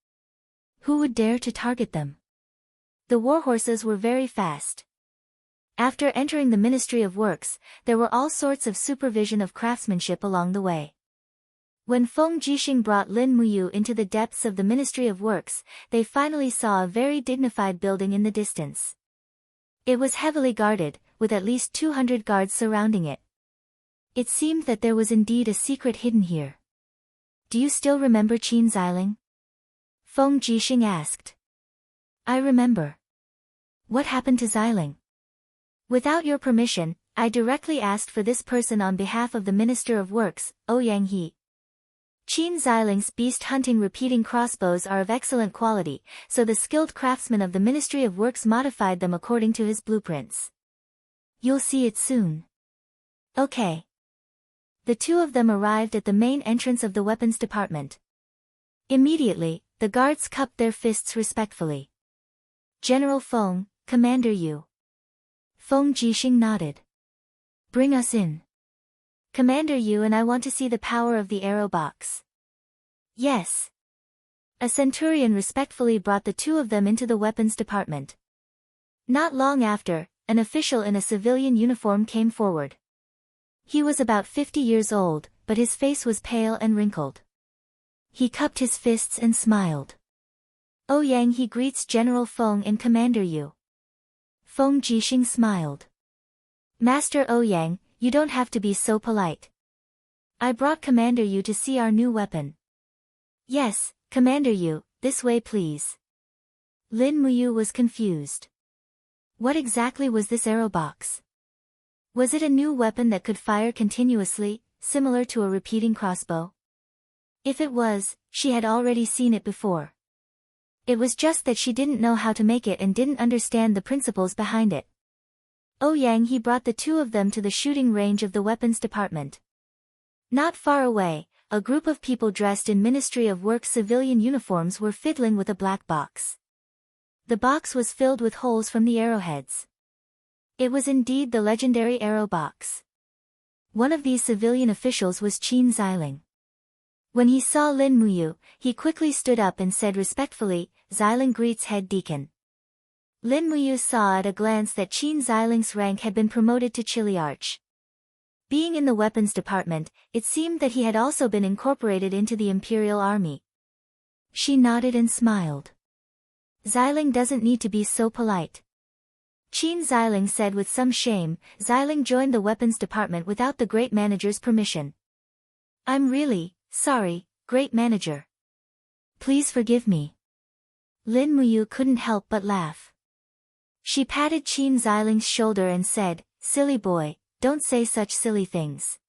Who would dare to target them? The warhorses were very fast. After entering the Ministry of Works, there were all sorts of supervision of craftsmanship along the way. When Feng Jixing brought Lin Muyu into the depths of the Ministry of Works, they finally saw a very dignified building in the distance. It was heavily guarded, with at least 200 guards surrounding it. It seemed that there was indeed a secret hidden here. Do you still remember Qin Xiling? Feng Jixing asked. I remember. What happened to Xiling? Without your permission, I directly asked for this person on behalf of the Minister of Works, Ouyang He. Qin Xiling's beast-hunting repeating crossbows are of excellent quality, so the skilled craftsmen of the Ministry of Works modified them according to his blueprints. You'll see it soon. Okay. The two of them arrived at the main entrance of the weapons department. Immediately, the guards cupped their fists respectfully. General Feng, Commander Yu. Feng Jixing nodded. Bring us in. Commander Yu and I want to see the power of the arrow box. Yes. A centurion respectfully brought the two of them into the weapons department. Not long after, an official in a civilian uniform came forward. He was about 50 years old, but his face was pale and wrinkled. He cupped his fists and smiled. Ouyang He greets General Feng and Commander Yu. Feng Jixing smiled. Master Ouyang, you don't have to be so polite. I brought Commander Yu to see our new weapon. Yes, Commander Yu, this way please. Lin Muyu was confused. What exactly was this arrow box? Was it a new weapon that could fire continuously, similar to a repeating crossbow? If it was, she had already seen it before. It was just that she didn't know how to make it and didn't understand the principles behind it. Ouyang He brought the two of them to the shooting range of the weapons department. Not far away, a group of people dressed in Ministry of Works civilian uniforms were fiddling with a black box. The box was filled with holes from the arrowheads. It was indeed the legendary arrow box. One of these civilian officials was Qin Xiling. When he saw Lin Muyu, he quickly stood up and said respectfully, "Xiling greets head deacon." Lin Muyu saw at a glance that Qin Xiling's rank had been promoted to Chiliarch. Being in the weapons department, it seemed that he had also been incorporated into the Imperial Army. She nodded and smiled. "Xiling doesn't need to be so polite." Qin Xiling said with some shame. Xiling joined the weapons department without the Great Manager's permission. "I'm really sorry, Great Manager. Please forgive me." Lin Muyu couldn't help but laugh. She patted Qin Xiling's shoulder and said, "Silly boy, don't say such silly things.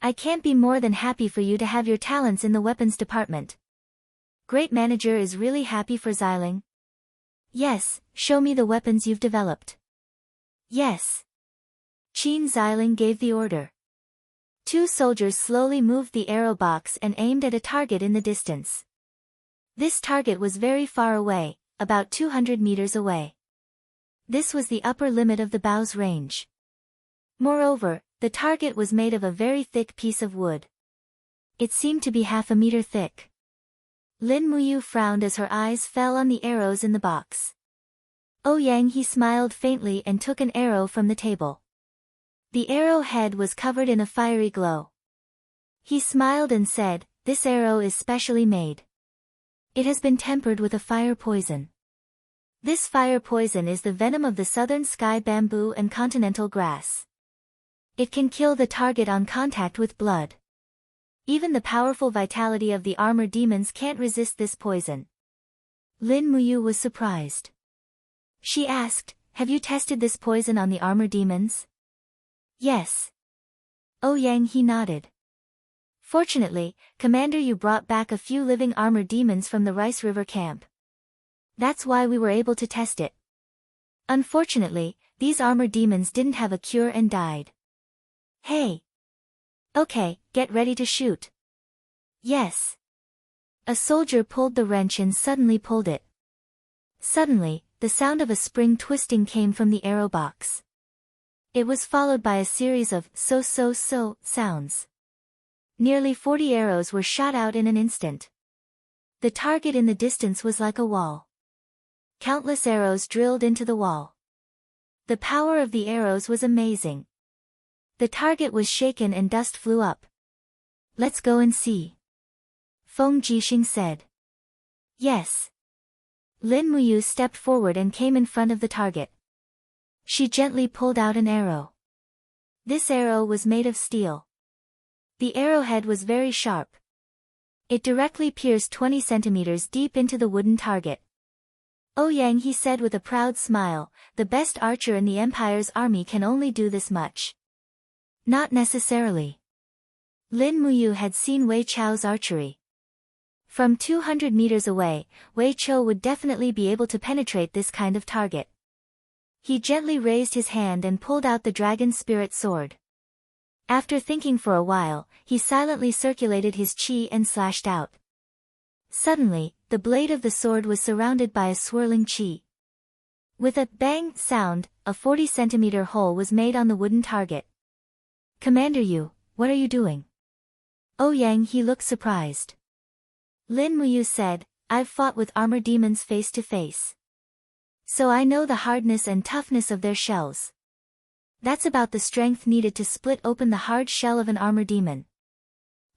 I can't be more than happy for you to have your talents in the weapons department." Great Manager is really happy for Xiling? "Yes, show me the weapons you've developed." "Yes." Qin Xiling gave the order. Two soldiers slowly moved the arrow box and aimed at a target in the distance. This target was very far away, about 200 meters away. This was the upper limit of the bow's range. Moreover, the target was made of a very thick piece of wood. It seemed to be half a meter thick. Lin Muyu frowned as her eyes fell on the arrows in the box. Ouyang he smiled faintly and took an arrow from the table. The arrow head was covered in a fiery glow. He smiled and said, "This arrow is specially made. It has been tempered with a fire poison. This fire poison is the venom of the southern sky bamboo and continental grass. It can kill the target on contact with blood. Even the powerful vitality of the armor demons can't resist this poison." Lin Muyu was surprised. She asked, "Have you tested this poison on the armor demons?" "Yes." Ouyang he nodded. "Fortunately, Commander, you brought back a few living armor demons from the Rice River camp. That's why we were able to test it. Unfortunately, these armor demons didn't have a cure and died." "Hey! Okay, get ready to shoot." "Yes." A soldier pulled the wrench and suddenly pulled it. Suddenly, the sound of a spring twisting came from the arrow box. It was followed by a series of so sounds. Nearly 40 arrows were shot out in an instant. The target in the distance was like a wall. Countless arrows drilled into the wall. The power of the arrows was amazing. The target was shaken and dust flew up. "Let's go and see," Feng Jixing said. "Yes." Lin Muyu stepped forward and came in front of the target. She gently pulled out an arrow. This arrow was made of steel. The arrowhead was very sharp. It directly pierced 20 centimeters deep into the wooden target. "Ouyang," he said with a proud smile, "the best archer in the Empire's army can only do this much." "Not necessarily." Lin Muyu had seen Wei Chao's archery. From 200 meters away, Wei Chou would definitely be able to penetrate this kind of target. He gently raised his hand and pulled out the dragon spirit sword. After thinking for a while, he silently circulated his qi and slashed out. Suddenly, the blade of the sword was surrounded by a swirling qi. With a bang sound, a 40-centimeter hole was made on the wooden target. "Commander Yu, what are you doing?" Ouyang he looked surprised. Lin Muyu said, "I've fought with armor demons face to face. So I know the hardness and toughness of their shells. That's about the strength needed to split open the hard shell of an armor demon.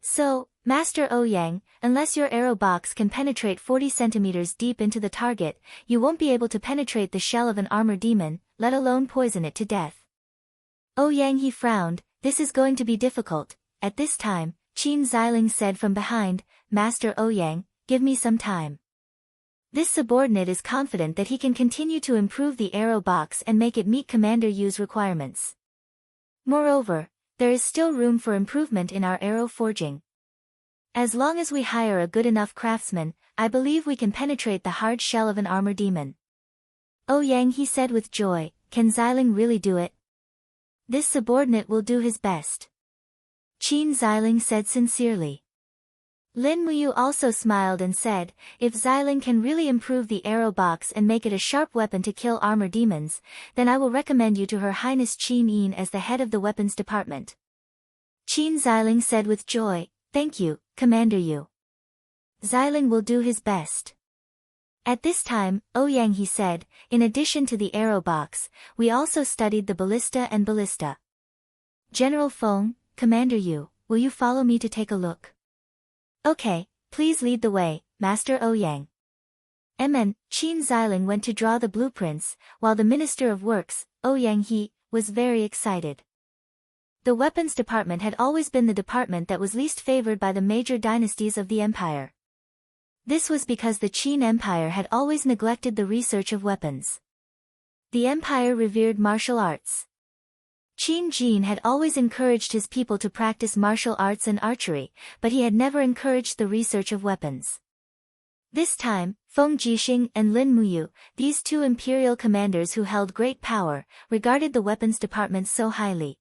So, Master Ouyang, unless your arrow box can penetrate 40 centimeters deep into the target, you won't be able to penetrate the shell of an armor demon, let alone poison it to death." Ouyang he frowned. "This is going to be difficult." At this time, Qin Xiling said from behind, "Master Ouyang, give me some time." This subordinate is confident that he can continue to improve the arrow box and make it meet Commander Yu's requirements. Moreover, there is still room for improvement in our arrow forging. As long as we hire a good enough craftsman, I believe we can penetrate the hard shell of an armor demon. Ouyang he said with joy, "Can Xiling really do it?" "This subordinate will do his best." Qin Xiling said sincerely. Lin Muyu also smiled and said, if Xiling can really improve the arrow box and make it a sharp weapon to kill armor demons, then I will recommend you to Her Highness Qin Yin as the head of the weapons department. Qin Xiling said with joy, thank you, Commander Yu. Xiling will do his best. At this time, Ouyang he said, in addition to the arrow box, we also studied the ballista and ballista. General Feng, Commander Yu, will you follow me to take a look? Okay, please lead the way, Master Ouyang. Qin Xiling went to draw the blueprints, while the Minister of Works, Ouyang he, was very excited. The weapons department had always been the department that was least favored by the major dynasties of the empire. This was because the Qin Empire had always neglected the research of weapons. The empire revered martial arts. Qin Jin had always encouraged his people to practice martial arts and archery, but he had never encouraged the research of weapons. This time, Feng Jixing and Lin Muyu, these two imperial commanders who held great power, regarded the weapons department so highly.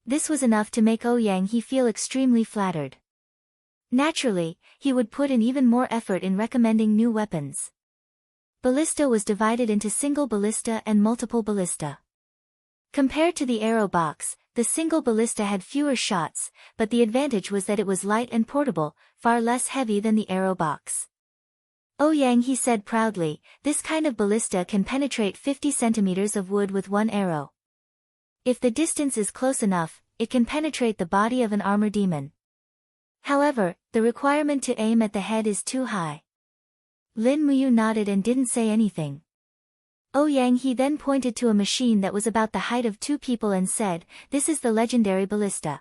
This was enough to make Ouyang he feel extremely flattered. Naturally, he would put in even more effort in recommending new weapons. Ballista was divided into single ballista and multiple ballista. Compared to the arrow box, the single ballista had fewer shots, but the advantage was that it was light and portable, far less heavy than the arrow box. Ouyang he said proudly, this kind of ballista can penetrate 50 centimeters of wood with one arrow. If the distance is close enough, it can penetrate the body of an armor demon. However, the requirement to aim at the head is too high. Lin Muyu nodded and didn't say anything. Ouyang he then pointed to a machine that was about the height of two people and said, this is the legendary ballista.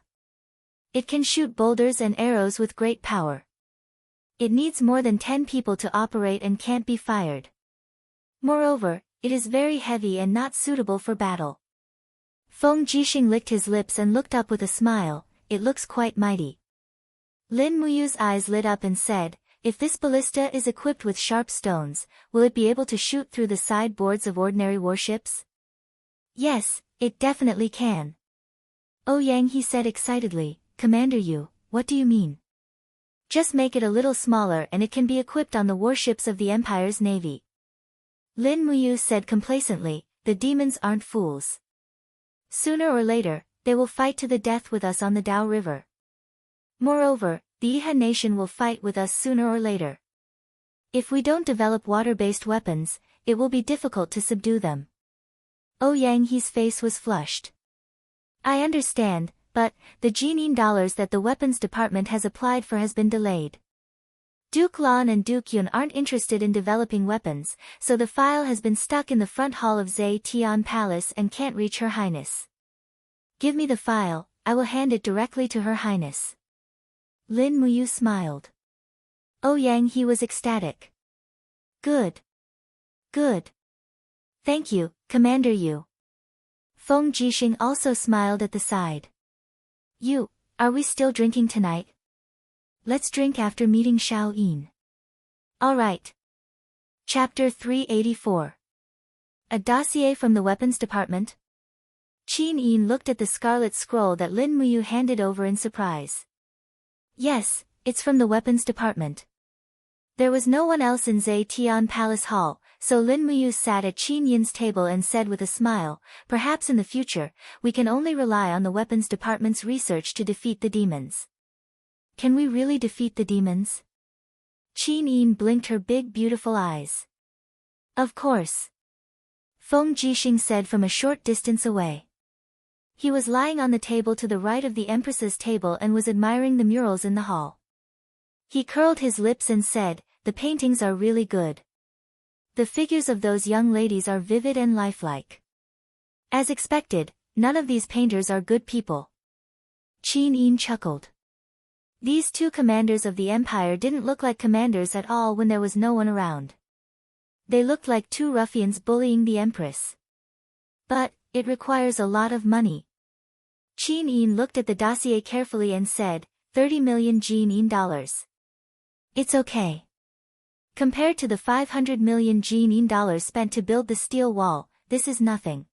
It can shoot boulders and arrows with great power. It needs more than 10 people to operate and can't be fired. Moreover, it is very heavy and not suitable for battle. Feng Jixing licked his lips and looked up with a smile, it looks quite mighty. Lin Muyu's eyes lit up and said, if this ballista is equipped with sharp stones, will it be able to shoot through the side boards of ordinary warships? Yes, it definitely can. Ouyang he said excitedly, Commander Yu, what do you mean? Just make it a little smaller and it can be equipped on the warships of the Empire's navy. Lin Muyu said complacently, the demons aren't fools. Sooner or later, they will fight to the death with us on the Dao River. Moreover, the Yihan nation will fight with us sooner or later. If we don't develop water-based weapons, it will be difficult to subdue them. Ouyang he's face was flushed. I understand, but the Jinin dollars that the weapons department has applied for has been delayed. Duke Lan and Duke Yun aren't interested in developing weapons, so the file has been stuck in the front hall of Zhe Tian Palace and can't reach Her Highness. Give me the file, I will hand it directly to Her Highness. Lin Muyu smiled. Ouyang he was ecstatic. Good. Good. Thank you, Commander Yu. Feng Jixing also smiled at the side. Yu, are we still drinking tonight? Let's drink after meeting Xiao Yin. Alright. Chapter 384. A dossier from the weapons department? Qin Yin looked at the scarlet scroll that Lin Muyu handed over in surprise. Yes, it's from the weapons department. There was no one else in Zhe Tian Palace Hall, so Lin Muyu sat at Qin Yin's table and said with a smile, perhaps in the future, we can only rely on the weapons department's research to defeat the demons. Can we really defeat the demons? Qin Yin blinked her big beautiful eyes. Of course. Feng Jixing said from a short distance away. He was lying on the table to the right of the Empress's table and was admiring the murals in the hall. He curled his lips and said, the paintings are really good. The figures of those young ladies are vivid and lifelike. As expected, none of these painters are good people. Qin Yin chuckled. These two commanders of the empire didn't look like commanders at all when there was no one around. They looked like two ruffians bullying the Empress. But, it requires a lot of money. Qin Yin looked at the dossier carefully and said, 30 million Jinin dollars. It's okay. Compared to the 500 million Jinin dollars spent to build the steel wall, this is nothing.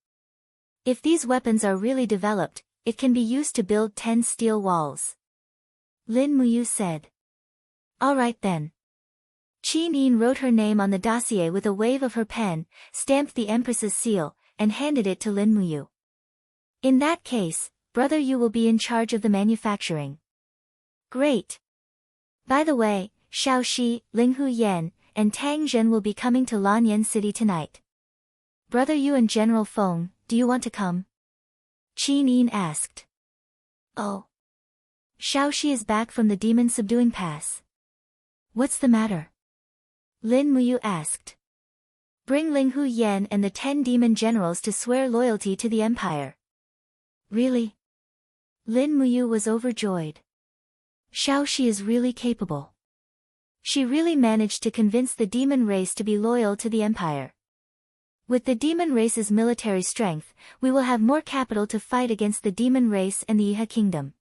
If these weapons are really developed, it can be used to build 10 steel walls. Lin Muyu said. All right then. Qin Yin wrote her name on the dossier with a wave of her pen, stamped the Empress's seal, and handed it to Lin Muyu. In that case, Brother Yu will be in charge of the manufacturing. Great. By the way, Xiao Shi, Ling Hu Yan, and Tang Zhen will be coming to Lanyan City tonight. Brother Yu and General Feng, do you want to come? Qin Yin asked. Oh. Xiao Shi is back from the demon subduing pass. What's the matter? Lin Muyu asked. Bring Ling Hu Yan and the 10 demon generals to swear loyalty to the empire. Really? Lin Muyu was overjoyed. Xiao Shi is really capable. She really managed to convince the demon race to be loyal to the empire. With the demon race's military strength, we will have more capital to fight against the demon race and the Iha kingdom.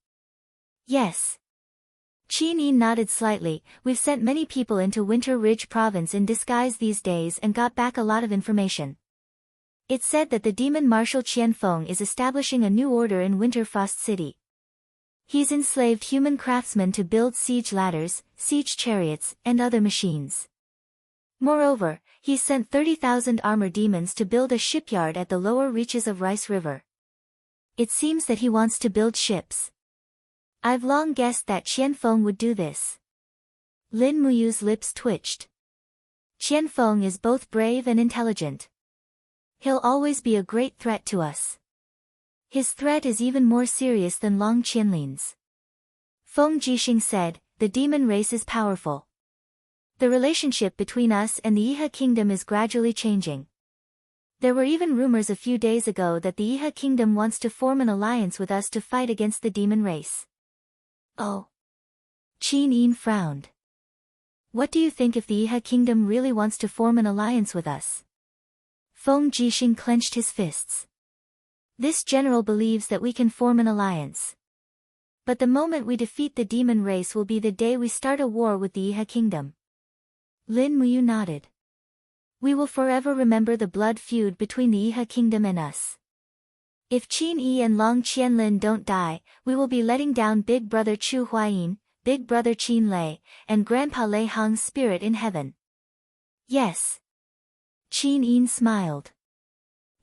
Yes. Qin Yin nodded slightly. We've sent many people into Winter Ridge province in disguise these days and got back a lot of information. It said that the demon marshal Qian Feng is establishing a new order in Winterfrost City. He's enslaved human craftsmen to build siege ladders, siege chariots, and other machines. Moreover, he's sent 30,000 armor demons to build a shipyard at the lower reaches of Rice River. It seems that he wants to build ships. I've long guessed that Qian Feng would do this. Lin Muyu's lips twitched. Qian Feng is both brave and intelligent. He'll always be a great threat to us. His threat is even more serious than Long Qianlin's. Feng Jixing said, the demon race is powerful. The relationship between us and the Iha kingdom is gradually changing. There were even rumors a few days ago that the Iha kingdom wants to form an alliance with us to fight against the demon race. Oh. Qin Yin frowned. What do you think if the Iha kingdom really wants to form an alliance with us? Feng Jixing clenched his fists. This general believes that we can form an alliance. But the moment we defeat the demon race will be the day we start a war with the Iha kingdom. Lin Muyu nodded. We will forever remember the blood feud between the Iha kingdom and us. If Qin Yi and Long Qianlin don't die, we will be letting down Big Brother Chu Huayin, Big Brother Qin Lei, and Grandpa Lei Hong's spirit in heaven. Yes. Qin Yin smiled.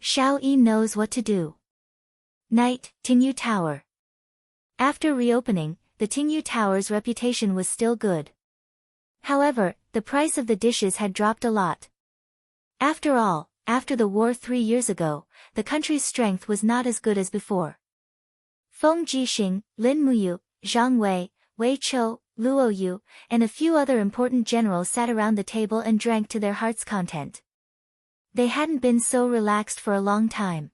Xiao Yin knows what to do. Night, Tingyu Tower. After reopening, the Tingyu Tower's reputation was still good. However, the price of the dishes had dropped a lot. After all, after the war 3 years ago, the country's strength was not as good as before. Feng Jixing, Lin Muyu, Zhang Wei, Wei Chou, Luo Yu, and a few other important generals sat around the table and drank to their heart's content. They hadn't been so relaxed for a long time.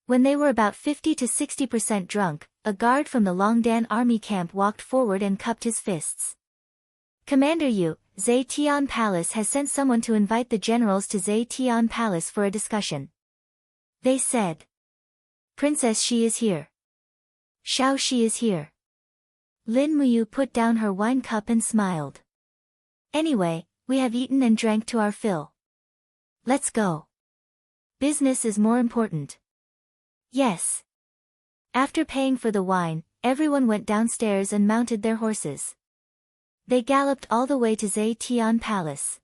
When they were about 50 to 60% drunk, a guard from the Longdan army camp walked forward and cupped his fists. Commander Yu, Zetian Palace has sent someone to invite the generals to Zetian Palace for a discussion. They said. Princess Shi is here. Xiao Shi is here. Lin Muyu put down her wine cup and smiled. Anyway, we have eaten and drank to our fill. Let's go. Business is more important. Yes. After paying for the wine, everyone went downstairs and mounted their horses. They galloped all the way to Zetian Palace.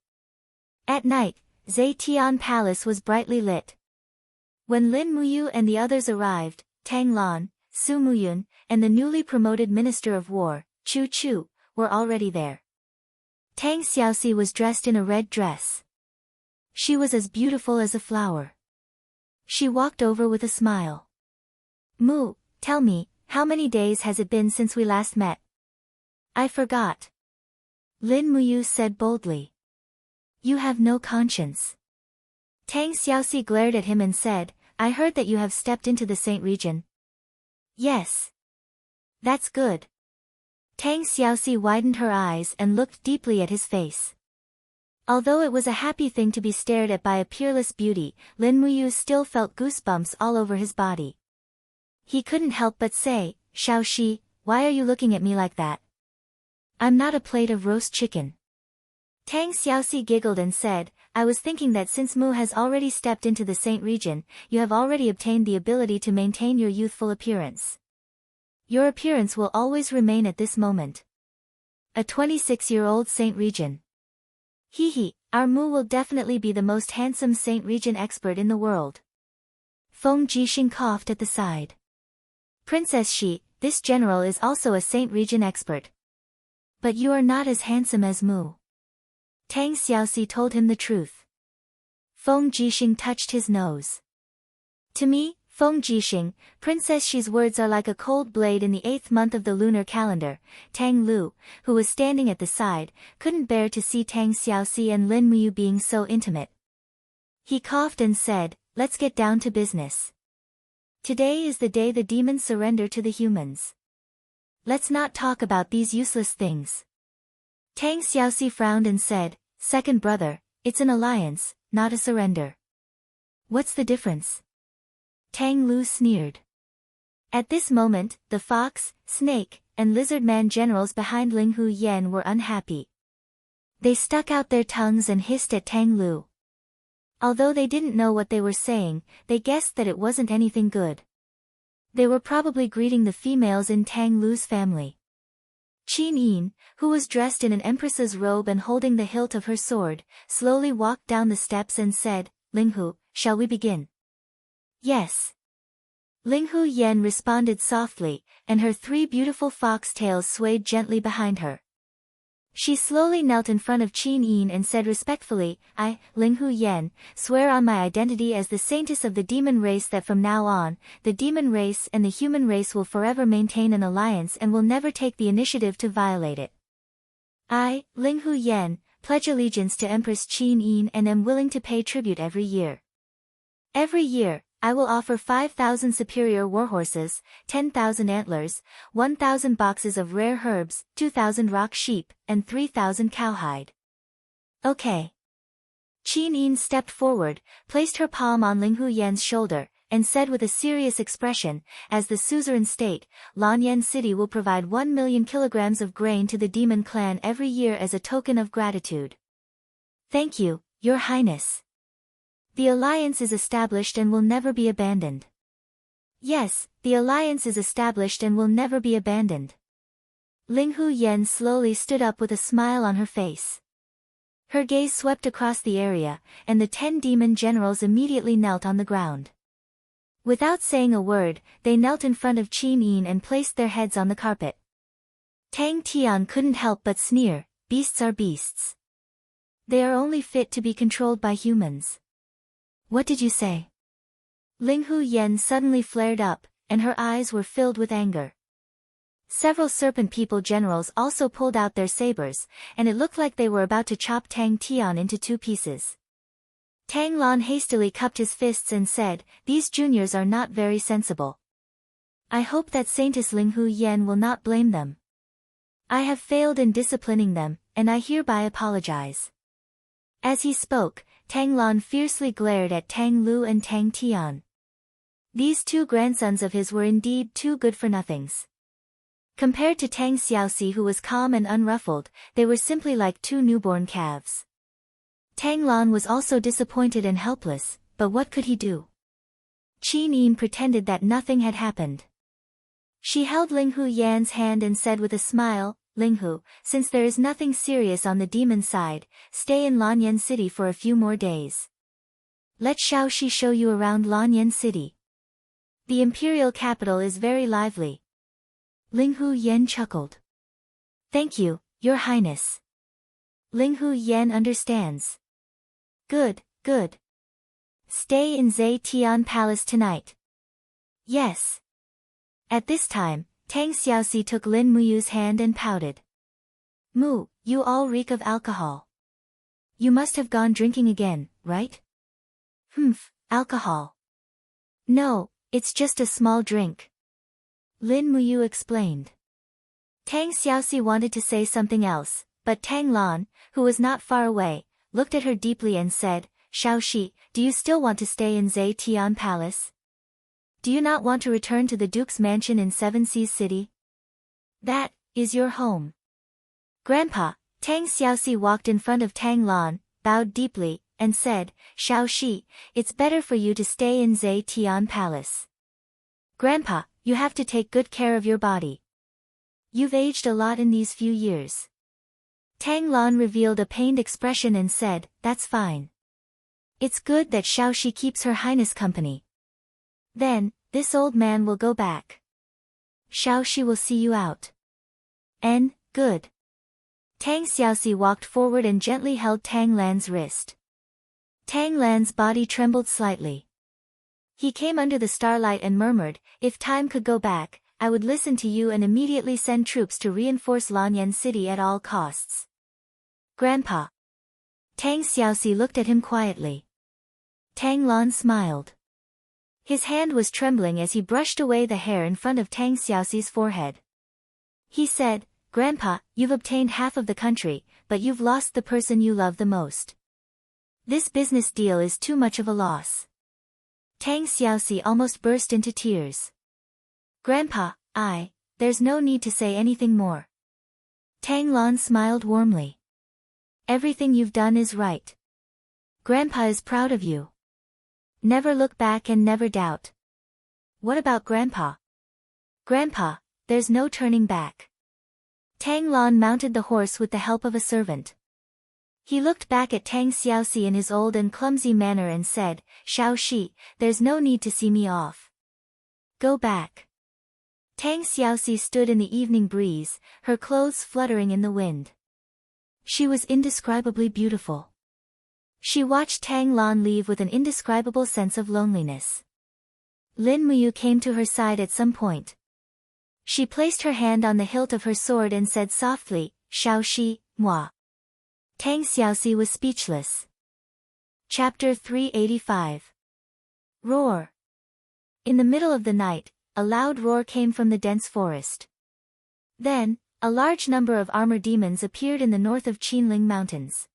At night, Zetian Palace was brightly lit. When Lin Muyu and the others arrived, Tang Lan, Su Muyun, and the newly promoted Minister of War, Chu Chu, were already there. Tang Xiaoxi was dressed in a red dress. She was as beautiful as a flower. She walked over with a smile. Mu, tell me, how many days has it been since we last met? I forgot. Lin Muyu said boldly. You have no conscience. Tang Xiaoxi glared at him and said, I heard that you have stepped into the Saint region. Yes. That's good. Tang Xiaoxi widened her eyes and looked deeply at his face. Although it was a happy thing to be stared at by a peerless beauty, Lin Muyu still felt goosebumps all over his body. He couldn't help but say, Xiao Shi, why are you looking at me like that? I'm not a plate of roast chicken. Tang Xiaoxi giggled and said, I was thinking that since Mu has already stepped into the Saint region, you have already obtained the ability to maintain your youthful appearance. Your appearance will always remain at this moment. a 26-year-old Saint Regent. Hee, our Mu will definitely be the most handsome Saint Regent expert in the world. Feng Jixing coughed at the side. Princess Shi, this general is also a Saint Regent expert. But you are not as handsome as Mu. Tang Xiaoxi told him the truth. Feng Jixing touched his nose. To me, Feng Jixing, Princess Shi's words are like a cold blade in the 8th month of the lunar calendar. Tang Lu, who was standing at the side, couldn't bear to see Tang Xiaoxi and Lin Muyu being so intimate. He coughed and said, let's get down to business. Today is the day the demons surrender to the humans. Let's not talk about these useless things. Tang Xiaoxi frowned and said, second brother, it's an alliance, not a surrender. What's the difference? Tang Lu sneered. At this moment, the fox, snake, and lizard man generals behind Ling Hu Yan were unhappy. They stuck out their tongues and hissed at Tang Lu. Although they didn't know what they were saying, they guessed that it wasn't anything good. They were probably greeting the females in Tang Lu's family. Qin Yin, who was dressed in an empress's robe and holding the hilt of her sword, slowly walked down the steps and said, Ling Hu, shall we begin? Yes. Ling Hu Yan responded softly, and her 3 beautiful fox tails swayed gently behind her. She slowly knelt in front of Qin Yin and said respectfully, I, Ling Hu Yan, swear on my identity as the saintess of the demon race that from now on, the demon race and the human race will forever maintain an alliance and will never take the initiative to violate it. I, Ling Hu Yan, pledge allegiance to Empress Qin Yin and am willing to pay tribute every year. Every year, I will offer 5,000 superior warhorses, 10,000 antlers, 1,000 boxes of rare herbs, 2,000 rock sheep, and 3,000 cowhide. Okay. Qin Yin stepped forward, placed her palm on Ling Hu Yan's shoulder, and said with a serious expression, as the suzerain state, Lanyan City will provide 1 million kilograms of grain to the demon clan every year as a token of gratitude. Thank you, Your Highness. The alliance is established and will never be abandoned. Yes, the alliance is established and will never be abandoned. Ling Hu Yan slowly stood up with a smile on her face. Her gaze swept across the area, and the 10 demon generals immediately knelt on the ground. Without saying a word, they knelt in front of Qin Yin and placed their heads on the carpet. Tang Tian couldn't help but sneer, beasts are beasts. They are only fit to be controlled by humans. What did you say? Ling Hu Yan suddenly flared up, and her eyes were filled with anger. Several serpent people generals also pulled out their sabers, and it looked like they were about to chop Tang Tian into 2 pieces. Tang Lan hastily cupped his fists and said, these juniors are not very sensible. I hope that Saintess Ling Hu Yan will not blame them. I have failed in disciplining them, and I hereby apologize. As he spoke, Tang Lan fiercely glared at Tang Lu and Tang Tian. These 2 grandsons of his were indeed 2 good-for-nothings. Compared to Tang Xiaoxi, who was calm and unruffled, they were simply like 2 newborn calves. Tang Lan was also disappointed and helpless, but what could he do? Qin Yin pretended that nothing had happened. She held Ling Hu Yan's hand and said with a smile, Ling Hu, since there is nothing serious on the demon side, stay in Lanyan City for a few more days. Let Xiaoxi show you around Lanyan City. The imperial capital is very lively. Ling Hu Yan chuckled. Thank you, Your Highness. Ling Hu Yan understands. Good, good. Stay in Zetian Palace tonight. Yes. At this time, Tang Xiaoxi took Lin Muyu's hand and pouted. Mu, you all reek of alcohol. You must have gone drinking again, right? Humph, alcohol. No, it's just a small drink. Lin Muyu explained. Tang Xiaoxi wanted to say something else, but Tang Lan, who was not far away, looked at her deeply and said, Xiaoxi, do you still want to stay in Zetian Palace? Do you not want to return to the Duke's mansion in Seven Seas City? That is your home. Grandpa, Tang Xiaoxi walked in front of Tang Lan, bowed deeply, and said, Xiaoxi, it's better for you to stay in Zetian Palace. Grandpa, you have to take good care of your body. You've aged a lot in these few years. Tang Lan revealed a pained expression and said, "That's fine. It's good that Xiaoxi keeps her highness company. Then, this old man will go back. Xiaoxi will see you out." Good. Tang Xiaoxi walked forward and gently held Tang Lan's wrist. Tang Lan's body trembled slightly. He came under the starlight and murmured, "If time could go back, I would listen to you and immediately send troops to reinforce Lanyan City at all costs." "Grandpa." Tang Xiaoxi looked at him quietly. Tang Lan smiled. His hand was trembling as he brushed away the hair in front of Tang Xiaoxi's forehead. He said, "Grandpa, you've obtained half of the country, but you've lost the person you love the most. This business deal is too much of a loss." Tang Xiaoxi almost burst into tears. "Grandpa, there's no need to say anything more." Tang Lan smiled warmly. "Everything you've done is right. Grandpa is proud of you. Never look back and never doubt." "What about Grandpa?" "Grandpa, there's no turning back." Tang Lan mounted the horse with the help of a servant. He looked back at Tang Xiaoxi in his old and clumsy manner and said, "Xiaoxi, there's no need to see me off. Go back." Tang Xiaoxi stood in the evening breeze, her clothes fluttering in the wind. She was indescribably beautiful. She watched Tang Lan leave with an indescribable sense of loneliness. Lin Muyu came to her side at some point. She placed her hand on the hilt of her sword and said softly, "Xiaoxi, moi." Tang Xiaoxi was speechless. Chapter 385. Roar. In the middle of the night, a loud roar came from the dense forest. Then, a large number of armored demons appeared in the north of Qinling Mountains.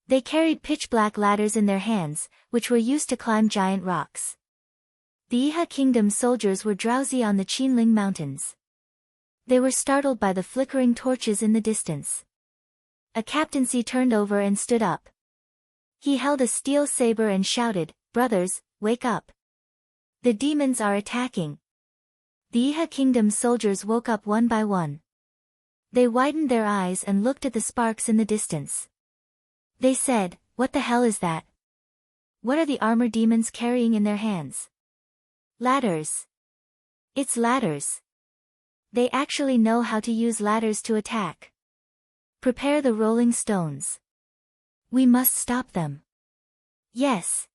They carried pitch-black ladders in their hands, which were used to climb giant rocks. The Iha Kingdom soldiers were drowsy on the Qinling Mountains. They were startled by the flickering torches in the distance. A captaincy turned over and stood up. He held a steel saber and shouted, "Brothers, wake up. The demons are attacking." The Iha Kingdom soldiers woke up one by one. They widened their eyes and looked at the sparks in the distance. They said, "What the hell is that? What are the armor demons carrying in their hands?" "Ladders. It's ladders. They actually know how to use ladders to attack. Prepare the rolling stones. We must stop them." "Yes."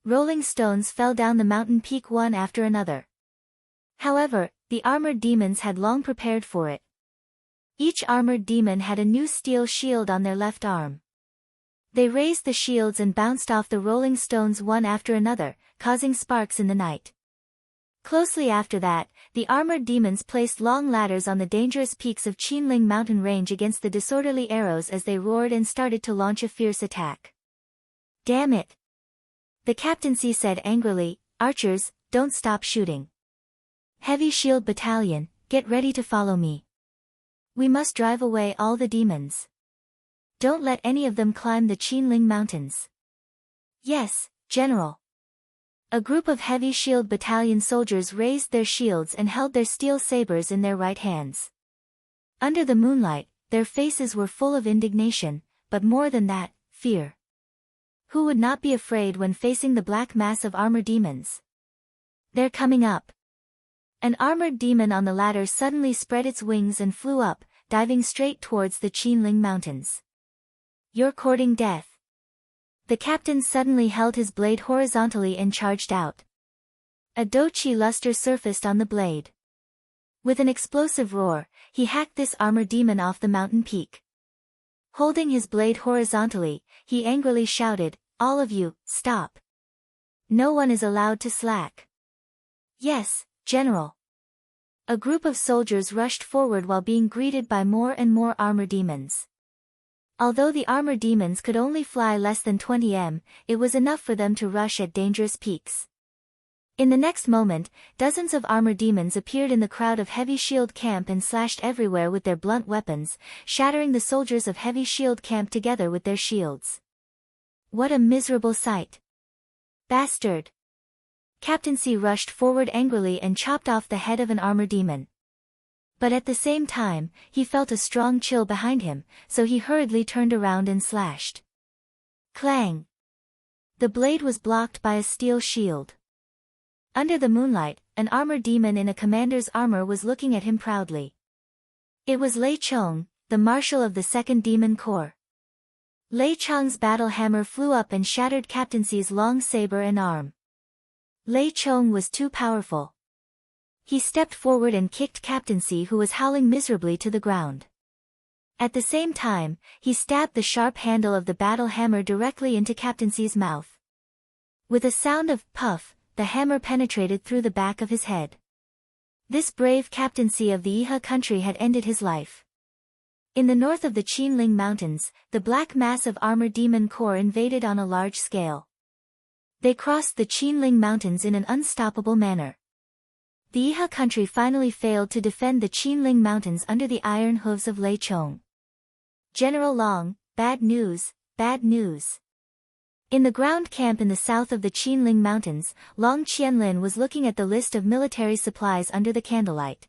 Rolling stones fell down the mountain peak one after another. However, the armored demons had long prepared for it. Each armored demon had a new steel shield on their left arm. They raised the shields and bounced off the rolling stones one after another, causing sparks in the night. Closely after that, the armored demons placed long ladders on the dangerous peaks of Qinling mountain range against the disorderly arrows as they roared and started to launch a fierce attack. "Damn it!" The captaincy said angrily, "Archers, don't stop shooting. Heavy Shield Battalion, get ready to follow me. We must drive away all the demons. Don't let any of them climb the Qinling Mountains." "Yes, General." A group of Heavy Shield Battalion soldiers raised their shields and held their steel sabers in their right hands. Under the moonlight, their faces were full of indignation, but more than that, fear. Who would not be afraid when facing the black mass of armor demons? "They're coming up." An armored demon on the ladder suddenly spread its wings and flew up, diving straight towards the Qinling Mountains. "You're courting death." The captain suddenly held his blade horizontally and charged out. A doqi luster surfaced on the blade. With an explosive roar, he hacked this armored demon off the mountain peak. Holding his blade horizontally, he angrily shouted, "All of you, stop. No one is allowed to slack." "Yes, General." A group of soldiers rushed forward while being greeted by more and more armor demons. Although the armor demons could only fly less than 20 m, it was enough for them to rush at dangerous peaks. In the next moment, dozens of armor demons appeared in the crowd of Heavy Shield Camp and slashed everywhere with their blunt weapons, shattering the soldiers of Heavy Shield Camp together with their shields. What a miserable sight. "Bastard!" Captaincy rushed forward angrily and chopped off the head of an armor demon. But at the same time, he felt a strong chill behind him, so he hurriedly turned around and slashed. Clang! The blade was blocked by a steel shield. Under the moonlight, an armored demon in a commander's armor was looking at him proudly. It was Lei Chong, the marshal of the 2nd Demon Corps. Lei Chong's battle hammer flew up and shattered Captain C's long saber and arm. Lei Chong was too powerful. He stepped forward and kicked Captain C, who was howling miserably, to the ground. At the same time, he stabbed the sharp handle of the battle hammer directly into Captain C's mouth. With a sound of puff, the hammer penetrated through the back of his head. This brave Captain C of the Iha country had ended his life. In the north of the Qinling Mountains, the black mass of armored demon corps invaded on a large scale. They crossed the Qinling Mountains in an unstoppable manner. The Iha country finally failed to defend the Qinling Mountains under the iron hooves of Lei Chong. General Long, bad news, bad news. In the ground camp in the south of the Qinling Mountains, Long Qianlin was looking at the list of military supplies under the candlelight.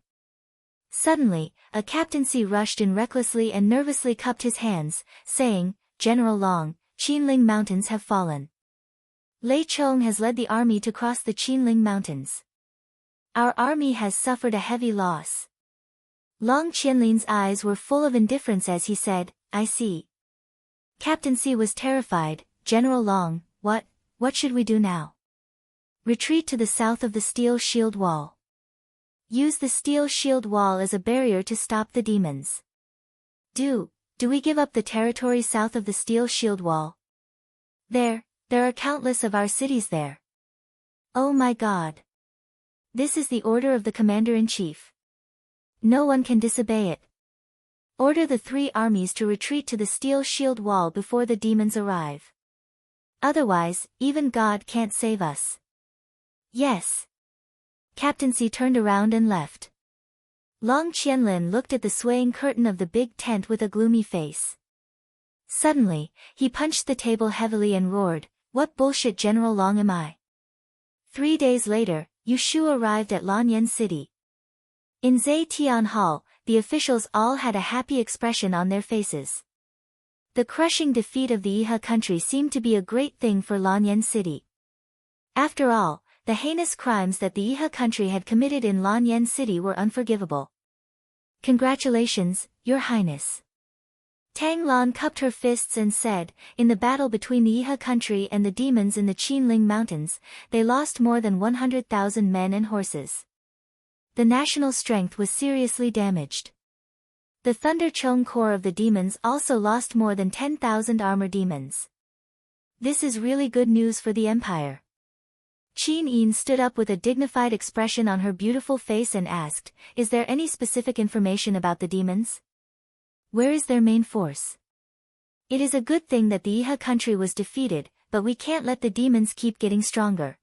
Suddenly, a captaincy rushed in recklessly and nervously cupped his hands, saying, "General Long, Qinling Mountains have fallen. Lei Chong has led the army to cross the Qinling Mountains. Our army has suffered a heavy loss." Long Qianlin's eyes were full of indifference as he said, "I see." Captain C was terrified. "General Long, what should we do now?" "Retreat to the south of the steel shield wall. Use the steel shield wall as a barrier to stop the demons." Do we give up the territory south of the steel shield wall? There are countless of our cities there. Oh my God. This is the order of the commander-in-chief. No one can disobey it. Order the 3 armies to retreat to the steel shield wall before the demons arrive. Otherwise, even God can't save us. Yes. Captain C turned around and left. Long Qianlin looked at the swaying curtain of the big tent with a gloomy face. Suddenly, he punched the table heavily and roared, "What bullshit General Long am I?" 3 days later, Yu Shu arrived at Lanyan City. In Zetian Hall, the officials all had a happy expression on their faces. The crushing defeat of the Iha country seemed to be a great thing for Lanyan City. After all, the heinous crimes that the Iha country had committed in Lanyan City were unforgivable. "Congratulations, Your Highness." Tang Lan cupped her fists and said, "In the battle between the Iha country and the demons in the Qinling Mountains, they lost more than 100,000 men and horses. The national strength was seriously damaged. The Thunder Chong Corps of the demons also lost more than 10,000 armor demons. This is really good news for the Empire." Qin Yin stood up with a dignified expression on her beautiful face and asked, "Is there any specific information about the demons? Where is their main force? It is a good thing that the Iha country was defeated, but we can't let the demons keep getting stronger."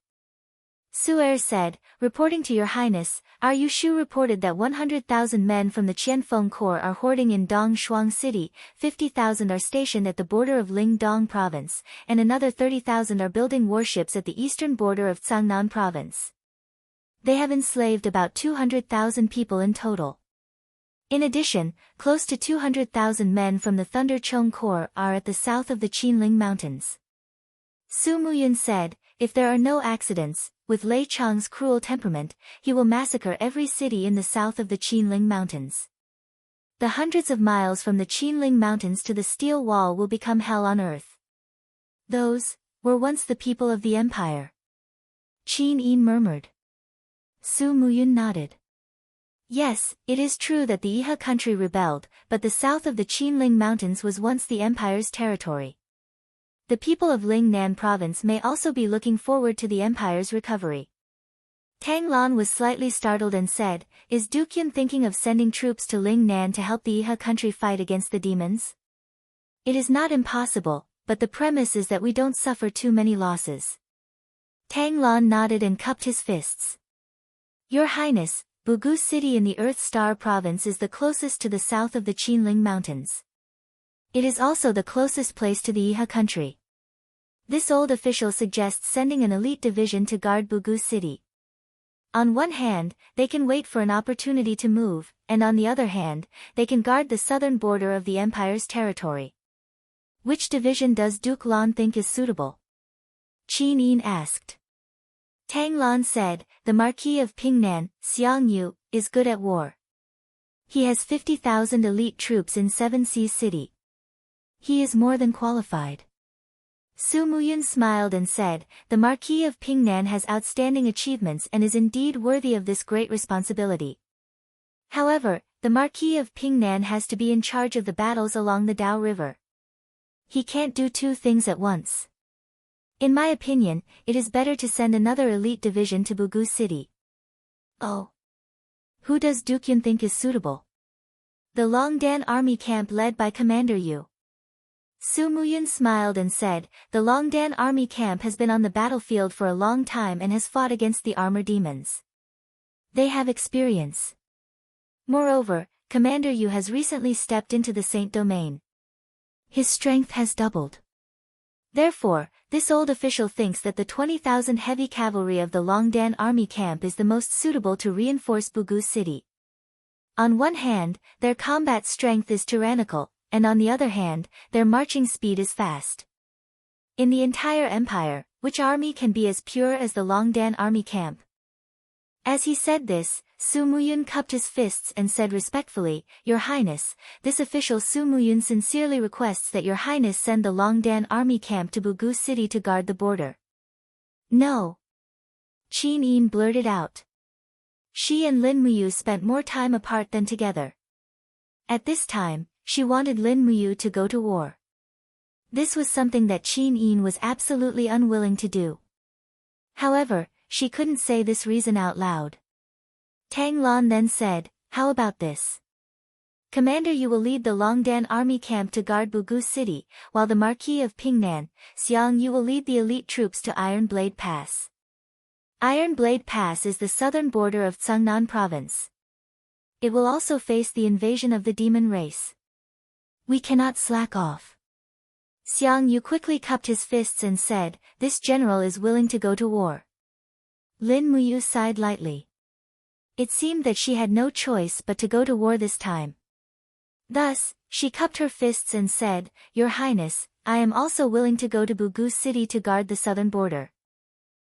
Su Er said, "Reporting to Your Highness, our Yu Shu reported that 100,000 men from the Qianfeng Corps are hoarding in Dong Shuang City, 50,000 are stationed at the border of Lingdong Province, and another 30,000 are building warships at the eastern border of Cangnan Province. They have enslaved about 200,000 people in total. In addition, close to 200,000 men from the Thunder Chong Corps are at the south of the Qinling Mountains." Su Muyun said, "If there are no accidents, with Lei Chong's cruel temperament, he will massacre every city in the south of the Qinling Mountains. The hundreds of miles from the Qinling Mountains to the steel wall will become hell on earth. Those were once the people of the Empire." Qin Yin murmured. Su Muyun nodded. "Yes, it is true that the Iha country rebelled, but the south of the Qinling Mountains was once the Empire's territory. The people of Lingnan Province may also be looking forward to the Empire's recovery." Tang Lan was slightly startled and said, "Is Dukyun thinking of sending troops to Lingnan to help the Iha country fight against the demons?" "It is not impossible, but the premise is that we don't suffer too many losses." Tang Lan nodded and cupped his fists. "Your Highness, Bugu City in the Earth Star Province is the closest to the south of the Qinling Mountains. It is also the closest place to the Iha country. This old official suggests sending an elite division to guard Bugu City." On one hand, they can wait for an opportunity to move, and on the other hand, they can guard the southern border of the empire's territory. Which division does Duke Lan think is suitable? Qin Yin asked. Tang Lan said, the Marquis of Pingnan, Xiang Yu, is good at war. He has 50,000 elite troops in Seven Seas City. He is more than qualified. Su Muyun smiled and said, the Marquis of Pingnan has outstanding achievements and is indeed worthy of this great responsibility. However, the Marquis of Pingnan has to be in charge of the battles along the Dao River. He can't do two things at once. In my opinion, it is better to send another elite division to Bugu City. Oh. Who does Duke Yun think is suitable? The Longdan army camp led by Commander Yu. Su Muyun smiled and said, the Longdan army camp has been on the battlefield for a long time and has fought against the armor demons. They have experience. Moreover, Commander Yu has recently stepped into the Saint Domain. His strength has doubled. Therefore, this old official thinks that the 20,000 heavy cavalry of the Longdan army camp is the most suitable to reinforce Bugu City. On one hand, their combat strength is tyrannical, and on the other hand, their marching speed is fast. In the entire empire, which army can be as pure as the Longdan army camp? As he said this, Su Muyun cupped his fists and said respectfully, Your Highness, this official Su Muyun sincerely requests that Your Highness send the Longdan army camp to Bugu City to guard the border. No. Qin Yin blurted out. She and Lin Muyu spent more time apart than together. At this time, she wanted Lin Muyu to go to war. This was something that Qin Yin was absolutely unwilling to do. However, she couldn't say this reason out loud. Tang Lan then said, how about this? Commander Yu will lead the Longdan army camp to guard Bugu City, while the Marquis of Pingnan, Xiang Yu will lead the elite troops to Iron Blade Pass. Iron Blade Pass is the southern border of Cangnan province. It will also face the invasion of the demon race. We cannot slack off. Xiang Yu quickly cupped his fists and said, this general is willing to go to war. Lin Muyu sighed lightly. It seemed that she had no choice but to go to war this time. Thus, she cupped her fists and said, Your Highness, I am also willing to go to Bugu City to guard the southern border.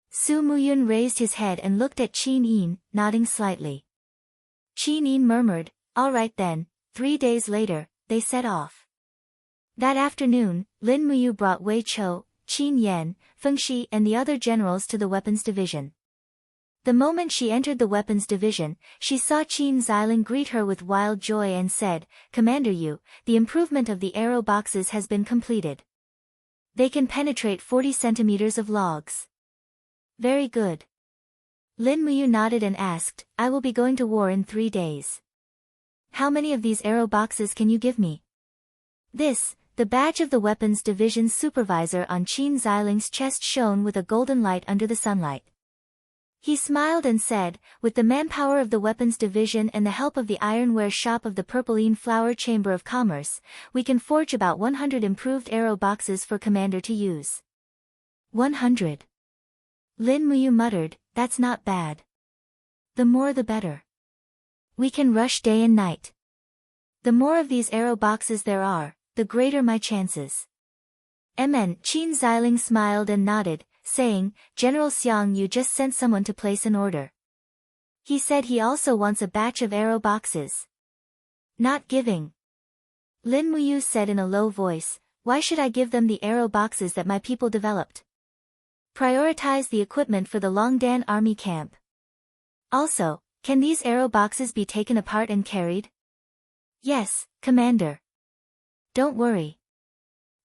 Su Muyun raised his head and looked at Qin Yin, nodding slightly. Qin Yin murmured, all right then. 3 days later, they set off. That afternoon, Lin Muyu brought Wei Chou, Qin Yan, Feng Shi and the other generals to the weapons division. The moment she entered the weapons division, she saw Qin Xiling greet her with wild joy and said, Commander Yu, the improvement of the arrow boxes has been completed. They can penetrate 40 centimeters of logs. Very good. Lin Muyu nodded and asked, I will be going to war in 3 days. How many of these arrow boxes can you give me? This, the badge of the weapons division's supervisor on Qin Xiling's chest shone with a golden light under the sunlight. He smiled and said, with the manpower of the weapons division and the help of the ironware shop of the Purpleine Flower Chamber of Commerce, we can forge about 100 improved arrow boxes for Commander to use. 100. Lin Muyu muttered, that's not bad. The more the better. We can rush day and night. The more of these arrow boxes there are, the greater my chances. Qin Xiling smiled and nodded, saying, General Xiang Yu just sent someone to place an order. He said he also wants a batch of arrow boxes. Not giving. Lin Muyu said in a low voice, why should I give them the arrow boxes that my people developed? Prioritize the equipment for the Longdan army camp. Also, can these arrow boxes be taken apart and carried? Yes, Commander. Don't worry.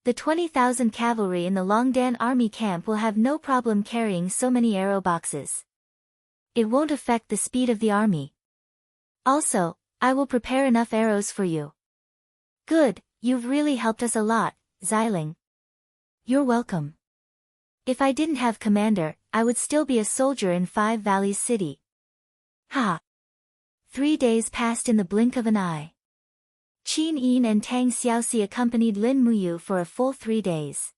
The 20,000 cavalry in the Longdan army camp will have no problem carrying so many arrow boxes. It won't affect the speed of the army. Also, I will prepare enough arrows for you. Good, you've really helped us a lot, Xiling. You're welcome. If I didn't have Commander, I would still be a soldier in Five Valleys City. Ha! 3 days passed in the blink of an eye. Qin Yin and Tang Xiaoxi accompanied Lin Muyu for a full 3 days.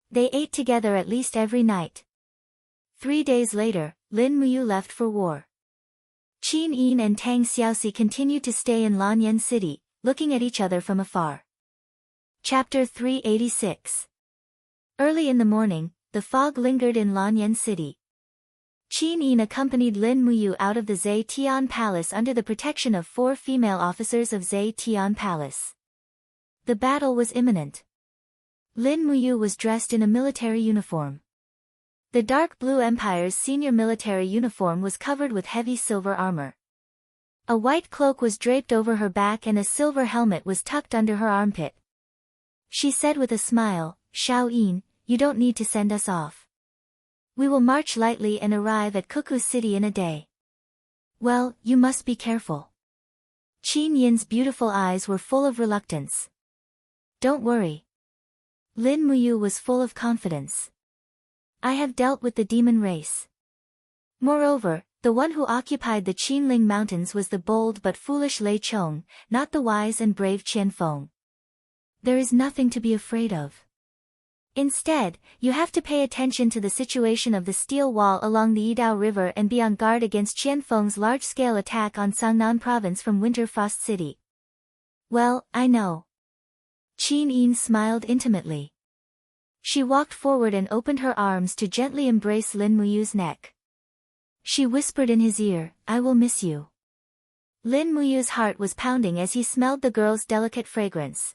They ate together at least every night. 3 days later, Lin Muyu left for war. Qin Yin and Tang Xiaoxi continued to stay in Lanyan City, looking at each other from afar. Chapter 386. Early in the morning, the fog lingered in Lanyan City. Qin Yin accompanied Lin Muyu out of the Zhe Tian Palace under the protection of 4 female officers of Zhe Tian Palace. The battle was imminent. Lin Muyu was dressed in a military uniform. The dark blue Empire's senior military uniform was covered with heavy silver armor. A white cloak was draped over her back and a silver helmet was tucked under her armpit. She said with a smile, "Xiao Yin, you don't need to send us off. We will march lightly and arrive at Cuckoo City in a day." "Well, you must be careful." Qin Yin's beautiful eyes were full of reluctance. "Don't worry." Lin Muyu was full of confidence. "I have dealt with the demon race. Moreover, the one who occupied the Qinling Mountains was the bold but foolish Lei Chong, not the wise and brave Qian Feng. There is nothing to be afraid of. Instead, you have to pay attention to the situation of the steel wall along the Yidao River and be on guard against Qian Feng's large-scale attack on Sangnan Province from Winter Frost City." "Well, I know." Qin Yin smiled intimately. She walked forward and opened her arms to gently embrace Lin Muyu's neck. She whispered in his ear, "I will miss you." Lin Muyu's heart was pounding as he smelled the girl's delicate fragrance.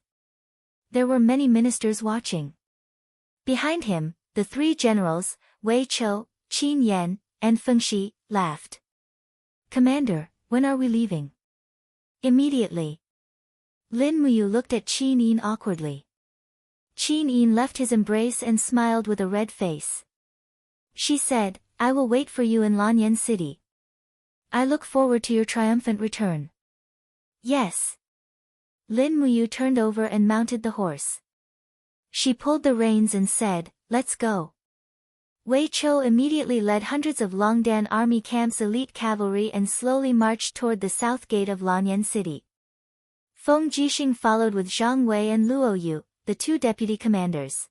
There were many ministers watching. Behind him, the 3 generals, Wei Chou, Qin Yan, and Feng Shi, laughed. "Commander, when are we leaving?" "Immediately." Lin Muyu looked at Qin Yin awkwardly. Qin Yin left his embrace and smiled with a red face. She said, "I will wait for you in Lanyan City. I look forward to your triumphant return." "Yes." Lin Muyu turned over and mounted the horse. She pulled the reins and said, "Let's go." Wei Chou immediately led hundreds of Longdan Army Camp's elite cavalry and slowly marched toward the south gate of Lanyan City. Feng Jixing followed with Zhang Wei and Luo Yu, the 2 deputy commanders.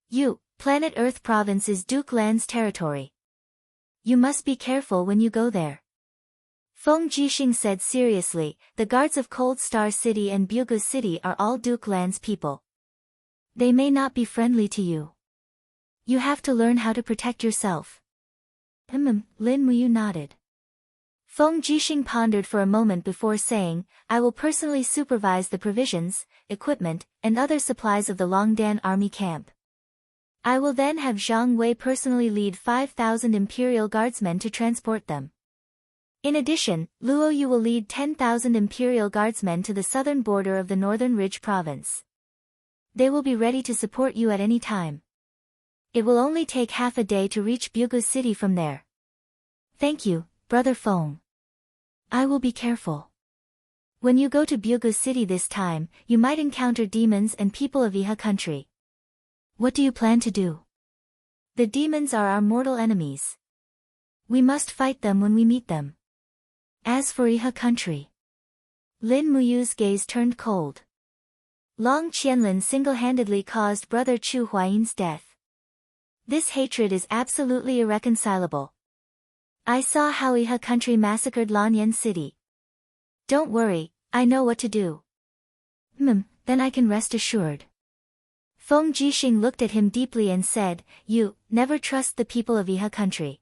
"You, Planet Earth Province is Duke Lan's territory. You must be careful when you go there." Feng Jixing said seriously, "The guards of Cold Star City and Bugu City are all Duke Lan's people. They may not be friendly to you. You have to learn how to protect yourself." Lin Muyu nodded. Feng Jixing pondered for a moment before saying, "I will personally supervise the provisions, equipment, and other supplies of the Longdan Army Camp. I will then have Zhang Wei personally lead 5,000 Imperial Guardsmen to transport them. In addition, Luo Yu will lead 10,000 Imperial Guardsmen to the southern border of the Northern Ridge Province. They will be ready to support you at any time. It will only take half a day to reach Bugu City from there." "Thank you, Brother Feng. I will be careful. When you go to Bugu City this time, you might encounter demons and people of Iha country. What do you plan to do?" "The demons are our mortal enemies. We must fight them when we meet them. As for Iha country..." Lin Muyu's gaze turned cold. Long Qianlin single-handedly caused Brother Chu Huayin's death. This hatred is absolutely irreconcilable. I saw how Iha country massacred Lanyan City. Don't worry, I know what to do. Then I can rest assured. Feng Jixing looked at him deeply and said, "You, never trust the people of Iha country.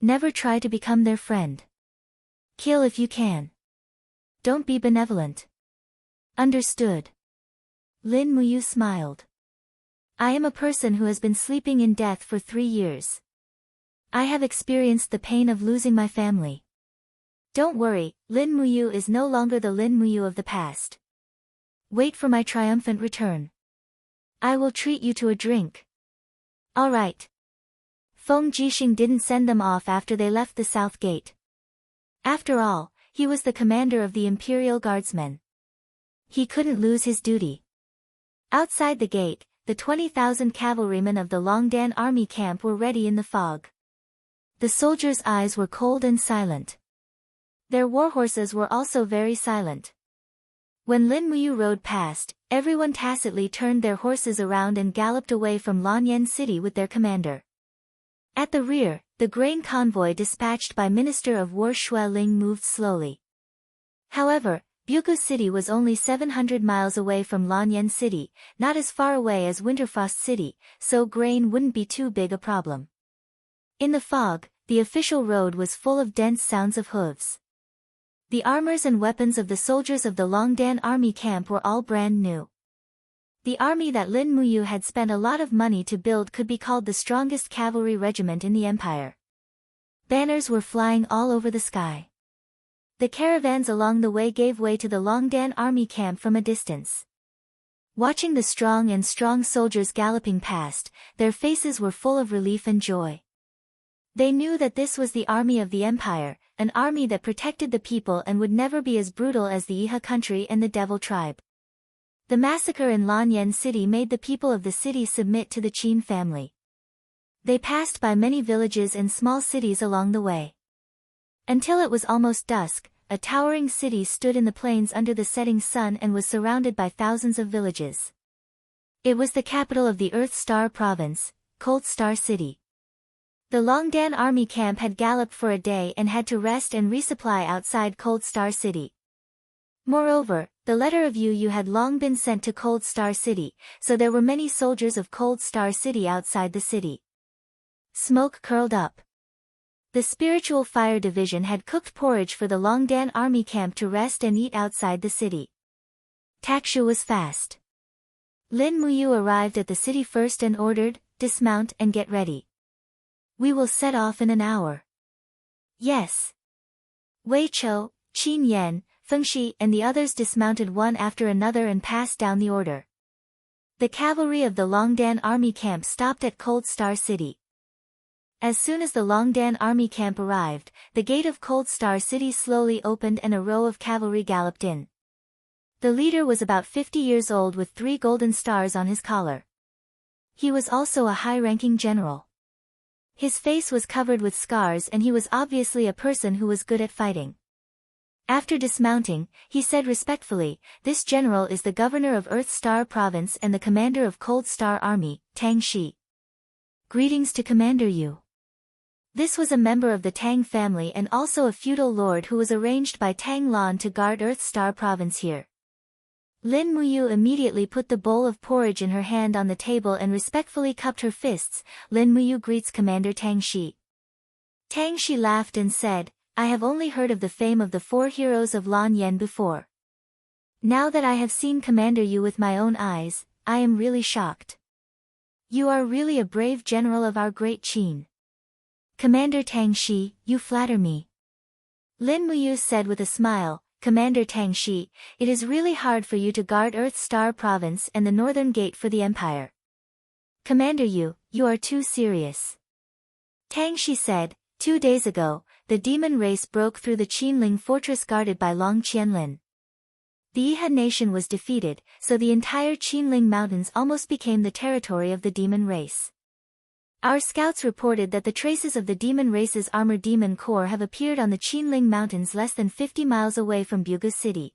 Never try to become their friend. Kill if you can. Don't be benevolent." "Understood." Lin Muyu smiled. "I am a person who has been sleeping in death for 3 years. I have experienced the pain of losing my family. Don't worry, Lin Muyu is no longer the Lin Muyu of the past. Wait for my triumphant return. I will treat you to a drink." "All right." Feng Jixing didn't send them off after they left the south gate. After all, he was the commander of the Imperial Guardsmen. He couldn't lose his duty. Outside the gate, the 20,000 cavalrymen of the Longdan Army Camp were ready in the fog. The soldiers' eyes were cold and silent. Their warhorses were also very silent. When Lin Muyu rode past, everyone tacitly turned their horses around and galloped away from Lanyan City with their commander. At the rear, the grain convoy dispatched by Minister of War Xue Ling moved slowly. However, Bugu City was only 700 miles away from Lanyan City, not as far away as Winterfrost City, so grain wouldn't be too big a problem. In the fog, the official road was full of dense sounds of hooves. The armors and weapons of the soldiers of the Longdan army camp were all brand new. The army that Lin Muyu had spent a lot of money to build could be called the strongest cavalry regiment in the empire. Banners were flying all over the sky. The caravans along the way gave way to the Longdan army camp from a distance. Watching the strong soldiers galloping past, their faces were full of relief and joy. They knew that this was the army of the empire, an army that protected the people and would never be as brutal as the Iha country and the Devil tribe. The massacre in Lanyan City made the people of the city submit to the Qin family. They passed by many villages and small cities along the way. Until it was almost dusk, a towering city stood in the plains under the setting sun and was surrounded by thousands of villages. It was the capital of the Earth Star Province, Cold Star City. The Longdan army camp had galloped for a day and had to rest and resupply outside Cold Star City. Moreover, the letter of Yu had long been sent to Cold Star City, so there were many soldiers of Cold Star City outside the city. Smoke curled up. The Spiritual Fire Division had cooked porridge for the Longdan army camp to rest and eat outside the city. Takshu was fast. Lin Muyu arrived at the city first and ordered, "Dismount and get ready. We will set off in an hour." "Yes." Wei Chou, Qin Yan, Feng Shi and the others dismounted one after another and passed down the order. The cavalry of the Longdan army camp stopped at Cold Star City. As soon as the Longdan army camp arrived, the gate of Cold Star City slowly opened and a row of cavalry galloped in. The leader was about 50 years old with 3 golden stars on his collar. He was also a high-ranking general. His face was covered with scars and he was obviously a person who was good at fighting. After dismounting, he said respectfully, "This general is the governor of Earth Star Province and the commander of Cold Star Army, Tang Shi." "Greetings to Commander Yu." This was a member of the Tang family and also a feudal lord who was arranged by Tang Lan to guard Earth Star Province here. Lin Muyu immediately put the bowl of porridge in her hand on the table and respectfully cupped her fists. "Lin Muyu greets Commander Tang Shi." Tang Shi laughed and said, "I have only heard of the fame of the 4 heroes of Lan Yen before. Now that I have seen Commander Yu with my own eyes, I am really shocked. You are really a brave general of our great Qin." "Commander Tang Shi, you flatter me." Lin Muyu said with a smile, "Commander Tang Shi, it is really hard for you to guard Earth Star Province and the Northern Gate for the Empire. Commander Yu, you are too serious." Tang Shi said, 2 days ago, the demon race broke through the Qinling fortress guarded by Long Qianlin. The Iha nation was defeated, so the entire Qinling Mountains almost became the territory of the demon race. Our scouts reported that the traces of the demon race's armored demon corps have appeared on the Qinling Mountains less than 50 miles away from Bugu City.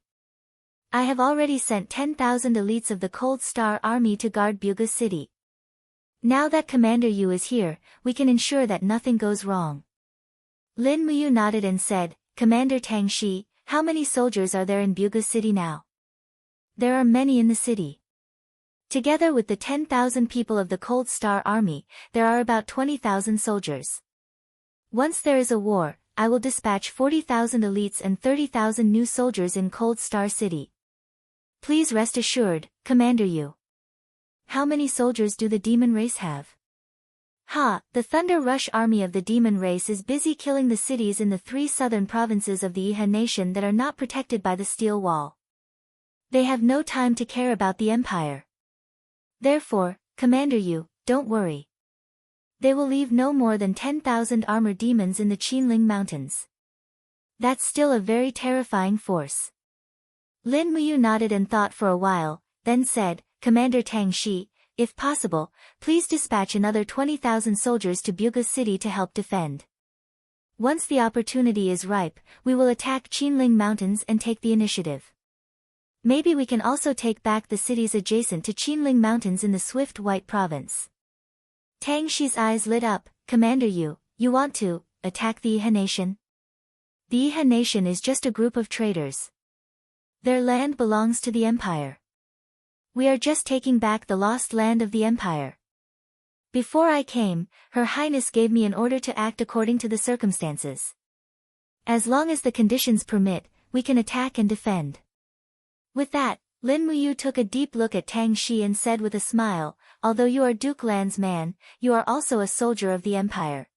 I have already sent 10,000 elites of the Cold Star Army to guard Bugu City. Now that Commander Yu is here, we can ensure that nothing goes wrong." Lin Muyu nodded and said, "Commander Tang Shi, how many soldiers are there in Bugu City now?" "There are many in the city. Together with the 10,000 people of the Cold Star Army, there are about 20,000 soldiers. Once there is a war, I will dispatch 40,000 elites and 30,000 new soldiers in Cold Star City. Please rest assured, Commander Yu." "How many soldiers do the demon race have?" The Thunder Rush army of the demon race is busy killing the cities in the 3 southern provinces of the Iha nation that are not protected by the steel wall. They have no time to care about the empire. Therefore, Commander Yu, don't worry. They will leave no more than 10,000 armored demons in the Qinling Mountains. That's still a very terrifying force." Lin Muyu nodded and thought for a while, then said, "Commander Tang Shi, if possible, please dispatch another 20,000 soldiers to Bugu City to help defend. Once the opportunity is ripe, we will attack Qinling Mountains and take the initiative. Maybe we can also take back the cities adjacent to Qinling Mountains in the Swift White Province." Tang Shi's eyes lit up, Commander you want to attack the Iha nation? The Iha nation is just a group of traders. Their land belongs to the Empire. We are just taking back the lost land of the Empire. Before I came, Her Highness gave me an order to act according to the circumstances. As long as the conditions permit, we can attack and defend. With that, Lin Muyu took a deep look at Tang Shi and said with a smile, although you are Duke Lan's man, you are also a soldier of the Empire.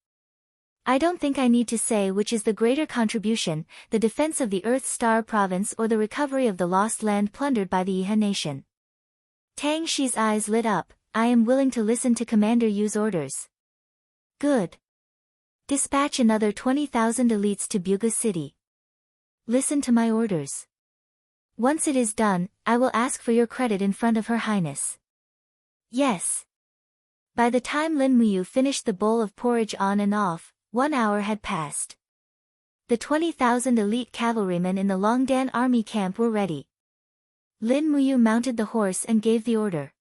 I don't think I need to say which is the greater contribution, the defense of the Earth Star province or the recovery of the lost land plundered by the Iha nation. Tang Shi's eyes lit up. I am willing to listen to Commander Yu's orders. Good. Dispatch another 20,000 elites to Buga City. Listen to my orders. Once it is done, I will ask for your credit in front of Her Highness. Yes. By the time Lin Muyu finished the bowl of porridge on and off, 1 hour had passed. The 20,000 elite cavalrymen in the Longdan army camp were ready. Lin Muyu mounted the horse and gave the order.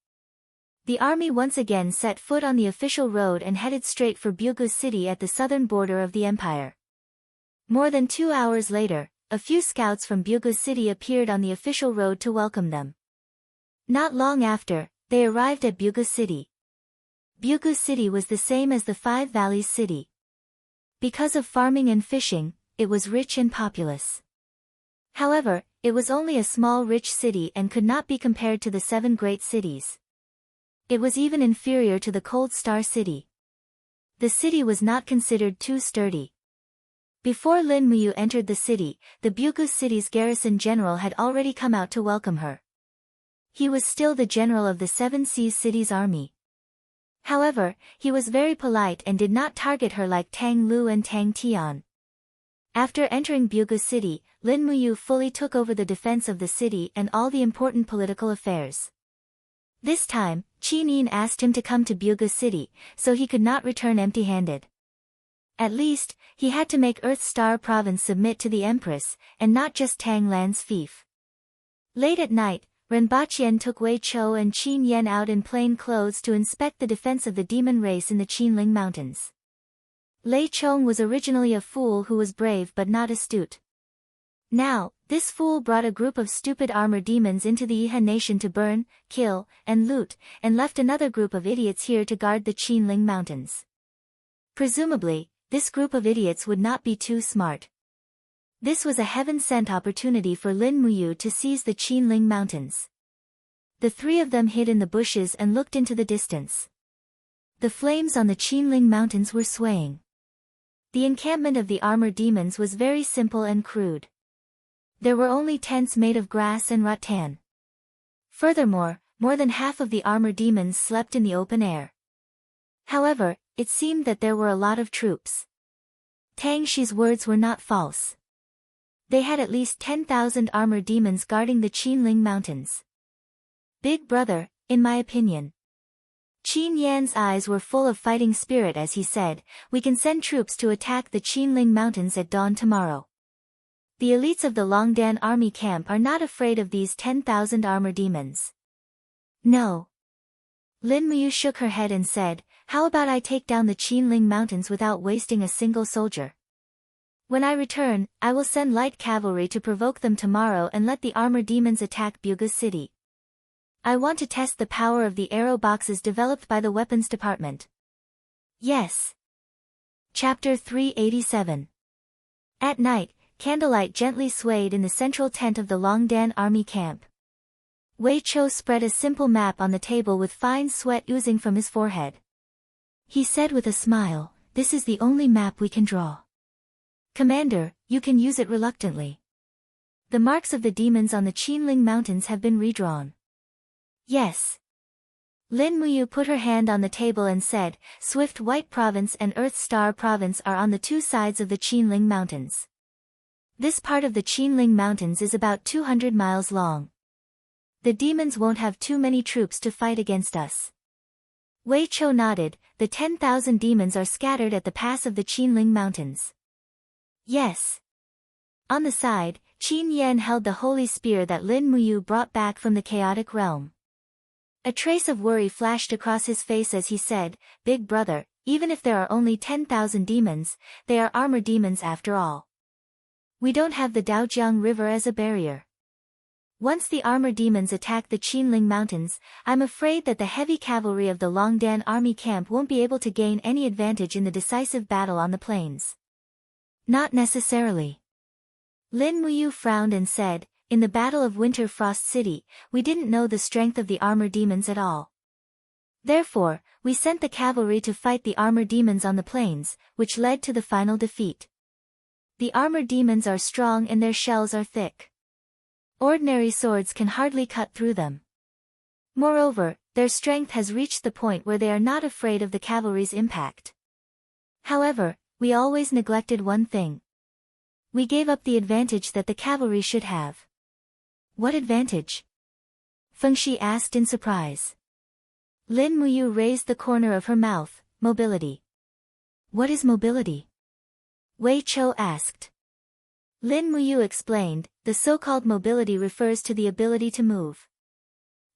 The army once again set foot on the official road and headed straight for Buga City at the southern border of the empire. More than 2 hours later, a few scouts from Buga City appeared on the official road to welcome them. Not long after, they arrived at Buga City. Buga City was the same as the Five Valleys city. Because of farming and fishing, it was rich and populous. However, it was only a small rich city and could not be compared to the 7 great cities. It was even inferior to the Cold Star City. The city was not considered too sturdy. Before Lin Muyu entered the city, the Buga City's garrison general had already come out to welcome her. He was still the general of the 7 Seas City's army. However, he was very polite and did not target her like Tang Lu and Tang Tian. After entering Buga City, Lin Muyu fully took over the defense of the city and all the important political affairs. This time, Qin Yin asked him to come to Buga City, so he could not return empty-handed. At least, he had to make Earth Star Province submit to the Empress, and not just Tang Lan's fief. Late at night, Renbaqian took Wei Chou and Qin Yan out in plain clothes to inspect the defense of the demon race in the Qinling Mountains. Lei Chong was originally a fool who was brave but not astute. Now, this fool brought a group of stupid armor demons into the Iha nation to burn, kill, and loot, and left another group of idiots here to guard the Qinling Mountains. Presumably, this group of idiots would not be too smart. This was a heaven-sent opportunity for Lin Muyu to seize the Qinling Mountains. The 3 of them hid in the bushes and looked into the distance. The flames on the Qinling Mountains were swaying. The encampment of the armor demons was very simple and crude. There were only tents made of grass and rattan. Furthermore, more than half of the armor demons slept in the open air. However, it seemed that there were a lot of troops. Tang Shi's words were not false. They had at least 10,000 armor demons guarding the Qinling Mountains. Big brother, in my opinion. Qin Yan's eyes were full of fighting spirit as he said, we can send troops to attack the Qinling Mountains at dawn tomorrow. The elites of the Longdan army camp are not afraid of these 10,000 armor demons. No. Lin Muyu shook her head and said, how about I take down the Qinling Mountains without wasting a single soldier? When I return, I will send light cavalry to provoke them tomorrow and let the armor demons attack Buga City. I want to test the power of the arrow boxes developed by the weapons department. Yes. Chapter 387. At night, candlelight gently swayed in the central tent of the Longdan army camp. Wei Chou spread a simple map on the table with fine sweat oozing from his forehead. He said with a smile, this is the only map we can draw. Commander, you can use it reluctantly. The marks of the demons on the Qinling Mountains have been redrawn. Yes. Lin Muyu put her hand on the table and said, Swift White Province and Earth Star Province are on the 2 sides of the Qinling Mountains. This part of the Qinling Mountains is about 200 miles long. The demons won't have too many troops to fight against us. Wei Chou nodded, the 10,000 demons are scattered at the pass of the Qinling Mountains. Yes. On the side, Qin Yan held the holy spear that Lin Muyu brought back from the chaotic realm. A trace of worry flashed across his face as he said, Big brother, even if there are only 10,000 demons, they are armor demons after all. We don't have the Daojiang River as a barrier. Once the armor demons attack the Qinling Mountains, I'm afraid that the heavy cavalry of the Longdan army camp won't be able to gain any advantage in the decisive battle on the plains. Not necessarily. Lin Muyu frowned and said, in the Battle of Winter Frost City, we didn't know the strength of the armor demons at all. Therefore, we sent the cavalry to fight the armor demons on the plains, which led to the final defeat. The armor demons are strong and their shells are thick. Ordinary swords can hardly cut through them. Moreover, their strength has reached the point where they are not afraid of the cavalry's impact. However, we always neglected one thing. We gave up the advantage that the cavalry should have. What advantage? Fengxi asked in surprise. Lin Muyu raised the corner of her mouth, mobility. What is mobility? Wei Chou asked. Lin Muyu explained, the so-called mobility refers to the ability to move.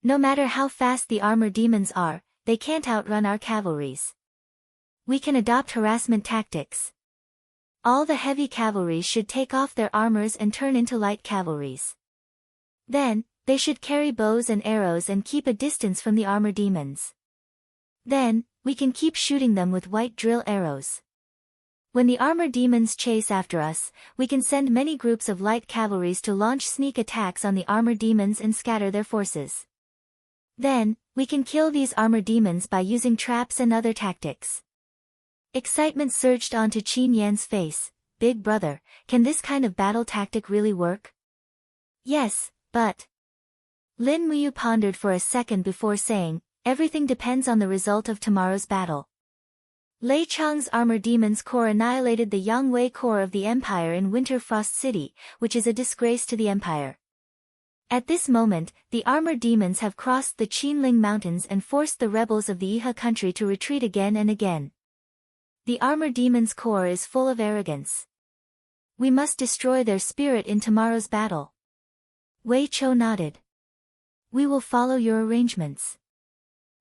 No matter how fast the armor demons are, they can't outrun our cavalries. We can adopt harassment tactics. All the heavy cavalries should take off their armors and turn into light cavalries. Then, they should carry bows and arrows and keep a distance from the armor demons. Then, we can keep shooting them with white drill arrows. When the armor demons chase after us, we can send many groups of light cavalries to launch sneak attacks on the armor demons and scatter their forces. Then, we can kill these armor demons by using traps and other tactics. Excitement surged onto Qin Yan's face. Big brother, can this kind of battle tactic really work? Yes, but... Lin Muyu pondered for a second before saying, everything depends on the result of tomorrow's battle. Lei Chang's armor demons corps annihilated the Yangwei corps of the Empire in Winter Frost City, which is a disgrace to the Empire. At this moment, the armor demons have crossed the Qinling Mountains and forced the rebels of the Iha country to retreat again and again. The armor demons' corps is full of arrogance. We must destroy their spirit in tomorrow's battle. Wei Chou nodded. We will follow your arrangements.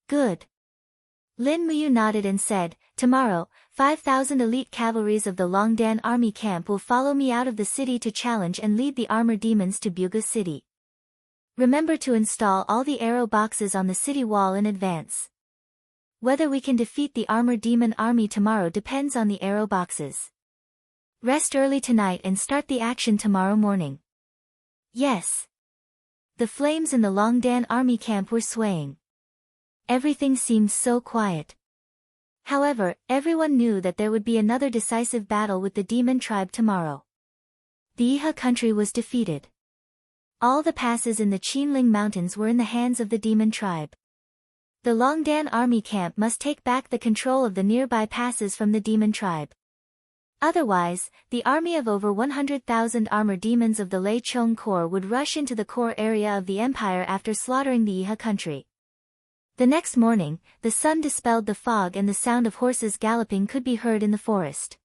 Good. Lin Muyu nodded and said, tomorrow, 5,000 elite cavalries of the Longdan army camp will follow me out of the city to challenge and lead the armor demons to Buga City. Remember to install all the arrow boxes on the city wall in advance. Whether we can defeat the armor demon army tomorrow depends on the arrow boxes. Rest early tonight and start the action tomorrow morning. Yes. The flames in the Longdan army camp were swaying. Everything seemed so quiet. However, everyone knew that there would be another decisive battle with the demon tribe tomorrow. The Iha country was defeated. All the passes in the Qinling Mountains were in the hands of the demon tribe. The Longdan army camp must take back the control of the nearby passes from the demon tribe. Otherwise, the army of over 100,000 armor demons of the Lei Chong Corps would rush into the core area of the empire after slaughtering the Iha country. The next morning, the sun dispelled the fog and the sound of horses galloping could be heard in the forest.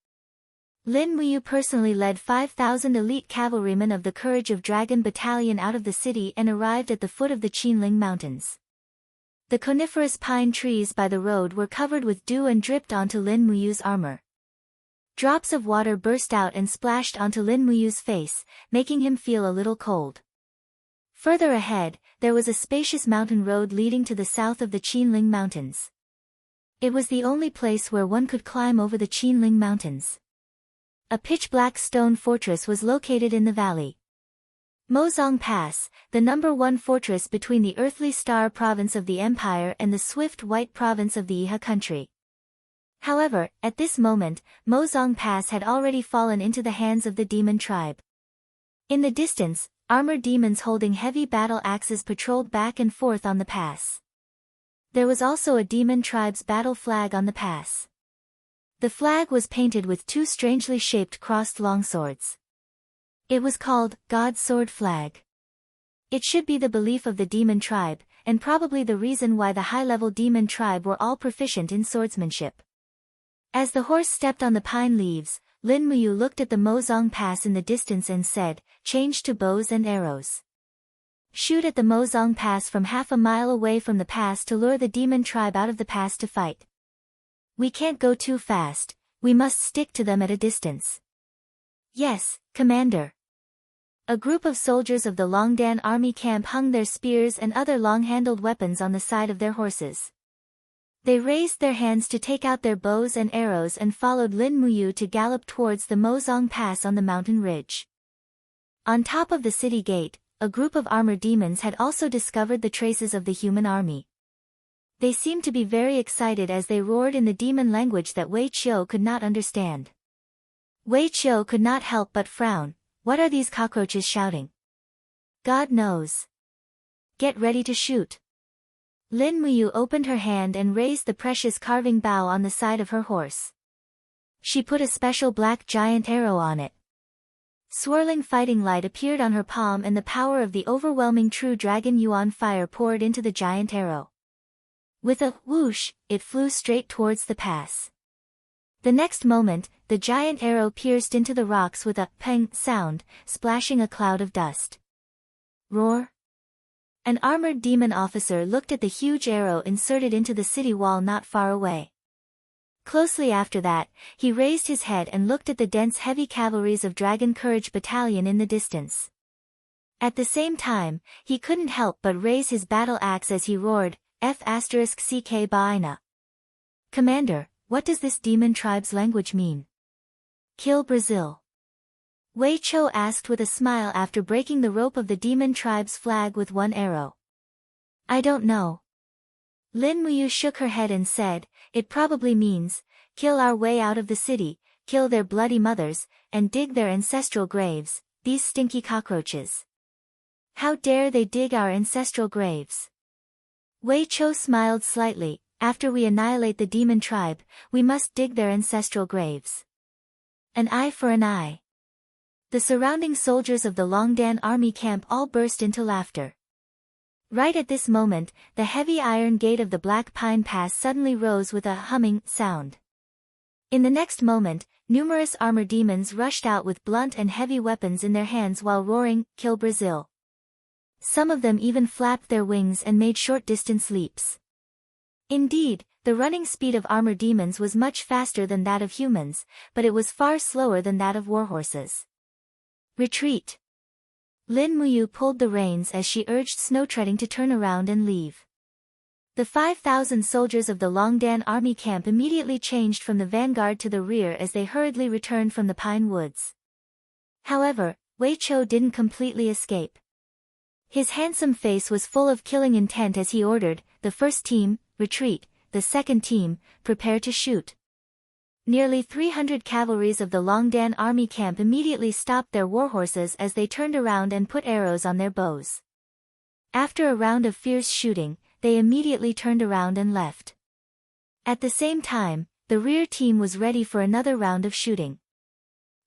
Lin Muyu personally led 5,000 elite cavalrymen of the Courage of Dragon Battalion out of the city and arrived at the foot of the Qinling Mountains. The coniferous pine trees by the road were covered with dew and dripped onto Lin Muyu's armor. Drops of water burst out and splashed onto Lin Muyu's face, making him feel a little cold. Further ahead, there was a spacious mountain road leading to the south of the Qinling Mountains. It was the only place where one could climb over the Qinling Mountains. A pitch-black stone fortress was located in the valley. Mozong Pass, the #1 fortress between the Earthly Star province of the Empire and the Swift White province of the Iha country. However, at this moment, Mozong Pass had already fallen into the hands of the demon tribe. In the distance, armored demons holding heavy battle axes patrolled back and forth on the pass. There was also a demon tribe's battle flag on the pass. The flag was painted with two strangely shaped crossed longswords. It was called God's Sword Flag. It should be the belief of the demon tribe, and probably the reason why the high-level demon tribe were all proficient in swordsmanship. As the horse stepped on the pine leaves, Lin Muyu looked at the Mozong Pass in the distance and said, "Change to bows and arrows. Shoot at the Mozong Pass from half a mile away from the pass to lure the demon tribe out of the pass to fight." We can't go too fast, we must stick to them at a distance. Yes, Commander. A group of soldiers of the Longdan army camp hung their spears and other long-handled weapons on the side of their horses. They raised their hands to take out their bows and arrows and followed Lin Muyu to gallop towards the Mozong Pass on the mountain ridge. On top of the city gate, a group of armored demons had also discovered the traces of the human army. They seemed to be very excited as they roared in the demon language that Wei Qiu could not understand. Wei Qiu could not help but frown. What are these cockroaches shouting? God knows. Get ready to shoot. Lin Muyu opened her hand and raised the precious carving bow on the side of her horse. She put a special black giant arrow on it. Swirling fighting light appeared on her palm and the power of the overwhelming true dragon yuan fire poured into the giant arrow. With a whoosh, it flew straight towards the pass. The next moment, the giant arrow pierced into the rocks with a peng sound, splashing a cloud of dust. Roar! An armored demon officer looked at the huge arrow inserted into the city wall not far away. Closely after that, he raised his head and looked at the dense heavy cavalries of Dragon Courage Battalion in the distance. At the same time, he couldn't help but raise his battle axe as he roared, F***ck Baina. Commander, what does this demon tribe's language mean? Kill Brazil. Wei Qiu asked with a smile after breaking the rope of the demon tribe's flag with one arrow. I don't know. Lin Muyu shook her head and said, it probably means, kill our way out of the city, kill their bloody mothers, and dig their ancestral graves, these stinky cockroaches. How dare they dig our ancestral graves? Wei Qiu smiled slightly. After we annihilate the demon tribe, we must dig their ancestral graves. An eye for an eye. The surrounding soldiers of the Longdan army camp all burst into laughter. Right at this moment, the heavy iron gate of the Black Pine Pass suddenly rose with a humming sound. In the next moment, numerous armor demons rushed out with blunt and heavy weapons in their hands while roaring, Kill Brazil. Some of them even flapped their wings and made short-distance leaps. Indeed, the running speed of armor demons was much faster than that of humans, but it was far slower than that of warhorses. Retreat! Lin Muyu pulled the reins as she urged Snowtreading to turn around and leave. The 5,000 soldiers of the Longdan army camp immediately changed from the vanguard to the rear as they hurriedly returned from the pine woods. However, Wei Qiu didn't completely escape. His handsome face was full of killing intent as he ordered, the first team, retreat, the second team, prepare to shoot. Nearly 300 cavalries of the Longdan army camp immediately stopped their warhorses as they turned around and put arrows on their bows. After a round of fierce shooting, they immediately turned around and left. At the same time, the rear team was ready for another round of shooting.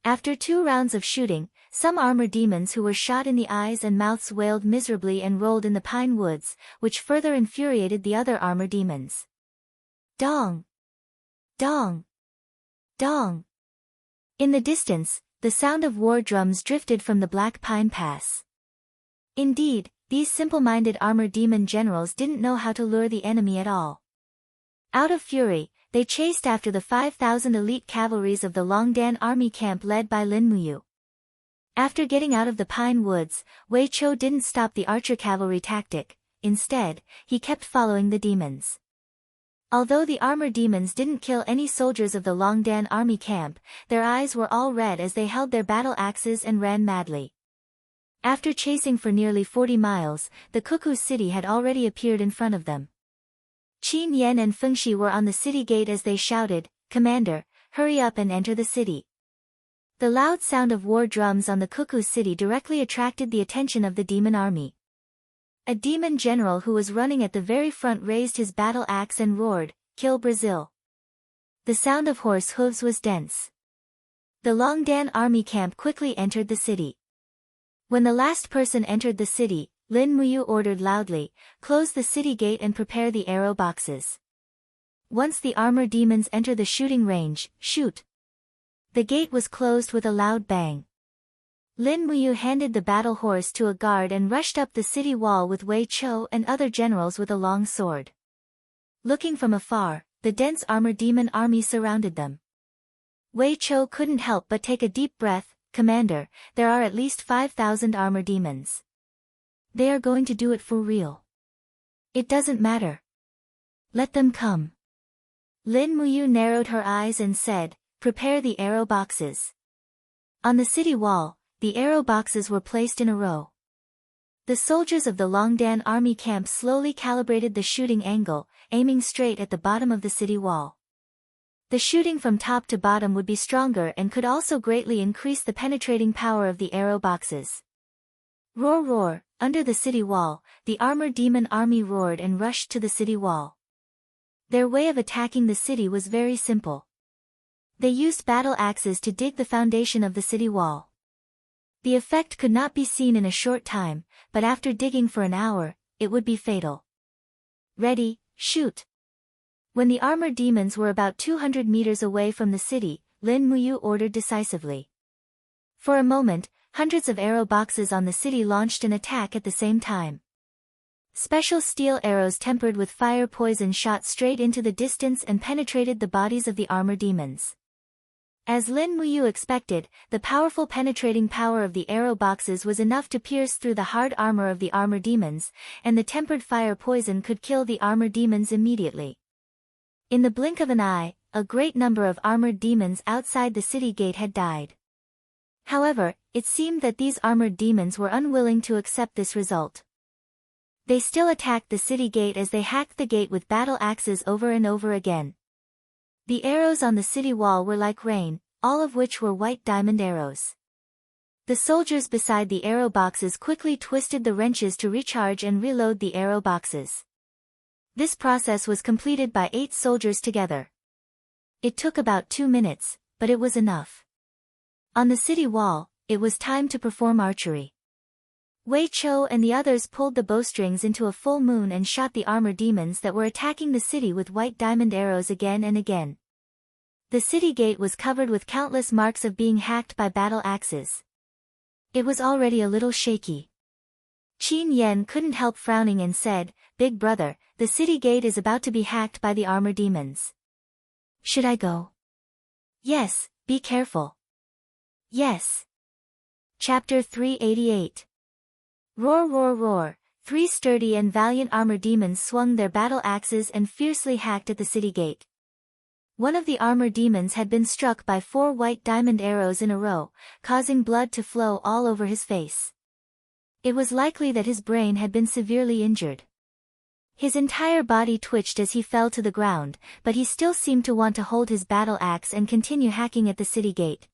After 2 rounds of shooting, some armor demons who were shot in the eyes and mouths wailed miserably and rolled in the pine woods, which further infuriated the other armor demons. Dong! Dong! Dong! In the distance, the sound of war drums drifted from the Black Pine Pass. Indeed, these simple-minded armor demon generals didn't know how to lure the enemy at all. Out of fury, they chased after the 5,000 elite cavalries of the Longdan army camp led by Lin Muyu. After getting out of the pine woods, Wei Qiu didn't stop the archer cavalry tactic. Instead, he kept following the demons. Although the armor demons didn't kill any soldiers of the Longdan army camp, their eyes were all red as they held their battle axes and ran madly. After chasing for nearly 40 miles, the Cuckoo City had already appeared in front of them. Qin Yan and Fengxi were on the city gate as they shouted, Commander, hurry up and enter the city. The loud sound of war drums on the Cuckoo City directly attracted the attention of the demon army. A demon general who was running at the very front raised his battle axe and roared, Kill Brazil. The sound of horse hooves was dense. The Longdan army camp quickly entered the city. When the last person entered the city, Lin Muyu ordered loudly, close the city gate and prepare the arrow boxes. Once the armor demons enter the shooting range, shoot. The gate was closed with a loud bang. Lin Muyu handed the battle horse to a guard and rushed up the city wall with Wei Qiu and other generals with a long sword. Looking from afar, the dense armor demon army surrounded them. Wei Chou couldn't help but take a deep breath. Commander, there are at least 5,000 armor demons. They are going to do it for real. It doesn't matter. Let them come. Lin Muyu narrowed her eyes and said, prepare the arrow boxes. On the city wall, the arrow boxes were placed in a row. The soldiers of the Longdan army camp slowly calibrated the shooting angle, aiming straight at the bottom of the city wall. The shooting from top to bottom would be stronger and could also greatly increase the penetrating power of the arrow boxes. Roar roar, under the city wall, the armored demon army roared and rushed to the city wall. Their way of attacking the city was very simple. They used battle axes to dig the foundation of the city wall. The effect could not be seen in a short time, but after digging for an hour, it would be fatal. Ready, shoot! When the armored demons were about 200 meters away from the city, Lin Muyu ordered decisively. For a moment, hundreds of arrow boxes on the city launched an attack at the same time. Special steel arrows tempered with fire poison shot straight into the distance and penetrated the bodies of the armor demons. As Lin Muyu expected, the powerful penetrating power of the arrow boxes was enough to pierce through the hard armor of the armor demons, and the tempered fire poison could kill the armor demons immediately. In the blink of an eye, a great number of armored demons outside the city gate had died. However, it seemed that these armored demons were unwilling to accept this result. They still attacked the city gate as they hacked the gate with battle axes over and over again. The arrows on the city wall were like rain, all of which were white diamond arrows. The soldiers beside the arrow boxes quickly twisted the wrenches to recharge and reload the arrow boxes. This process was completed by 8 soldiers together. It took about 2 minutes, but it was enough. On the city wall, it was time to perform archery. Wei Chou and the others pulled the bowstrings into a full moon and shot the armor demons that were attacking the city with white diamond arrows again and again. The city gate was covered with countless marks of being hacked by battle axes. It was already a little shaky. Qin Yan couldn't help frowning and said, Big brother, the city gate is about to be hacked by the armor demons. Should I go? Yes, be careful. Yes. Chapter 388. Roar roar roar, 3 sturdy and valiant armor demons swung their battle axes and fiercely hacked at the city gate. One of the armor demons had been struck by 4 white diamond arrows in a row, causing blood to flow all over his face. It was likely that his brain had been severely injured. His entire body twitched as he fell to the ground, but he still seemed to want to hold his battle axe and continue hacking at the city gate.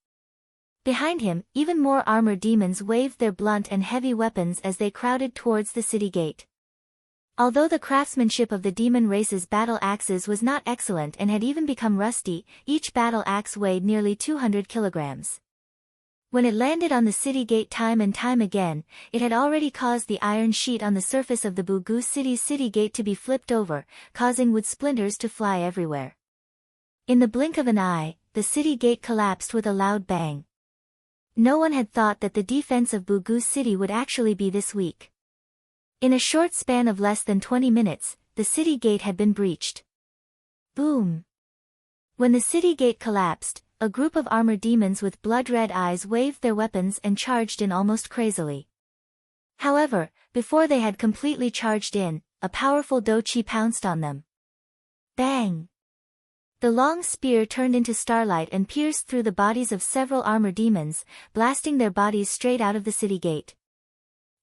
Behind him, even more armored demons waved their blunt and heavy weapons as they crowded towards the city gate. Although the craftsmanship of the demon race's battle axes was not excellent and had even become rusty, each battle axe weighed nearly 200 kilograms. When it landed on the city gate time and time again, it had already caused the iron sheet on the surface of the Bugu City's city gate to be flipped over, causing wood splinters to fly everywhere. In the blink of an eye, the city gate collapsed with a loud bang. No one had thought that the defense of Bugu City would actually be this weak. In a short span of less than 20 minutes, the city gate had been breached. Boom! When the city gate collapsed, a group of armored demons with blood-red eyes waved their weapons and charged in almost crazily. However, before they had completely charged in, a powerful Dochi pounced on them. Bang! The long spear turned into starlight and pierced through the bodies of several armor demons, blasting their bodies straight out of the city gate.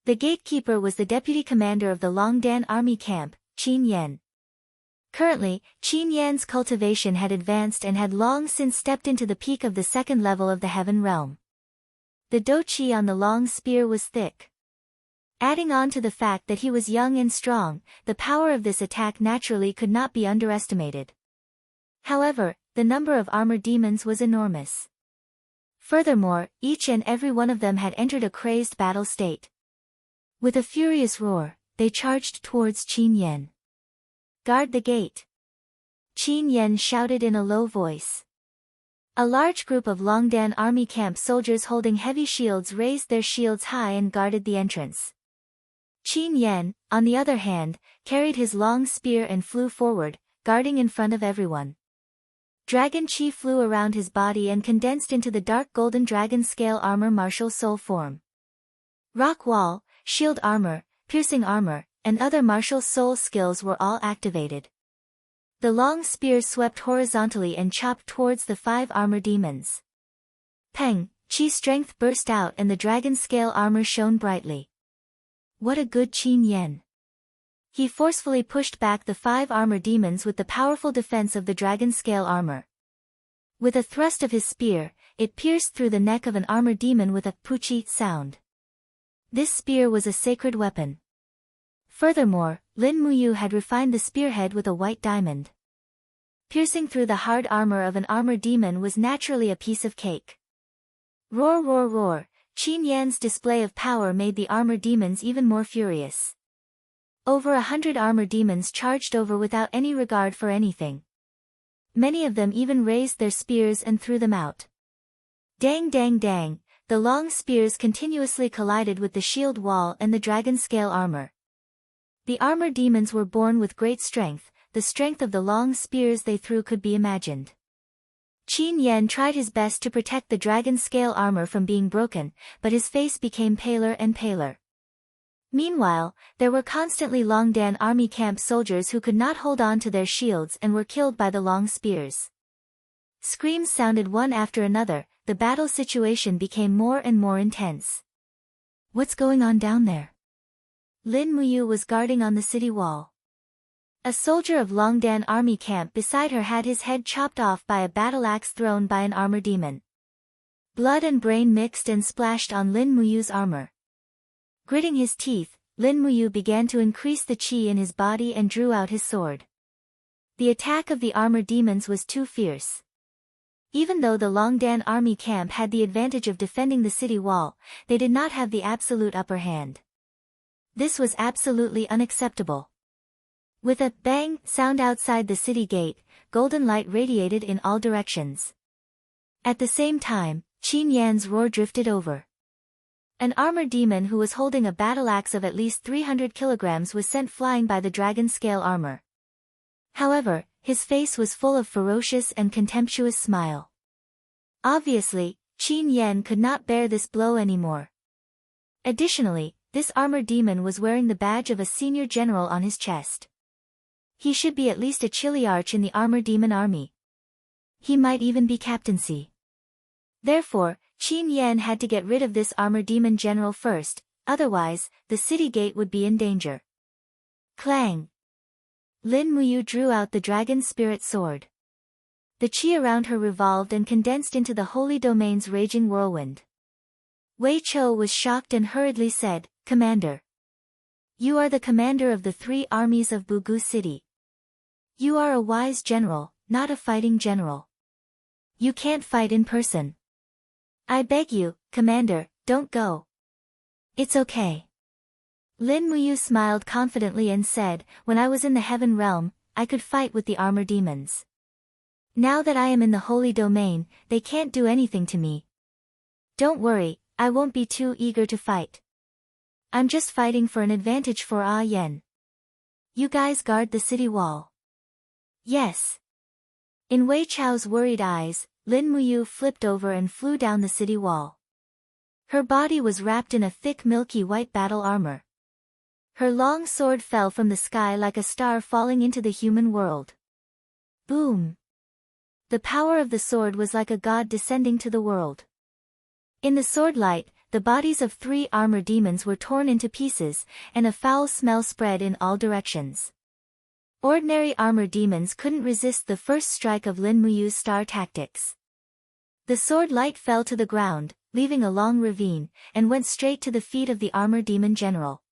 The gatekeeper was the deputy commander of the Longdan army camp, Qin Yan. Currently, Qin Yan's cultivation had advanced and had long since stepped into the peak of the 2nd level of the Heaven Realm. The dochi on the long spear was thick. Adding on to the fact that he was young and strong, the power of this attack naturally could not be underestimated. However, the number of armor demons was enormous. Furthermore, each and every one of them had entered a crazed battle state. With a furious roar, they charged towards Qin Yan. Guard the gate! Qin Yan shouted in a low voice. A large group of Longdan army camp soldiers holding heavy shields raised their shields high and guarded the entrance. Qin Yan, on the other hand, carried his long spear and flew forward, guarding in front of everyone. Dragon Chi flew around his body and condensed into the dark golden dragon scale armor martial soul form. Rock wall, shield armor, piercing armor, and other martial soul skills were all activated. The long spear swept horizontally and chopped towards the 5 armor demons. Peng, Chi strength burst out and the dragon scale armor shone brightly. What a good Qin Yan! He forcefully pushed back the 5 armor demons with the powerful defense of the dragon scale armor. With a thrust of his spear, it pierced through the neck of an armor demon with a puchi sound. This spear was a sacred weapon. Furthermore, Lin Muyu had refined the spearhead with a white diamond. Piercing through the hard armor of an armor demon was naturally a piece of cake. Roar roar roar, Qin Yan's display of power made the armor demons even more furious. Over 100 armor demons charged over without any regard for anything. Many of them even raised their spears and threw them out. Dang dang dang, the long spears continuously collided with the shield wall and the dragon scale armor. The armor demons were born with great strength, the strength of the long spears they threw could be imagined. Qin Yan tried his best to protect the dragon scale armor from being broken, but his face became paler and paler. Meanwhile, there were constantly Longdan army camp soldiers who could not hold on to their shields and were killed by the long spears. Screams sounded one after another, the battle situation became more and more intense. What's going on down there? Lin Muyu was guarding on the city wall. A soldier of Longdan army camp beside her had his head chopped off by a battle axe thrown by an armor demon. Blood and brain mixed and splashed on Lin Muyu's armor. Gritting his teeth, Lin Muyu began to increase the chi in his body and drew out his sword. The attack of the armor demons was too fierce. Even though the Longdan army camp had the advantage of defending the city wall, they did not have the absolute upper hand. This was absolutely unacceptable. With a bang sound outside the city gate, golden light radiated in all directions. At the same time, Qin Yan's roar drifted over. An armor demon who was holding a battle axe of at least 300 kilograms was sent flying by the dragon scale armor. However, his face was full of ferocious and contemptuous smile. Obviously, Qin Yan could not bear this blow anymore. Additionally, this armor demon was wearing the badge of a senior general on his chest. He should be at least a chiliarch in the armor demon army. He might even be captaincy. Therefore, Qin Yan had to get rid of this armor demon general first, otherwise, the city gate would be in danger. Clang! Lin Muyu drew out the dragon spirit sword. The chi around her revolved and condensed into the holy domain's raging whirlwind. Wei Chou was shocked and hurriedly said, "Commander. You are the commander of the 3 armies of Bugu City. You are a wise general, not a fighting general. You can't fight in person. I beg you, Commander, don't go. It's okay." Lin Muyu smiled confidently and said, "When I was in the heaven realm, I could fight with the armor demons. Now that I am in the holy domain, they can't do anything to me. Don't worry, I won't be too eager to fight. I'm just fighting for an advantage for Ah Yen. You guys guard the city wall." "Yes." In Wei Chao's worried eyes, Lin Muyu flipped over and flew down the city wall. Her body was wrapped in a thick milky white battle armor. Her long sword fell from the sky like a star falling into the human world. Boom! The power of the sword was like a god descending to the world. In the sword light, the bodies of 3 armor demons were torn into pieces, and a foul smell spread in all directions. Ordinary armor demons couldn't resist the first strike of Lin Muyu's star tactics. The sword light fell to the ground, leaving a long ravine, and went straight to the feet of the armor demon general.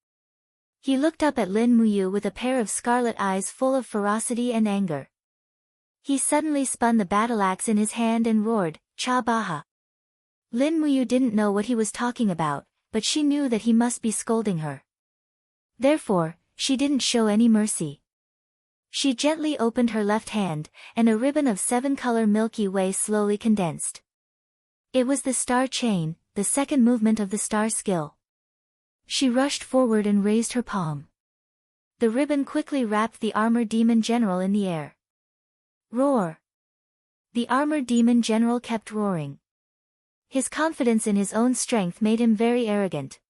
He looked up at Lin Muyu with a pair of scarlet eyes full of ferocity and anger. He suddenly spun the battle axe in his hand and roared, "Cha Baha!" Lin Muyu didn't know what he was talking about, but she knew that he must be scolding her. Therefore, she didn't show any mercy. She gently opened her left hand, and a ribbon of 7-color Milky Way slowly condensed. It was the star chain, the second movement of the star skill. She rushed forward and raised her palm. The ribbon quickly wrapped the armor demon general in the air. Roar! The armored demon general kept roaring. His confidence in his own strength made him very arrogant.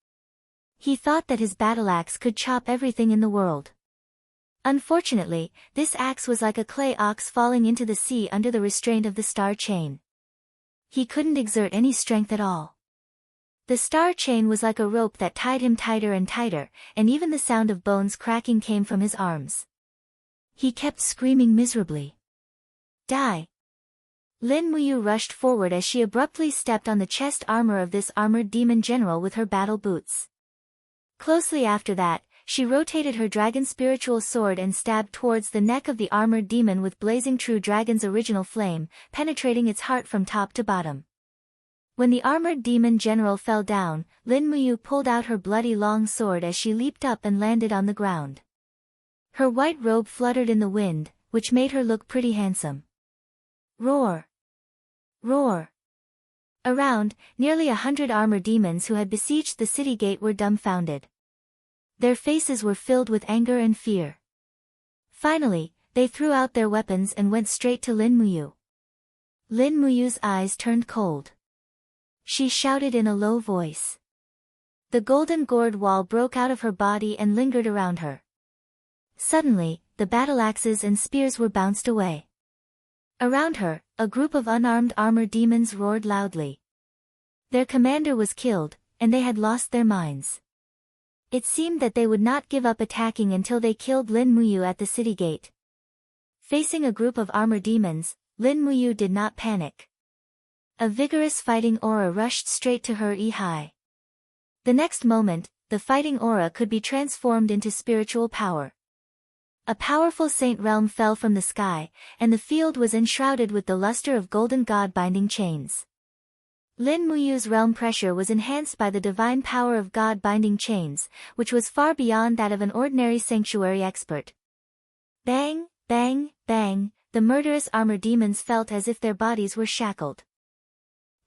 He thought that his battle axe could chop everything in the world. Unfortunately, this axe was like a clay ox falling into the sea under the restraint of the star chain. He couldn't exert any strength at all. The star chain was like a rope that tied him tighter and tighter, and even the sound of bones cracking came from his arms. He kept screaming miserably. Die! Lin Muyu rushed forward as she abruptly stepped on the chest armor of this armored demon general with her battle boots. Closely after that, she rotated her dragon spiritual sword and stabbed towards the neck of the armored demon with blazing true dragon's original flame, penetrating its heart from top to bottom. When the armored demon general fell down, Lin Muyu pulled out her bloody long sword as she leaped up and landed on the ground. Her white robe fluttered in the wind, which made her look pretty handsome. Roar! Roar! Around, nearly 100 armor demons who had besieged the city gate were dumbfounded. Their faces were filled with anger and fear. Finally, they threw out their weapons and went straight to Lin Muyu. Lin Muyu's eyes turned cold. She shouted in a low voice. The golden gourd wall broke out of her body and lingered around her. Suddenly, the battle axes and spears were bounced away. Around her, a group of unarmed armor demons roared loudly. Their commander was killed, and they had lost their minds. It seemed that they would not give up attacking until they killed Lin Muyu at the city gate. Facing a group of armor demons, Lin Muyu did not panic. A vigorous fighting aura rushed straight to her high. The next moment, the fighting aura could be transformed into spiritual power. A powerful saint realm fell from the sky, and the field was enshrouded with the luster of golden god-binding chains. Lin Muyu's realm pressure was enhanced by the divine power of god-binding chains, which was far beyond that of an ordinary sanctuary expert. Bang, bang, bang, the murderous armor demons felt as if their bodies were shackled.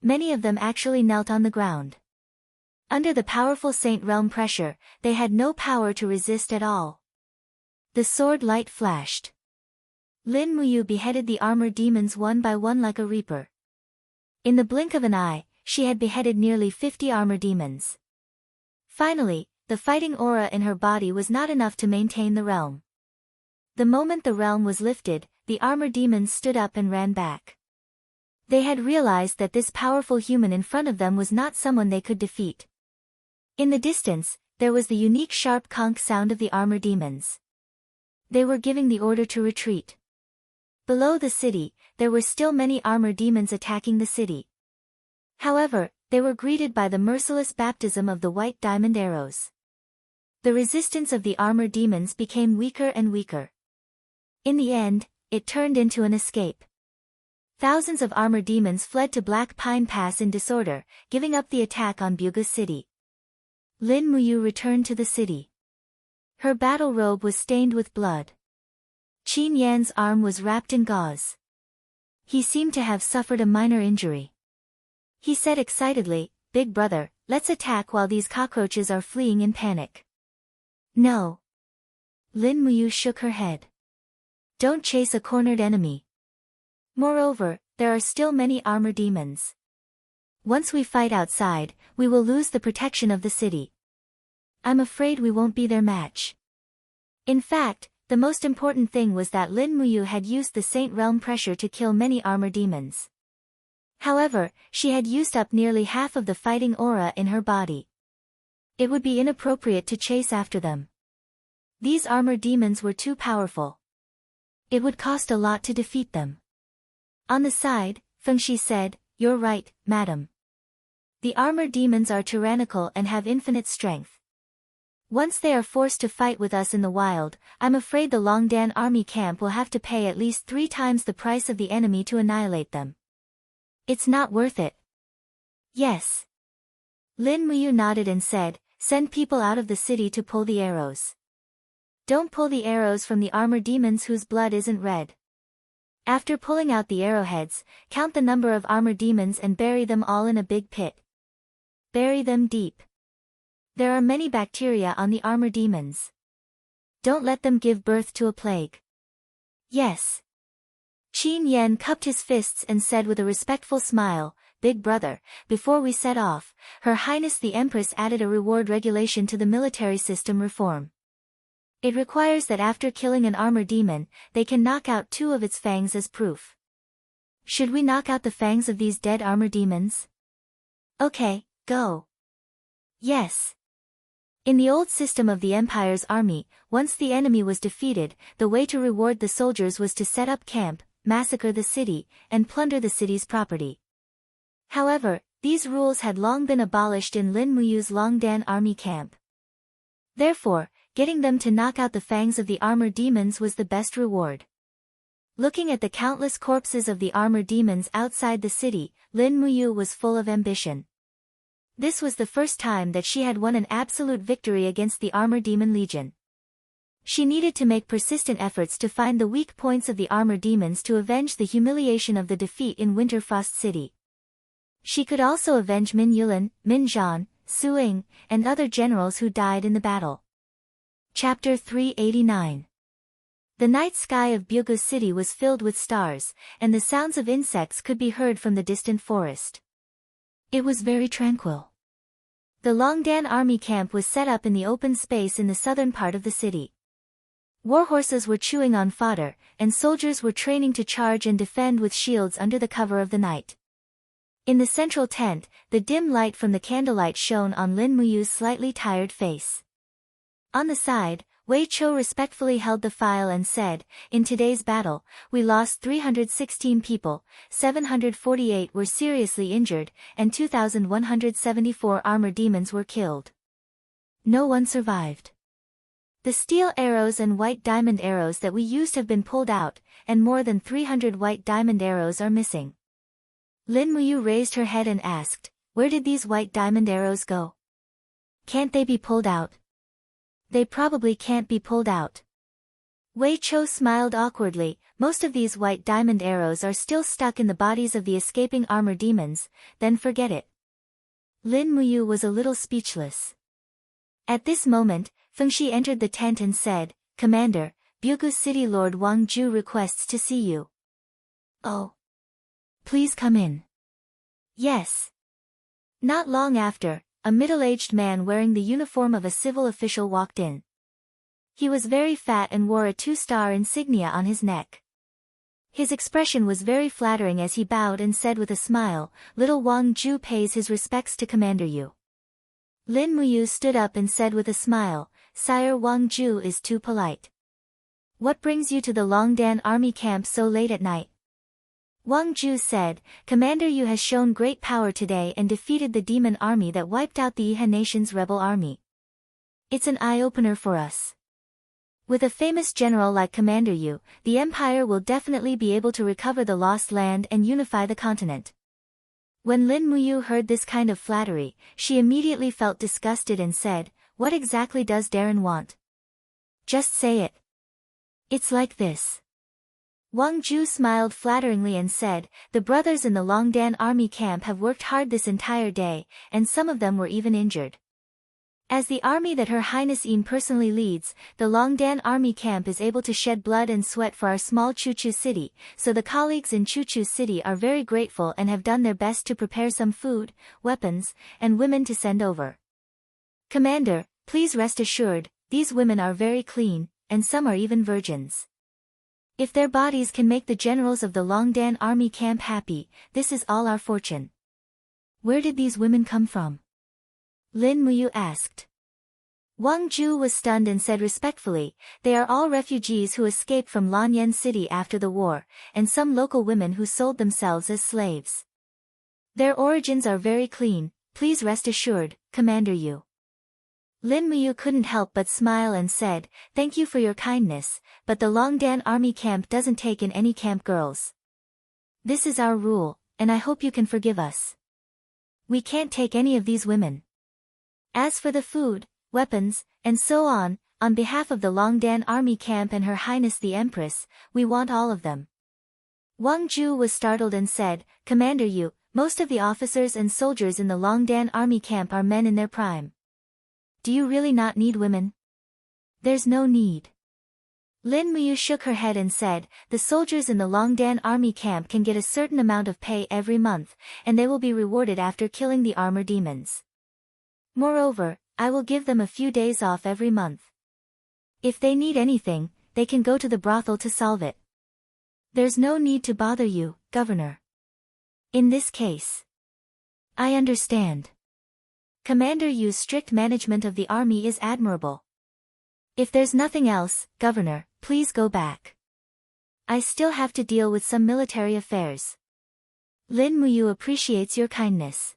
Many of them actually knelt on the ground. Under the powerful saint realm pressure, they had no power to resist at all. The sword light flashed. Lin Muyu beheaded the armor demons one by one like a reaper. In the blink of an eye, she had beheaded nearly 50 armor demons. Finally, the fighting aura in her body was not enough to maintain the realm. The moment the realm was lifted, the armor demons stood up and ran back. They had realized that this powerful human in front of them was not someone they could defeat. In the distance, there was the unique sharp conch sound of the armor demons. They were giving the order to retreat. Below the city, there were still many armor demons attacking the city. However, they were greeted by the merciless baptism of the white diamond arrows. The resistance of the armor demons became weaker and weaker. In the end, it turned into an escape. Thousands of armor demons fled to Black Pine Pass in disorder, giving up the attack on Byuga City. Lin Muyu returned to the city. Her battle robe was stained with blood. Qin Yan's arm was wrapped in gauze. He seemed to have suffered a minor injury. He said excitedly, "Big brother, let's attack while these cockroaches are fleeing in panic." No. Lin Muyu shook her head. Don't chase a cornered enemy. Moreover, there are still many armor demons. Once we fight outside, we will lose the protection of the city. I'm afraid we won't be their match. In fact, the most important thing was that Lin Muyu had used the Saint Realm pressure to kill many armor demons. However, she had used up nearly half of the fighting aura in her body. It would be inappropriate to chase after them. These armor demons were too powerful. It would cost a lot to defeat them. On the side, Fengxi said, "You're right, madam. The armor demons are tyrannical and have infinite strength. Once they are forced to fight with us in the wild, I'm afraid the Longdan army camp will have to pay at least 3 times the price of the enemy to annihilate them. It's not worth it." Yes. Lin Muyu nodded and said, "Send people out of the city to pull the arrows. Don't pull the arrows from the armor demons whose blood isn't red. After pulling out the arrowheads, count the number of armor demons and bury them all in a big pit. Bury them deep. There are many bacteria on the armor demons. Don't let them give birth to a plague." Yes. Qin Yan cupped his fists and said with a respectful smile, "Big brother, before we set off, Her Highness the Empress added a reward regulation to the military system reform. It requires that after killing an armor demon, they can knock out 2 of its fangs as proof. Should we knock out the fangs of these dead armor demons?" "Okay, go." "Yes." In the old system of the Empire's army, once the enemy was defeated, the way to reward the soldiers was to set up camp, massacre the city, and plunder the city's property. However, these rules had long been abolished in Lin Muyu's Longdan army camp. Therefore, getting them to knock out the fangs of the armor demons was the best reward. Looking at the countless corpses of the armor demons outside the city, Lin Muyu was full of ambition. This was the first time that she had won an absolute victory against the Armor Demon Legion. She needed to make persistent efforts to find the weak points of the armor demons to avenge the humiliation of the defeat in Winterfrost City. She could also avenge Min Yulin, Min Zhan, Su Ying, and other generals who died in the battle. Chapter 389. The night sky of Byugu City was filled with stars, and the sounds of insects could be heard from the distant forest. It was very tranquil. The Longdan army camp was set up in the open space in the southern part of the city. Warhorses were chewing on fodder, and soldiers were training to charge and defend with shields under the cover of the night. In the central tent, the dim light from the candlelight shone on Lin Muyu's slightly tired face. On the side, Wei Chou respectfully held the file and said, "In today's battle, we lost 316 people, 748 were seriously injured, and 2,174 armor demons were killed. No one survived. The steel arrows and white diamond arrows that we used have been pulled out, and more than 300 white diamond arrows are missing." Lin Muyu raised her head and asked, "Where did these white diamond arrows go? Can't they be pulled out?" "They probably can't be pulled out." Wei Chou smiled awkwardly. "Most of these white diamond arrows are still stuck in the bodies of the escaping armor demons, then forget it." Lin Muyu was a little speechless. At this moment, Fengxi entered the tent and said, "Commander, Byugu City Lord Wang Ju requests to see you." "Oh. Please come in." "Yes." Not long after, a middle-aged man wearing the uniform of a civil official walked in. He was very fat and wore a 2-star insignia on his neck. His expression was very flattering as he bowed and said with a smile, "Little Wang Ju pays his respects to Commander Yu." Lin Muyu stood up and said with a smile, "Sire, Wang Ju is too polite. What brings you to the Longdan army camp so late at night?" Wang Ju said, "Commander Yu has shown great power today and defeated the demon army that wiped out the Yihe nation's rebel army. It's an eye-opener for us. With a famous general like Commander Yu, the Empire will definitely be able to recover the lost land and unify the continent." When Lin Muyu heard this kind of flattery, she immediately felt disgusted and said, "What exactly does Darren want? Just say it." "It's like this." Wang Ju smiled flatteringly and said, "The brothers in the Longdan army camp have worked hard this entire day, and some of them were even injured. As the army that Her Highness Yin personally leads, the Longdan army camp is able to shed blood and sweat for our small Chuchu city, so the colleagues in Chuchu city are very grateful and have done their best to prepare some food, weapons, and women to send over. Commander, please rest assured, these women are very clean, and some are even virgins. If their bodies can make the generals of the Longdan army camp happy, this is all our fortune." "Where did these women come from?" Lin Muyu asked. Wang Ju was stunned and said respectfully, "They are all refugees who escaped from Lanyan City after the war, and some local women who sold themselves as slaves. Their origins are very clean, please rest assured, Commander Yu." Lin Muyu couldn't help but smile and said, "Thank you for your kindness, but the Longdan army camp doesn't take in any camp girls. This is our rule, and I hope you can forgive us. We can't take any of these women. As for the food, weapons, and so on behalf of the Longdan army camp and Her Highness the Empress, we want all of them." Wang Ju was startled and said, "Commander Yu, most of the officers and soldiers in the Longdan army camp are men in their prime. Do you really not need women?" "There's no need. Lin Muyu shook her head and said, the soldiers in the Longdan army camp can get a certain amount of pay every month, and they will be rewarded after killing the armor demons. Moreover, I will give them a few days off every month. If they need anything, they can go to the brothel to solve it. There's no need to bother you, Governor. In this case. I understand. Commander Yu's strict management of the army is admirable. If there's nothing else, Governor, please go back. I still have to deal with some military affairs. Lin Muyu appreciates your kindness.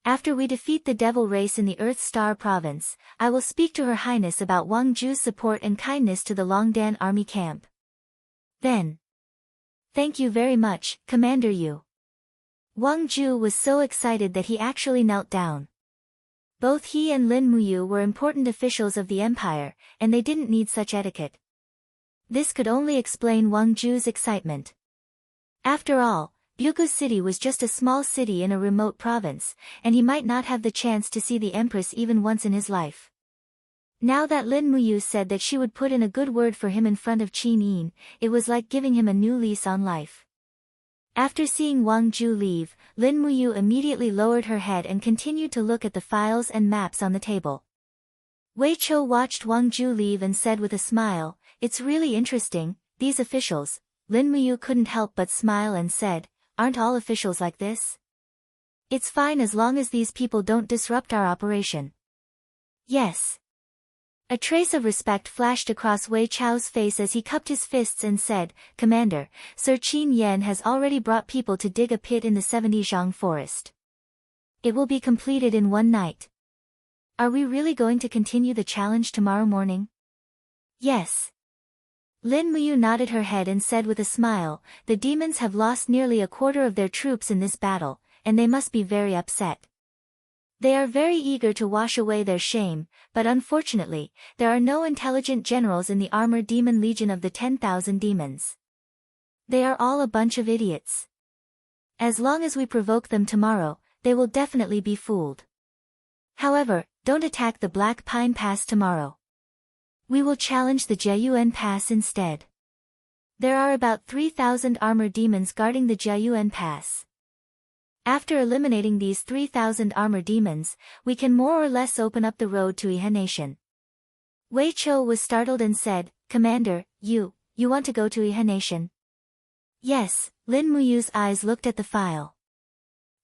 After we defeat the devil race in the Earth Star province, I will speak to Her Highness about Wang Ju's support and kindness to the Longdan army camp. Then. Thank you very much, Commander Yu. Wang Ju was so excited that he actually knelt down. Both he and Lin Muyu were important officials of the empire, and they didn't need such etiquette. This could only explain Wang Ju's excitement. After all, Byugu City was just a small city in a remote province, and he might not have the chance to see the Empress even once in his life. Now that Lin Muyu said that she would put in a good word for him in front of Qin Yin, it was like giving him a new lease on life. After seeing Wang Ju leave, Lin Muyu immediately lowered her head and continued to look at the files and maps on the table. Wei Chou watched Wang Ju leave and said with a smile, "It's really interesting, these officials." Lin Muyu couldn't help but smile and said, "Aren't all officials like this? It's fine as long as these people don't disrupt our operation." Yes. A trace of respect flashed across Wei Chou's face as he cupped his fists and said, "Commander, Sir Qin Yan has already brought people to dig a pit in the 70 Zhang forest. It will be completed in one night. Are we really going to continue the challenge tomorrow morning?" Yes. Lin Muyu nodded her head and said with a smile, "The demons have lost nearly a quarter of their troops in this battle, and they must be very upset. They are very eager to wash away their shame, but unfortunately, there are no intelligent generals in the armored demon legion of the 10,000 demons. They are all a bunch of idiots. As long as we provoke them tomorrow, they will definitely be fooled. However, don't attack the Black Pine Pass tomorrow. We will challenge the Jiayuan Pass instead. There are about 3,000 armored demons guarding the Jiayuan Pass. After eliminating these 3,000 armored demons, we can more or less open up the road to Iha Nation." Wei Chou was startled and said, "Commander, you want to go to Iha Nation?" Yes, Lin Muyu's eyes looked at the file.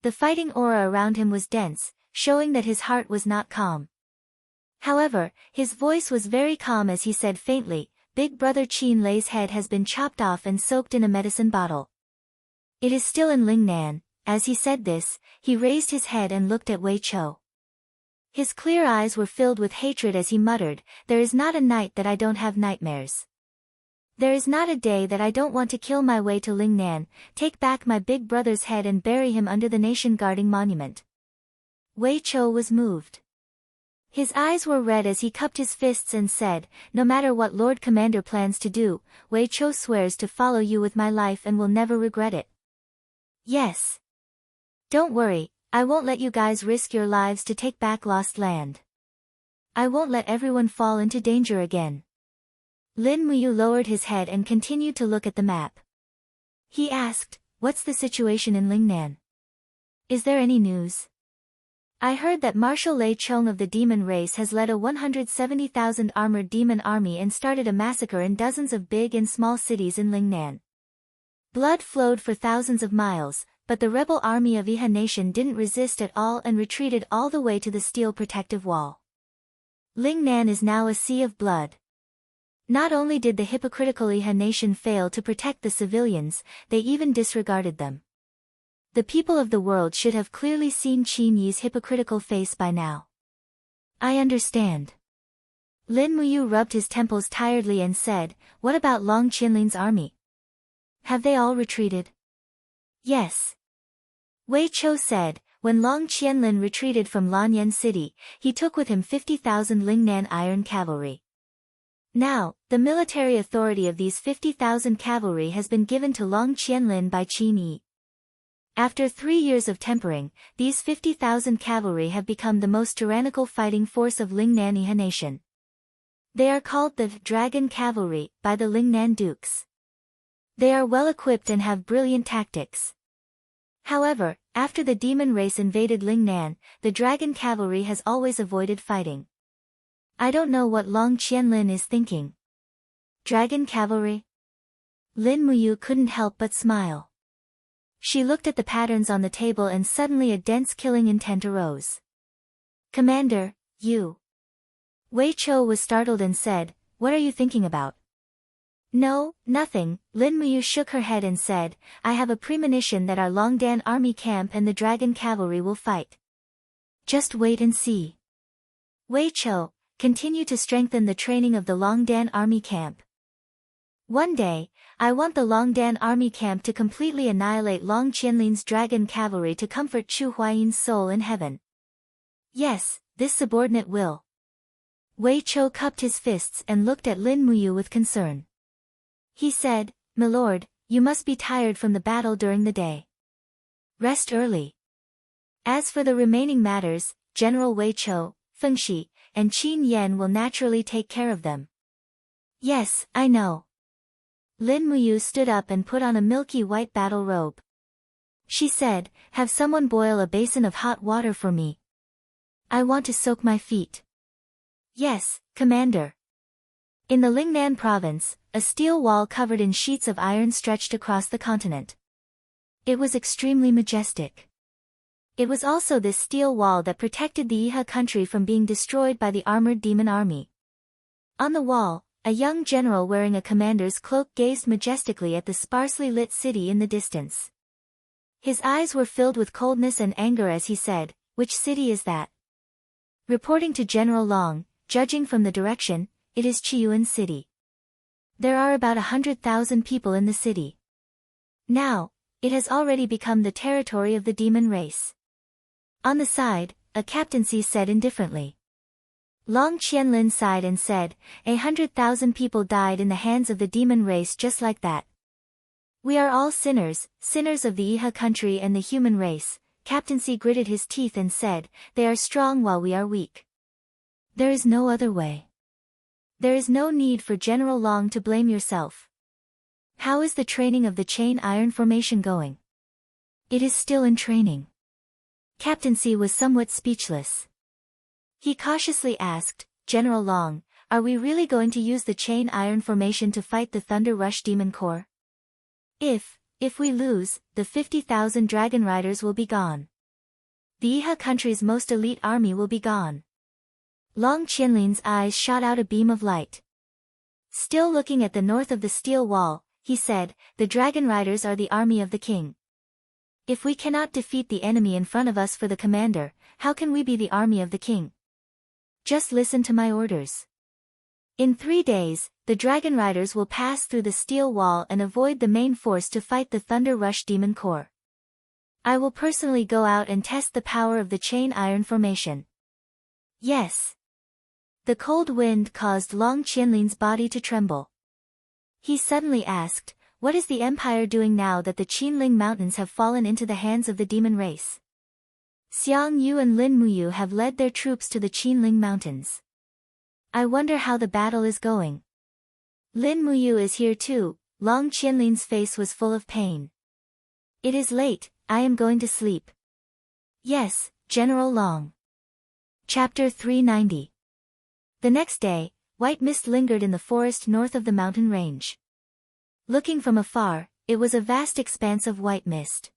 The fighting aura around him was dense, showing that his heart was not calm. However, his voice was very calm as he said faintly, "Big brother Qin Lei's head has been chopped off and soaked in a medicine bottle. It is still in Lingnan." As he said this, he raised his head and looked at Wei Chou. His clear eyes were filled with hatred as he muttered, "There is not a night that I don't have nightmares. There is not a day that I don't want to kill my way to Lingnan, take back my big brother's head and bury him under the nation-guarding monument." Wei Chou was moved. His eyes were red as he cupped his fists and said, "No matter what Lord Commander plans to do, Wei Chou swears to follow you with my life and will never regret it." Yes. Don't worry, I won't let you guys risk your lives to take back lost land. I won't let everyone fall into danger again. Lin Muyu lowered his head and continued to look at the map. He asked, "What's the situation in Lingnan? Is there any news? I heard that Marshal Lei Chong of the demon race has led a 170,000 armored demon army and started a massacre in dozens of big and small cities in Lingnan. Blood flowed for thousands of miles, but the rebel army of Iha Nation didn't resist at all and retreated all the way to the steel protective wall. Lingnan is now a sea of blood. Not only did the hypocritical Iha Nation fail to protect the civilians, they even disregarded them. The people of the world should have clearly seen Qin Yi's hypocritical face by now." "I understand." Lin Muyu rubbed his temples tiredly and said, "What about Long Qinlin's army? Have they all retreated?" "Yes." Wei Chou said, "When Long Qianlin retreated from Lanyan City, he took with him 50,000 Lingnan iron cavalry. Now, the military authority of these 50,000 cavalry has been given to Long Qianlin by Qin Yi. After 3 years of tempering, these 50,000 cavalry have become the most tyrannical fighting force of Lingnan Iha Nation. They are called the Dragon Cavalry by the Lingnan dukes. They are well equipped and have brilliant tactics. However, after the demon race invaded Lingnan, the Dragon Cavalry has always avoided fighting. I don't know what Long Qianlin is thinking. Dragon Cavalry? Lin Muyu couldn't help but smile. She looked at the patterns on the table and suddenly a dense killing intent arose. Commander, you. Wei Chou was startled and said, "What are you thinking about?" "No, nothing," Lin Muyu shook her head and said, "I have a premonition that our Longdan army camp and the Dragon Cavalry will fight. Just wait and see." Wei Chou, continue to strengthen the training of the Longdan army camp. One day, I want the Longdan army camp to completely annihilate Long Qianlin's Dragon Cavalry to comfort Chu Huayin's soul in heaven. Yes, this subordinate will. Wei Chou cupped his fists and looked at Lin Muyu with concern. He said, "Milord, you must be tired from the battle during the day. Rest early. As for the remaining matters, General Wei Chou, Feng Shi, and Qin Yan will naturally take care of them." "Yes, I know." Lin Muyu stood up and put on a milky white battle robe. She said, "Have someone boil a basin of hot water for me. I want to soak my feet." "Yes, Commander." In the Lingnan province, a steel wall covered in sheets of iron stretched across the continent. It was extremely majestic. It was also this steel wall that protected the Yihe country from being destroyed by the armored demon army. On the wall, a young general wearing a commander's cloak gazed majestically at the sparsely lit city in the distance. His eyes were filled with coldness and anger as he said, "Which city is that?" Reporting to General Long, judging from the direction, it is Qiyuan City. There are about 100,000 people in the city. Now, it has already become the territory of the demon race. On the side, a captaincy said indifferently. Long Qianlin sighed and said, 100,000 people died in the hands of the demon race just like that. We are all sinners, sinners of the Yihe country and the human race. Captaincy gritted his teeth and said, "They are strong while we are weak. There is no other way. There is no need for General Long to blame yourself. How is the training of the chain iron formation going?" "It is still in training." Captaincy was somewhat speechless. He cautiously asked, "General Long, are we really going to use the chain iron formation to fight the Thunder Rush Demon Corps? If we lose, the 50,000 dragon riders will be gone. The Yihe country's most elite army will be gone." Long Qianlin's eyes shot out a beam of light. Still looking at the north of the steel wall, he said, "The dragon riders are the army of the king. If we cannot defeat the enemy in front of us for the commander, how can we be the army of the king? Just listen to my orders. In 3 days, the dragon riders will pass through the steel wall and avoid the main force to fight the Thunder Rush Demon Corps. I will personally go out and test the power of the chain iron formation." "Yes." The cold wind caused Long Qianlin's body to tremble. He suddenly asked, "What is the empire doing now that the Qinling Mountains have fallen into the hands of the demon race?" "Xiang Yu and Lin Muyu have led their troops to the Qinling Mountains. I wonder how the battle is going." "Lin Muyu is here too." Long Qianlin's face was full of pain. "It is late, I am going to sleep." "Yes, General Long." Chapter 390. The next day, white mist lingered in the forest north of the mountain range. Looking from afar, it was a vast expanse of white mist.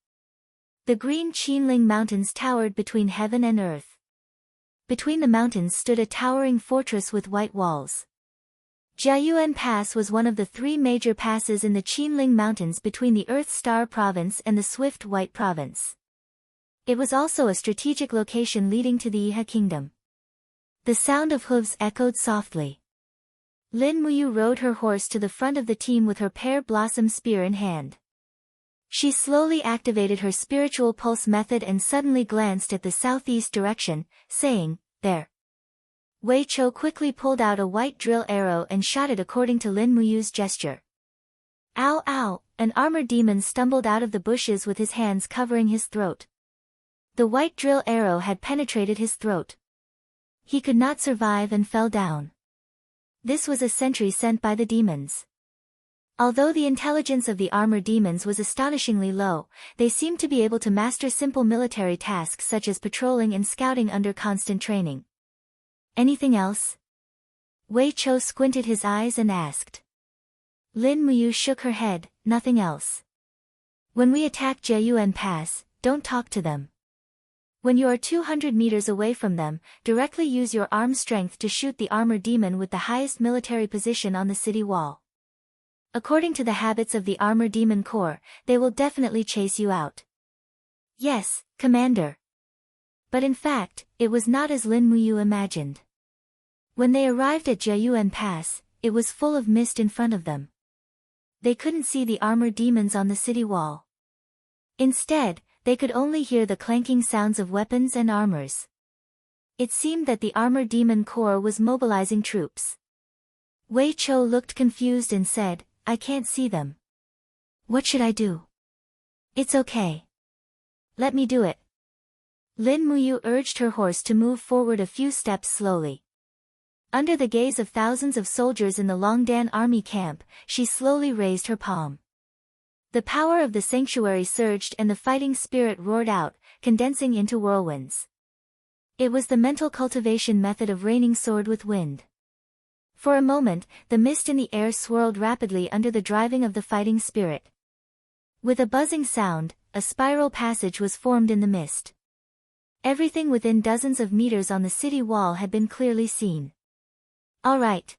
The green Qinling Mountains towered between heaven and earth. Between the mountains stood a towering fortress with white walls. Jiayuan Pass was one of the 3 major passes in the Qinling Mountains between the Earth Star Province and the Swift White Province. It was also a strategic location leading to the Yihe Kingdom. The sound of hooves echoed softly. Lin Muyu rode her horse to the front of the team with her pear blossom spear in hand. She slowly activated her spiritual pulse method and suddenly glanced at the southeast direction, saying, "There." Wei Chou quickly pulled out a white drill arrow and shot it according to Lin Muyu's gesture. "Ow ow!" An armored demon stumbled out of the bushes with his hands covering his throat. The white drill arrow had penetrated his throat. He could not survive and fell down. This was a sentry sent by the demons. Although the intelligence of the armor demons was astonishingly low, they seemed to be able to master simple military tasks such as patrolling and scouting under constant training. Anything else? Wei Chou squinted his eyes and asked. Lin Muyu shook her head, nothing else. When we attack Jieyuan Pass, don't talk to them. When you are 200 meters away from them, directly use your arm strength to shoot the armor demon with the highest military position on the city wall. According to the habits of the Armor Demon Corps, they will definitely chase you out. Yes, Commander. But in fact, it was not as Lin Muyu imagined. When they arrived at Jieyuan Pass, it was full of mist in front of them. They couldn't see the armor demons on the city wall. Instead, they could only hear the clanking sounds of weapons and armors. It seemed that the Armor Demon Corps was mobilizing troops. Wei Chou looked confused and said, I can't see them. What should I do? It's okay. Let me do it. Lin Muyu urged her horse to move forward a few steps slowly. Under the gaze of thousands of soldiers in the Longdan army camp, she slowly raised her palm. The power of the sanctuary surged and the fighting spirit roared out, condensing into whirlwinds. It was the mental cultivation method of raining sword with wind. For a moment, the mist in the air swirled rapidly under the driving of the fighting spirit. With a buzzing sound, a spiral passage was formed in the mist. Everything within dozens of meters on the city wall had been clearly seen. All right.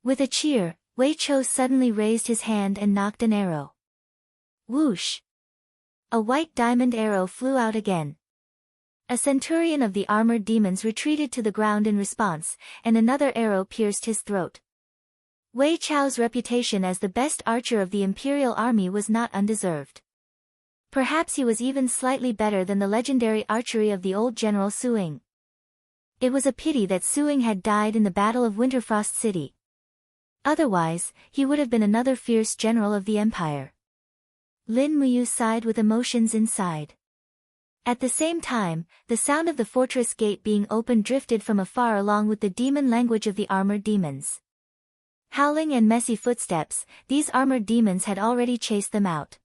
With a cheer, Wei Chou suddenly raised his hand and knocked an arrow. Whoosh! A white diamond arrow flew out again. A centurion of the armored demons retreated to the ground in response, and another arrow pierced his throat. Wei Chou's reputation as the best archer of the imperial army was not undeserved. Perhaps he was even slightly better than the legendary archery of the old General Suing. It was a pity that Suing had died in the Battle of Winterfrost City. Otherwise, he would have been another fierce general of the empire. Lin Muyu sighed with emotions inside. At the same time, the sound of the fortress gate being opened drifted from afar along with the demon language of the armored demons. Howling and messy footsteps, these armored demons had already chased them out.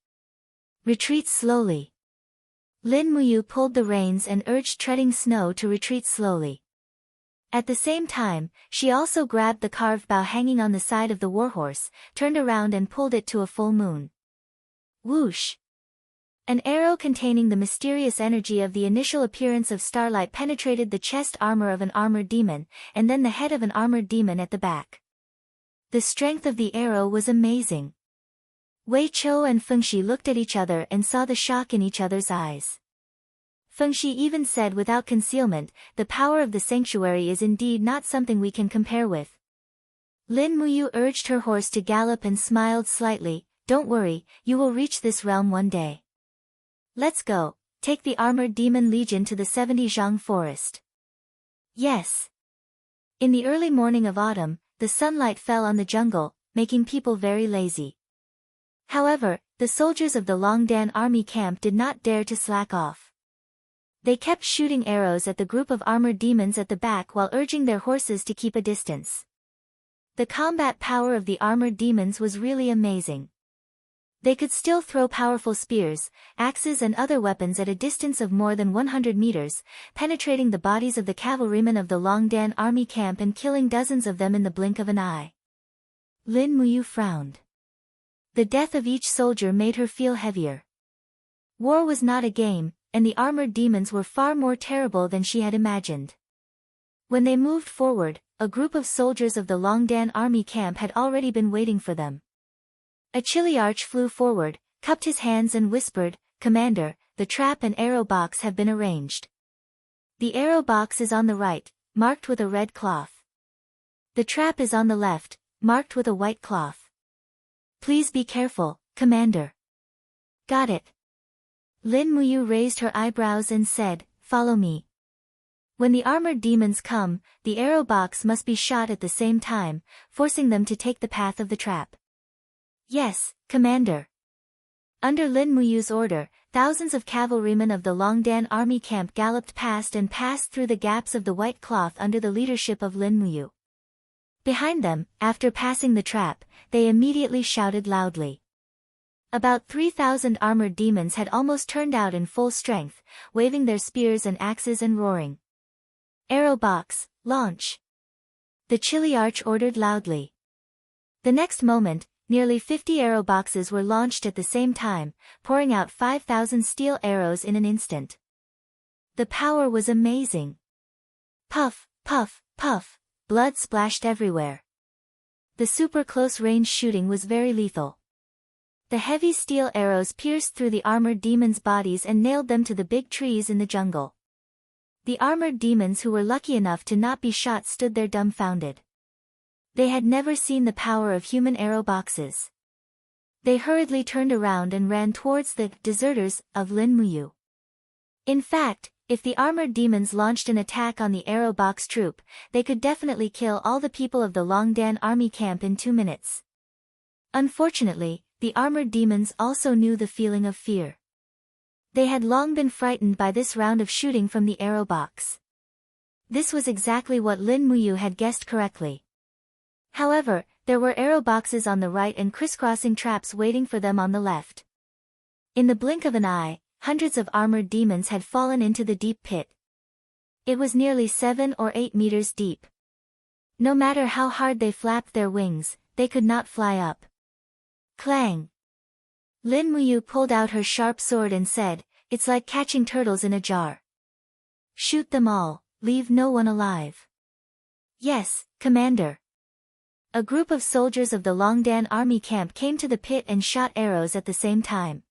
Retreat slowly. Lin Muyu pulled the reins and urged treading snow to retreat slowly. At the same time, she also grabbed the carved bow hanging on the side of the warhorse, turned around and pulled it to a full moon. Whoosh! An arrow containing the mysterious energy of the initial appearance of starlight penetrated the chest armor of an armored demon, and then the head of an armored demon at the back. The strength of the arrow was amazing. Wei Chou and Fengxi looked at each other and saw the shock in each other's eyes. Fengxi even said without concealment, the power of the sanctuary is indeed not something we can compare with. Lin Muyu urged her horse to gallop and smiled slightly, don't worry, you will reach this realm one day. Let's go, take the armored demon legion to the 70 Zhang forest. Yes. In the early morning of autumn, the sunlight fell on the jungle, making people very lazy. However, the soldiers of the Longdan army camp did not dare to slack off. They kept shooting arrows at the group of armored demons at the back while urging their horses to keep a distance. The combat power of the armored demons was really amazing. They could still throw powerful spears, axes and other weapons at a distance of more than 100 meters, penetrating the bodies of the cavalrymen of the Longdan army camp and killing dozens of them in the blink of an eye. Lin Muyu frowned. The death of each soldier made her feel heavier. War was not a game, and the armored demons were far more terrible than she had imagined. When they moved forward, a group of soldiers of the Longdan army camp had already been waiting for them. A Chiliarch flew forward, cupped his hands and whispered, Commander, the trap and arrow box have been arranged. The arrow box is on the right, marked with a red cloth. The trap is on the left, marked with a white cloth. Please be careful, Commander. Got it. Lin Muyu raised her eyebrows and said, Follow me. When the armored demons come, the arrow box must be shot at the same time, forcing them to take the path of the trap. Yes, Commander. Under Lin Muyu's order, thousands of cavalrymen of the Longdan army camp galloped past and passed through the gaps of the white cloth under the leadership of Lin Muyu. Behind them, after passing the trap, they immediately shouted loudly. About 3,000 armored demons had almost turned out in full strength, waving their spears and axes and roaring. "Arrow box, launch!" the Chiliarch ordered loudly. The next moment, nearly 50 arrow boxes were launched at the same time, pouring out 5,000 steel arrows in an instant. The power was amazing. Puff, puff, puff, blood splashed everywhere. The super close-range shooting was very lethal. The heavy steel arrows pierced through the armored demons' bodies and nailed them to the big trees in the jungle. The armored demons who were lucky enough to not be shot stood there dumbfounded. They had never seen the power of human arrow boxes. They hurriedly turned around and ran towards the deserters of Lin Muyu. In fact, if the armored demons launched an attack on the arrow box troop, they could definitely kill all the people of the Longdan army camp in 2 minutes. Unfortunately, the armored demons also knew the feeling of fear. They had long been frightened by this round of shooting from the arrow box. This was exactly what Lin Muyu had guessed correctly. However, there were arrow boxes on the right and crisscrossing traps waiting for them on the left. In the blink of an eye, hundreds of armored demons had fallen into the deep pit. It was nearly 7 or 8 meters deep. No matter how hard they flapped their wings, they could not fly up. Clang! Lin Muyu pulled out her sharp sword and said, "It's like catching turtles in a jar. Shoot them all, leave no one alive." "Yes, Commander." A group of soldiers of the Longdan army camp came to the pit and shot arrows at the same time.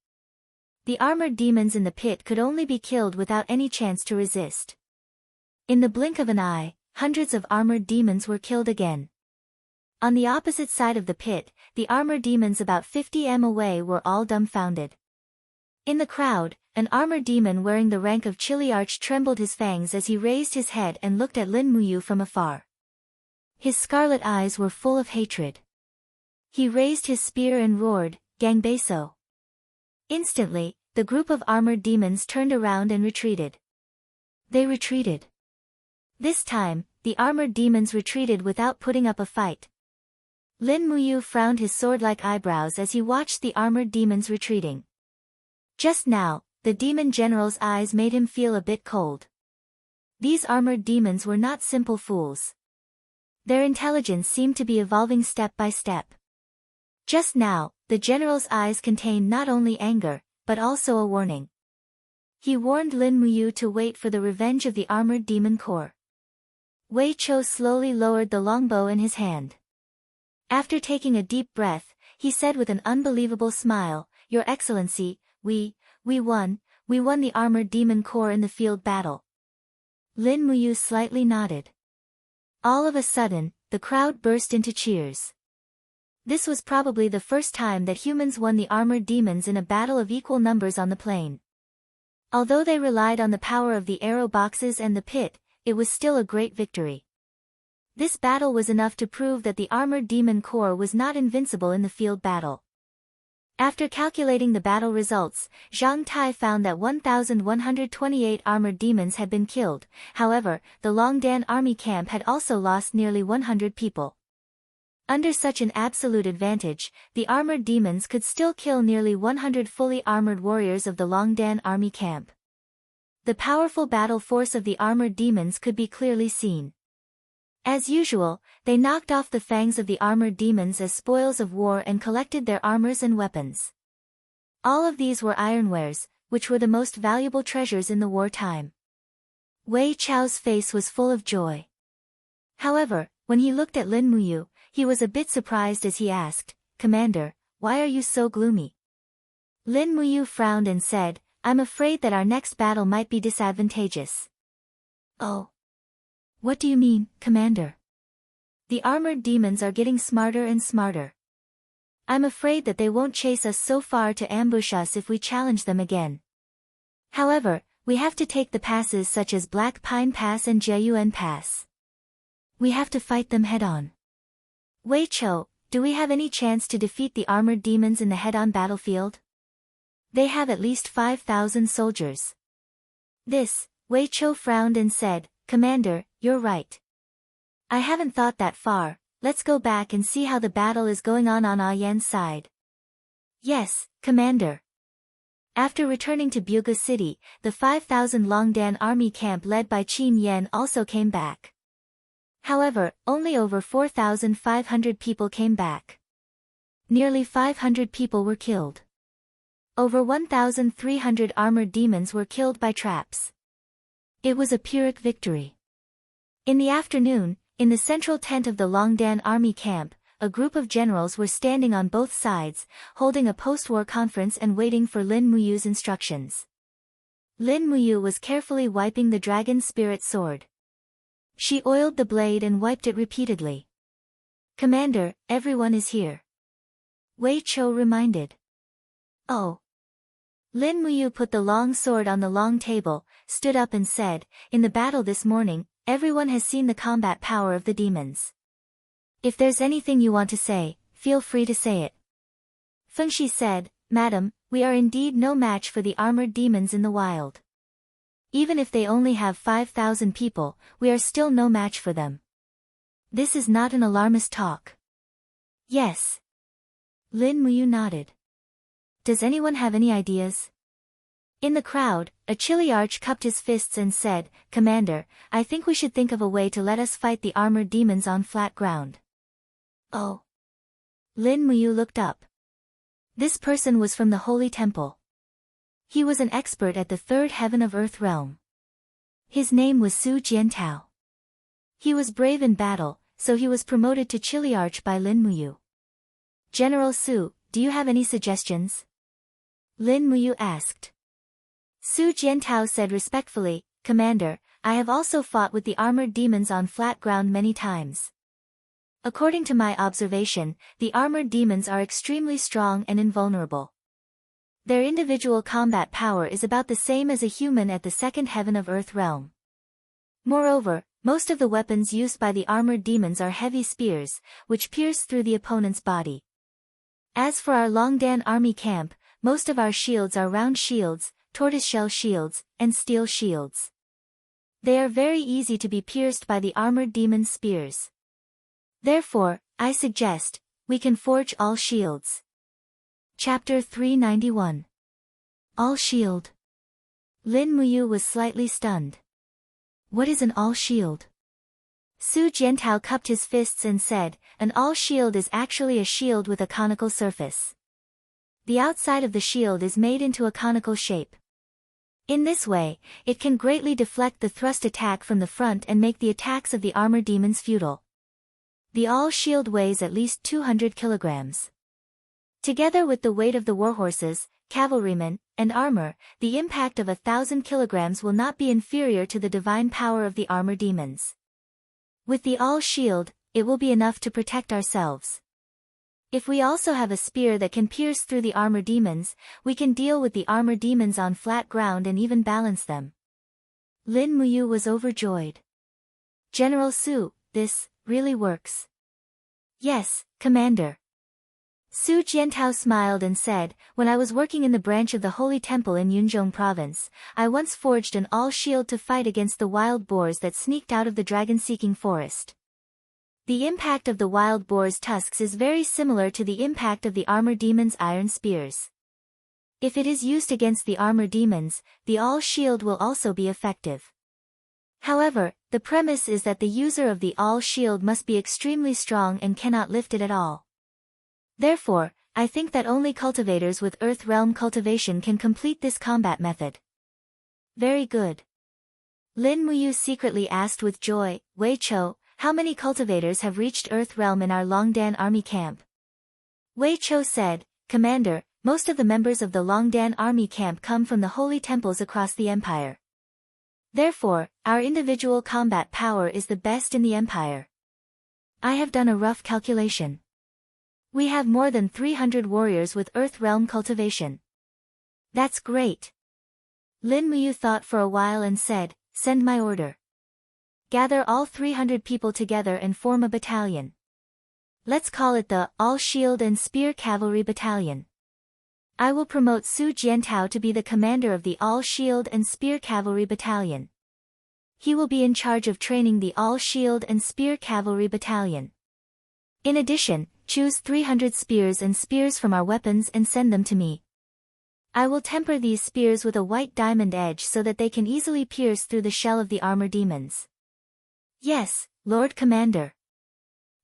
The armored demons in the pit could only be killed without any chance to resist. In the blink of an eye, hundreds of armored demons were killed again. On the opposite side of the pit, the armored demons about 50 m away were all dumbfounded. In the crowd, an armored demon wearing the rank of Chiliarch trembled his fangs as he raised his head and looked at Lin Muyu from afar. His scarlet eyes were full of hatred. He raised his spear and roared, "Gangbaso!" Instantly, the group of armored demons turned around and retreated. They retreated. This time, the armored demons retreated without putting up a fight. Lin Muyu frowned his sword-like eyebrows as he watched the armored demons retreating. Just now, the demon general's eyes made him feel a bit cold. These armored demons were not simple fools. Their intelligence seemed to be evolving step by step. Just now, the general's eyes contained not only anger, but also a warning. He warned Lin Muyu to wait for the revenge of the armored demon corps. Wei Chou slowly lowered the longbow in his hand. After taking a deep breath, he said with an unbelievable smile, "Your Excellency, we won the armored demon corps in the field battle." Lin Muyu slightly nodded. All of a sudden, the crowd burst into cheers. This was probably the first time that humans won the armored demons in a battle of equal numbers on the plain. Although they relied on the power of the arrow boxes and the pit, it was still a great victory. This battle was enough to prove that the armored demon corps was not invincible in the field battle. After calculating the battle results, Zhang Tai found that 1,128 armored demons had been killed. However, the Longdan army camp had also lost nearly 100 people. Under such an absolute advantage, the armored demons could still kill nearly 100 fully armored warriors of the Longdan army camp. The powerful battle force of the armored demons could be clearly seen. As usual, they knocked off the fangs of the armored demons as spoils of war and collected their armors and weapons. All of these were ironwares, which were the most valuable treasures in the wartime. Wei Chou's face was full of joy. However, when he looked at Lin Muyu, he was a bit surprised as he asked, "Commander, why are you so gloomy?" Lin Muyu frowned and said, "I'm afraid that our next battle might be disadvantageous." "Oh. What do you mean, Commander?" "The armored demons are getting smarter and smarter. I'm afraid that they won't chase us so far to ambush us if we challenge them again. However, we have to take the passes such as Black Pine Pass and Jiayuan Pass. We have to fight them head-on." "Wei Chou, do we have any chance to defeat the armored demons in the head-on battlefield?" "They have at least 5,000 soldiers." Wei Chou frowned and said, "Commander, you're right. I haven't thought that far. let's go back and see how the battle is going on Ah Yan's side. Yes, Commander. After returning to Buga City, the 5,000 Longdan army camp led by Qin Yan also came back. However, only over 4,500 people came back. Nearly 500 people were killed. Over 1,300 armored demons were killed by traps. It was a Pyrrhic victory. In the afternoon, in the central tent of the Longdan army camp, a group of generals were standing on both sides, holding a post-war conference and waiting for Lin Muyu's instructions. Lin Muyu was carefully wiping the dragon spirit sword. She oiled the blade and wiped it repeatedly. Commander, everyone is here. Wei Chou reminded. Oh. Lin Muyu put the long sword on the long table, stood up and said, in the battle this morning, everyone has seen the combat power of the demons. If there's anything you want to say, feel free to say it. Fengshi said, Madam, we are indeed no match for the armored demons in the wild. Even if they only have 5,000 people, we are still no match for them. This is not an alarmist talk. Yes. Lin Muyu nodded. Does anyone have any ideas? In the crowd, a Chiliarch cupped his fists and said, Commander, I think we should think of a way to let us fight the armored demons on flat ground. Oh. Lin Muyu looked up. This person was from the Holy Temple. He was an expert at the third heaven of Earth realm. His name was Su Jiantao. He was brave in battle, so he was promoted to Chiliarch by Lin Muyu. General Su, do you have any suggestions? Lin Muyu asked. Su Jiantao said respectfully, Commander, I have also fought with the armored demons on flat ground many times. According to my observation, the armored demons are extremely strong and invulnerable. Their individual combat power is about the same as a human at the second heaven of Earth realm. Moreover, most of the weapons used by the armored demons are heavy spears, which pierce through the opponent's body. As for our Longdan army camp, most of our shields are round shields, tortoiseshell shields, and steel shields. They are very easy to be pierced by the armored demon's spears. Therefore, I suggest, we can forge all shields. Chapter 391. All shield. Lin Muyu was slightly stunned. What is an all shield? Su Jiantao cupped his fists and said, an all shield is actually a shield with a conical surface. The outside of the shield is made into a conical shape. In this way, it can greatly deflect the thrust attack from the front and make the attacks of the armor demons futile. The all shield weighs at least 200 kilograms. Together with the weight of the warhorses, cavalrymen, and armor, the impact of 1,000 kilograms will not be inferior to the divine power of the armor demons. With the all shield, it will be enough to protect ourselves. If we also have a spear that can pierce through the armor demons, we can deal with the armor demons on flat ground and even balance them. Lin Muyu was overjoyed. General Su, this really works. Yes, Commander. Su Jiantao smiled and said, when I was working in the branch of the Holy Temple in Yunzhong Province, I once forged an all-shield to fight against the wild boars that sneaked out of the dragon-seeking forest. The impact of the wild boar's tusks is very similar to the impact of the armor demon's iron spears. If it is used against the armor demons, the all-shield will also be effective. However, the premise is that the user of the all-shield must be extremely strong and cannot lift it at all. Therefore, I think that only cultivators with Earth Realm cultivation can complete this combat method. Very good. Lin Muyu secretly asked with joy, Wei Chou, how many cultivators have reached Earth Realm in our Longdan army camp? Wei Chou said, Commander, most of the members of the Longdan army camp come from the holy temples across the empire. Therefore, our individual combat power is the best in the empire. I have done a rough calculation. We have more than 300 warriors with Earth Realm cultivation. That's great. Lin Muyu thought for a while and said, send my order. Gather all 300 people together and form a battalion. Let's call it the All-Shield and Spear Cavalry Battalion. I will promote Su Jiantao to be the commander of the All-Shield and Spear Cavalry Battalion. He will be in charge of training the All-Shield and Spear Cavalry Battalion. In addition, choose 300 spears and spears from our weapons and send them to me. I will temper these spears with a white diamond edge so that they can easily pierce through the shell of the armor demons. Yes, Lord Commander.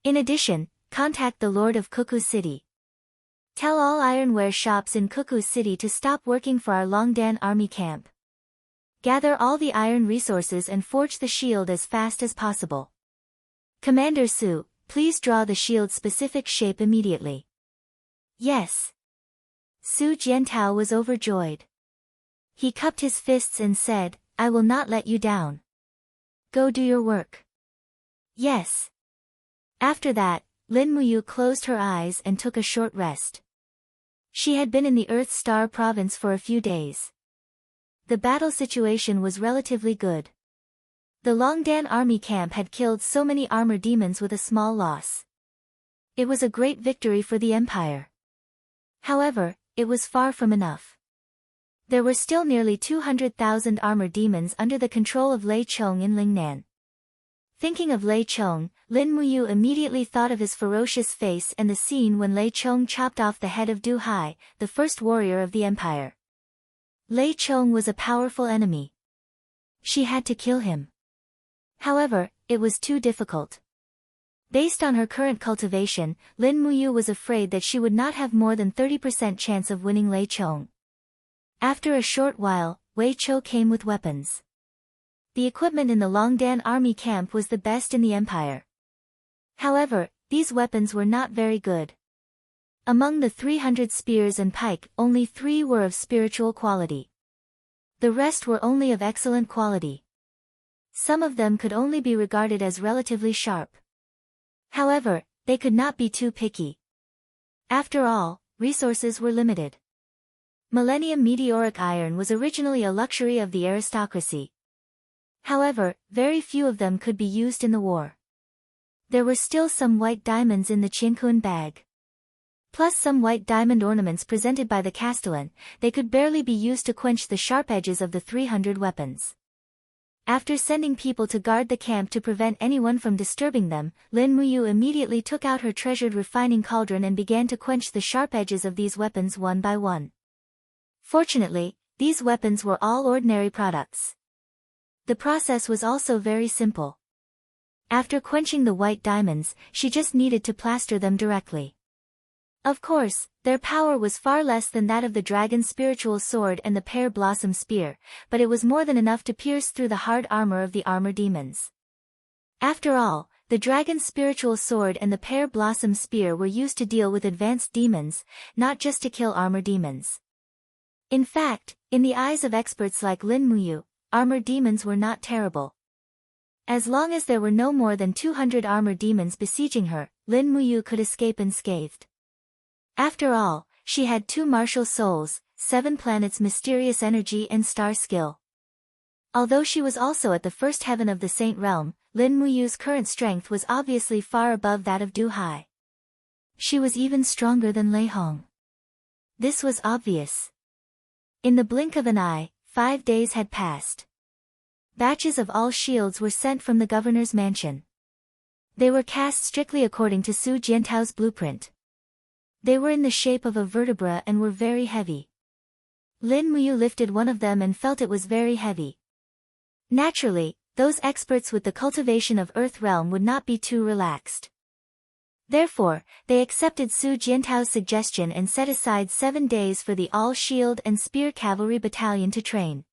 In addition, contact the Lord of Cuckoo City. Tell all ironware shops in Cuckoo City to stop working for our Longdan army camp. Gather all the iron resources and forge the shield as fast as possible. Commander Su, please draw the shield's specific shape immediately. Yes. Su Jiantao was overjoyed. He cupped his fists and said, I will not let you down. Go do your work. Yes. After that, Lin Muyu closed her eyes and took a short rest. She had been in the Earth Star province for a few days. The battle situation was relatively good. The Longdan army camp had killed so many armor demons with a small loss. It was a great victory for the Empire. However, it was far from enough. There were still nearly 200,000 armor demons under the control of Lei Chong in Lingnan. Thinking of Lei Chong, Lin Muyu immediately thought of his ferocious face and the scene when Lei Chong chopped off the head of Du Hai, the first warrior of the empire. Lei Chong was a powerful enemy. She had to kill him. However, it was too difficult. Based on her current cultivation, Lin Muyu was afraid that she would not have more than 30% chance of winning Lei Chong. After a short while, Wei Chou came with weapons. The equipment in the Longdan army camp was the best in the empire. However, these weapons were not very good. Among the 300 spears and pike, only 3 were of spiritual quality. The rest were only of excellent quality. Some of them could only be regarded as relatively sharp. However, they could not be too picky. After all, resources were limited. Millennium meteoric iron was originally a luxury of the aristocracy. However, very few of them could be used in the war. There were still some white diamonds in the Qiankun bag. Plus some white diamond ornaments presented by the Castellan, they could barely be used to quench the sharp edges of the 300 weapons. After sending people to guard the camp to prevent anyone from disturbing them, Lin Muyu immediately took out her treasured refining cauldron and began to quench the sharp edges of these weapons one by one. Fortunately, these weapons were all ordinary products. The process was also very simple. After quenching the white diamonds, she just needed to plaster them directly. Of course, their power was far less than that of the dragon's spiritual sword and the pear blossom spear, but it was more than enough to pierce through the hard armor of the armor demons. After all, the dragon's spiritual sword and the pear blossom spear were used to deal with advanced demons, not just to kill armor demons. In fact, in the eyes of experts like Lin Muyu, armor demons were not terrible. As long as there were no more than 200 armor demons besieging her, Lin Muyu could escape unscathed. After all, she had 2 martial souls, 7 planets' mysterious energy and star skill. Although she was also at the first heaven of the Saint Realm, Lin Muyu's current strength was obviously far above that of Du Hai. She was even stronger than Lei Hong. This was obvious. In the blink of an eye, 5 days had passed. Batches of all shields were sent from the governor's mansion. They were cast strictly according to Su Jiantao's blueprint. They were in the shape of a vertebra and were very heavy. Lin Muyu lifted one of them and felt it was very heavy. Naturally, those experts with the cultivation of Earth Realm would not be too relaxed. Therefore, they accepted Su Jiantao's suggestion and set aside 7 days for the all-shield and spear cavalry battalion to train.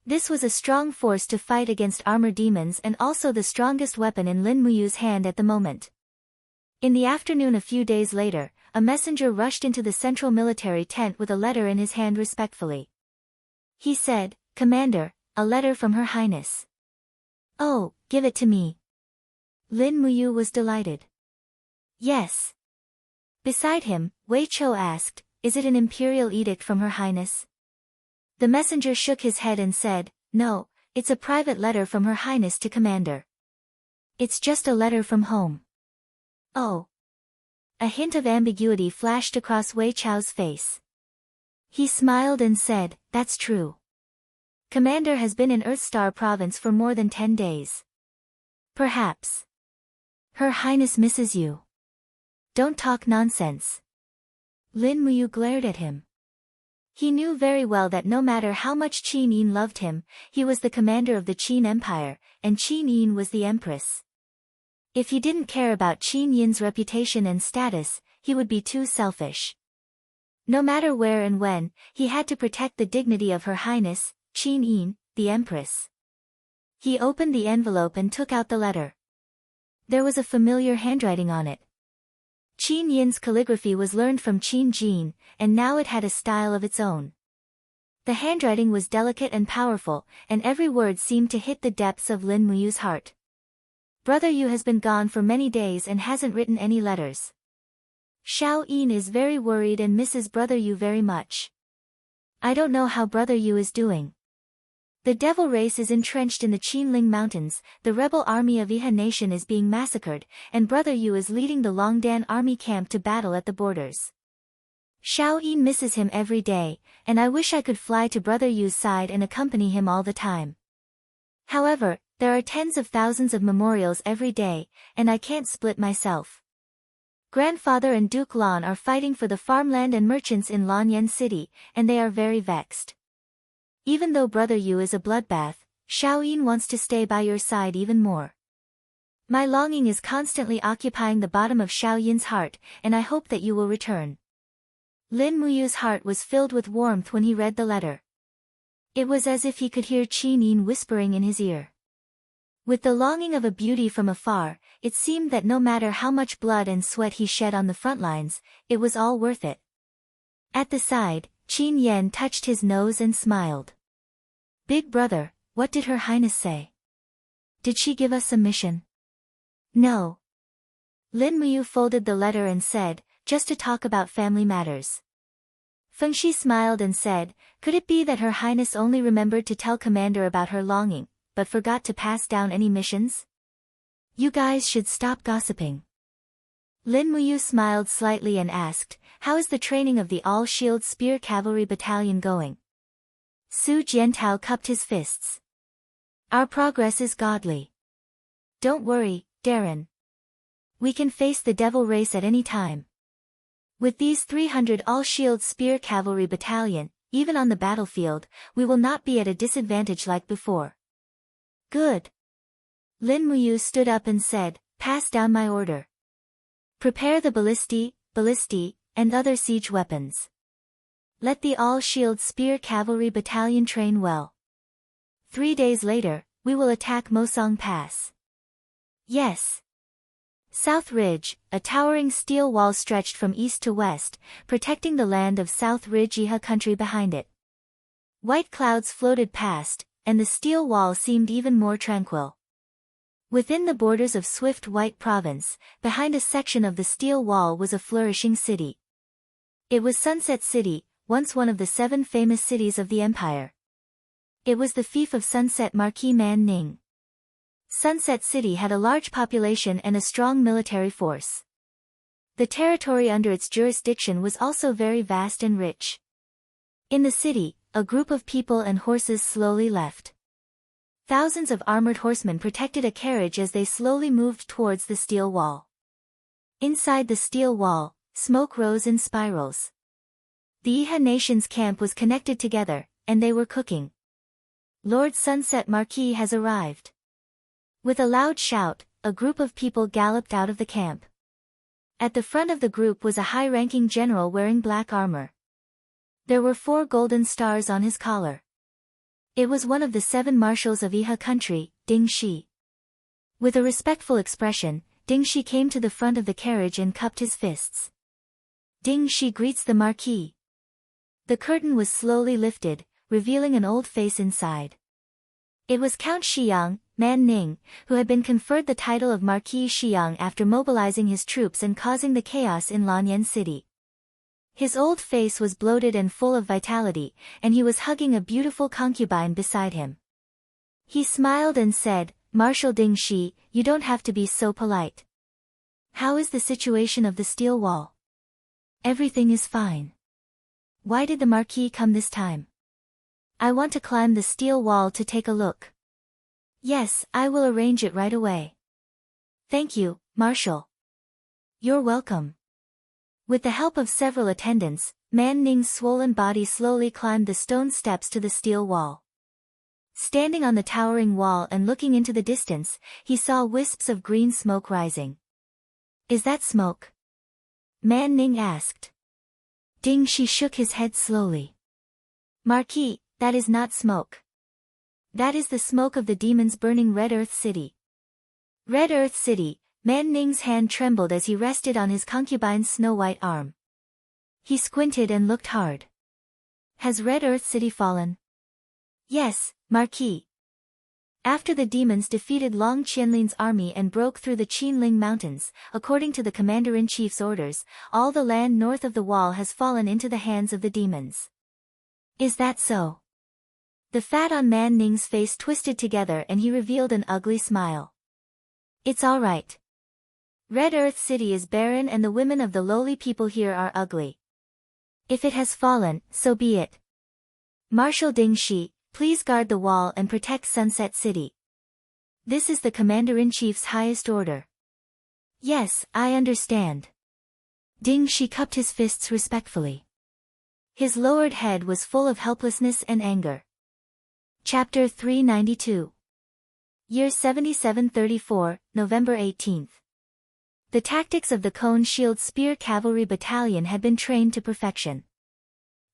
This was a strong force to fight against armor demons and also the strongest weapon in Lin Muyu's hand at the moment. In the afternoon a few days later, a messenger rushed into the central military tent with a letter in his hand respectfully. He said, "Commander, a letter from Her Highness." "Oh, give it to me." Lin Muyu was delighted. "Yes." Beside him, Wei Chou asked, "Is it an imperial edict from Her Highness?" The messenger shook his head and said, "No, it's a private letter from Her Highness to Commander. It's just a letter from home." "Oh." A hint of ambiguity flashed across Wei Chou's face. He smiled and said, "That's true. Commander has been in Earthstar Province for more than 10 days. Perhaps Her Highness misses you." Don't talk nonsense. Lin Muyu glared at him. He knew very well that no matter how much Qin Yin loved him, he was the commander of the Qin Empire, and Qin Yin was the empress. If he didn't care about Qin Yin's reputation and status, he would be too selfish. No matter where and when, he had to protect the dignity of Her Highness, Qin Yin, the empress. He opened the envelope and took out the letter. There was a familiar handwriting on it. Qin Yin's calligraphy was learned from Qin Jin, and now it had a style of its own. The handwriting was delicate and powerful, and every word seemed to hit the depths of Lin Muyu's heart. Brother Yu has been gone for many days and hasn't written any letters. Xiao Yin is very worried and misses Brother Yu very much. I don't know how Brother Yu is doing. The devil race is entrenched in the Qinling Mountains, the rebel army of Iha Nation is being massacred, and Brother Yu is leading the Longdan army camp to battle at the borders. Xiao Yin misses him every day, and I wish I could fly to Brother Yu's side and accompany him all the time. However, there are tens of thousands of memorials every day, and I can't split myself. Grandfather and Duke Lan are fighting for the farmland and merchants in Lanyan City, and they are very vexed. Even though Brother Yu is a bloodbath, Xiao Yin wants to stay by your side even more. My longing is constantly occupying the bottom of Xiao Yin's heart, and I hope that you will return. Lin Muyu's heart was filled with warmth when he read the letter. It was as if he could hear Qin Yin whispering in his ear. With the longing of a beauty from afar, it seemed that no matter how much blood and sweat he shed on the front lines, it was all worth it. At the side, Qin Yan touched his nose and smiled. Big brother, what did Her Highness say? Did she give us a mission? No. Lin Muyu folded the letter and said, just to talk about family matters. Fengxi smiled and said, could it be that Her Highness only remembered to tell Commander about her longing, but forgot to pass down any missions? You guys should stop gossiping. Lin Muyu smiled slightly and asked, how is the training of the All-Shield Spear Cavalry Battalion going? Su Jiantao cupped his fists. Our progress is godly. Don't worry, Darren. We can face the devil race at any time. With these 300 All-Shield Spear Cavalry Battalion, even on the battlefield, we will not be at a disadvantage like before. Good. Lin Muyu stood up and said, pass down my order. Prepare the ballistae, and other siege weapons. Let the All-Shield Spear Cavalry Battalion train well. 3 days later, we will attack Mosong Pass. Yes. South Ridge, a towering steel wall stretched from east to west, protecting the land of South Ridge Iha country behind it. White clouds floated past, and the steel wall seemed even more tranquil. Within the borders of Swift White Province, behind a section of the steel wall was a flourishing city. It was Sunset City, once one of the 7 famous cities of the empire. It was the fief of Sunset Marquis Man Ning. Sunset City had a large population and a strong military force. The territory under its jurisdiction was also very vast and rich. In the city, a group of people and horses slowly left. Thousands of armored horsemen protected a carriage as they slowly moved towards the steel wall. Inside the steel wall, smoke rose in spirals. The Iha nation's camp was connected together, and they were cooking. Lord Sunset Marquis has arrived. With a loud shout, a group of people galloped out of the camp. At the front of the group was a high-ranking general wearing black armor. There were 4 golden stars on his collar. It was one of the 7 marshals of Iha country, Ding Shi. With a respectful expression, Ding Shi came to the front of the carriage and cupped his fists. Ding Shi greets the Marquis. The curtain was slowly lifted, revealing an old face inside. It was Count Shiyang, Man Ning, who had been conferred the title of Marquis Shiyang after mobilizing his troops and causing the chaos in Lanyan City. His old face was bloated and full of vitality, and he was hugging a beautiful concubine beside him. He smiled and said, Marshal Ding Shi, you don't have to be so polite. How is the situation of the steel wall? Everything is fine. Why did the Marquis come this time? I want to climb the steel wall to take a look. Yes, I will arrange it right away. Thank you, Marshal. You're welcome. With the help of several attendants, Man Ning's swollen body slowly climbed the stone steps to the steel wall. Standing on the towering wall and looking into the distance, he saw wisps of green smoke rising. "Is that smoke?" Man Ning asked. Ding Shi shook his head slowly. "Marquis, that is not smoke. That is the smoke of the demons burning Red Earth City." Red Earth City. Man Ning's hand trembled as he rested on his concubine's snow-white arm. He squinted and looked hard. "Has Red Earth City fallen?" "Yes, Marquis. After the demons defeated Long Qianlin's army and broke through the Qinling Mountains, according to the Commander-in-Chief's orders, all the land north of the wall has fallen into the hands of the demons." "Is that so?" The fat on Man Ning's face twisted together and he revealed an ugly smile. "It's all right. Red Earth City is barren and the women of the lowly people here are ugly. If it has fallen, so be it. Marshal Ding Shi, please guard the wall and protect Sunset City. This is the Commander-in-Chief's highest order." "Yes, I understand." Ding Shi cupped his fists respectfully. His lowered head was full of helplessness and anger. Chapter 392. Year 7734, November 18th. The tactics of the Cone Shield Spear Cavalry Battalion had been trained to perfection.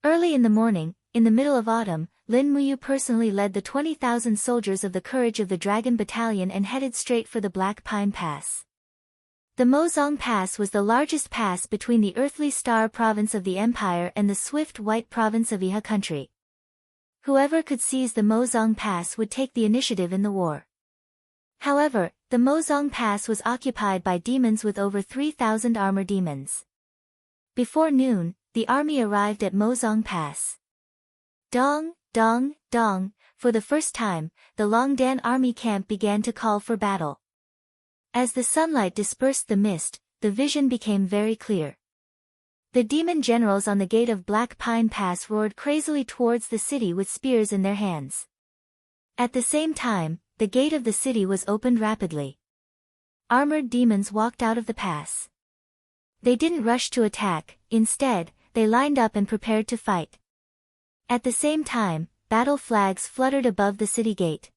Early in the morning, in the middle of autumn, Lin Muyu personally led the 20,000 soldiers of the Courage of the Dragon Battalion and headed straight for the Black Pine Pass. The Mozong Pass was the largest pass between the Earthly Star province of the Empire and the Swift White province of Iha country. Whoever could seize the Mozong Pass would take the initiative in the war. However, the Mozong Pass was occupied by demons with over 3,000 armor demons. Before noon, the army arrived at Mozong Pass. Dong, dong, dong, for the first time, the Longdan army camp began to call for battle. As the sunlight dispersed the mist, the vision became very clear. The demon generals on the gate of Black Pine Pass roared crazily towards the city with spears in their hands. At the same time, the gate of the city was opened rapidly. Armored demons walked out of the pass. They didn't rush to attack, instead, they lined up and prepared to fight. At the same time, battle flags fluttered above the city gate.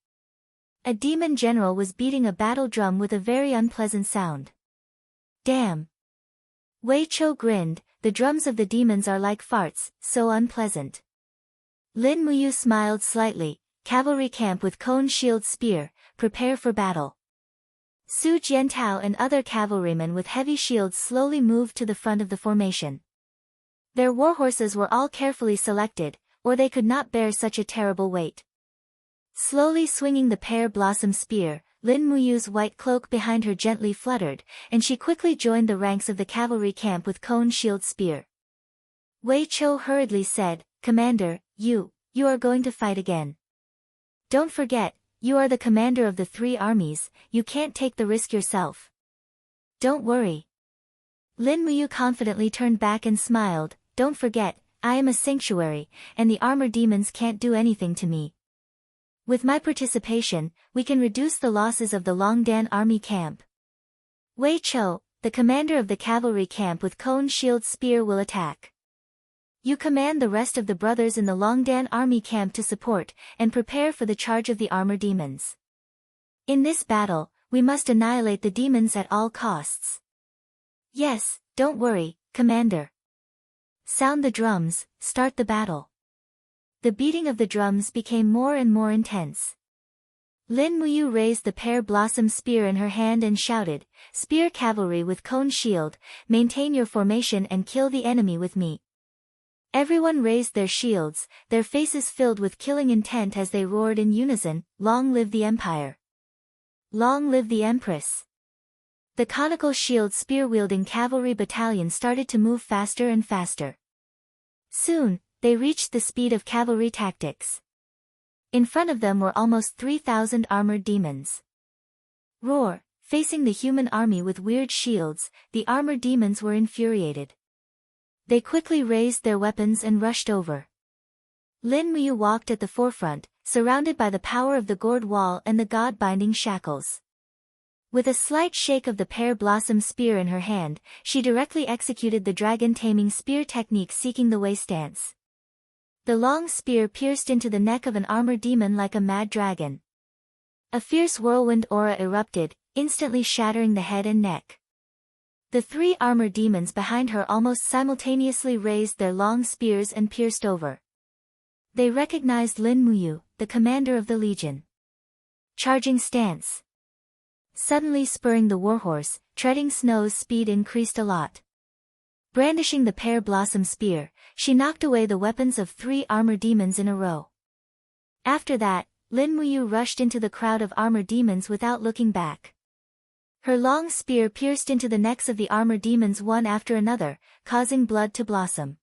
A demon general was beating a battle drum with a very unpleasant sound. "Damn!" Wei Chou grinned, "The drums of the demons are like farts, so unpleasant." Lin Muyu smiled slightly. "Cavalry camp with Cone Shield Spear, prepare for battle." Su Jiantao and other cavalrymen with heavy shields slowly moved to the front of the formation. Their warhorses were all carefully selected, or they could not bear such a terrible weight. Slowly swinging the pear blossom spear, Lin Muyu's white cloak behind her gently fluttered, and she quickly joined the ranks of the cavalry camp with Cone Shield Spear. Wei Chou hurriedly said, "Commander, you are going to fight again. Don't forget, you are the commander of the 3 armies, you can't take the risk yourself." "Don't worry." Lin Muyu confidently turned back and smiled, "Don't forget, I am a sanctuary, and the armor demons can't do anything to me. With my participation, we can reduce the losses of the Longdan army camp." Wei Chou, the commander of the cavalry camp with Cone Shield Spear, will attack. You command the rest of the brothers in the Longdan army camp to support, and prepare for the charge of the armor demons. In this battle, we must annihilate the demons at all costs. "Yes, don't worry, Commander." Sound the drums, start the battle. The beating of the drums became more and more intense. Lin Muyu raised the pear blossom spear in her hand and shouted, "Spear cavalry with Cone Shield, maintain your formation and kill the enemy with me." Everyone raised their shields, their faces filled with killing intent as they roared in unison, "Long live the Empire! Long live the Empress!" The conical shield spear-wielding cavalry battalion started to move faster and faster. Soon, they reached the speed of cavalry tactics. In front of them were almost 3,000 armored demons. Roar! Facing the human army with weird shields, the armored demons were infuriated. They quickly raised their weapons and rushed over. Lin Muyu walked at the forefront, surrounded by the power of the gourd wall and the god-binding shackles. With a slight shake of the pear blossom spear in her hand, she directly executed the dragon taming spear technique, seeking the way stance. The long spear pierced into the neck of an armored demon like a mad dragon. A fierce whirlwind aura erupted, instantly shattering the head and neck. The three armored demons behind her almost simultaneously raised their long spears and pierced over. They recognized Lin Muyu, the commander of the legion. Charging stance. Suddenly spurring the warhorse, treading snow's speed increased a lot. Brandishing the pear blossom spear, she knocked away the weapons of three armored demons in a row. After that, Lin Muyu rushed into the crowd of armored demons without looking back. Her long spear pierced into the necks of the armored demons one after another, causing blood to blossom.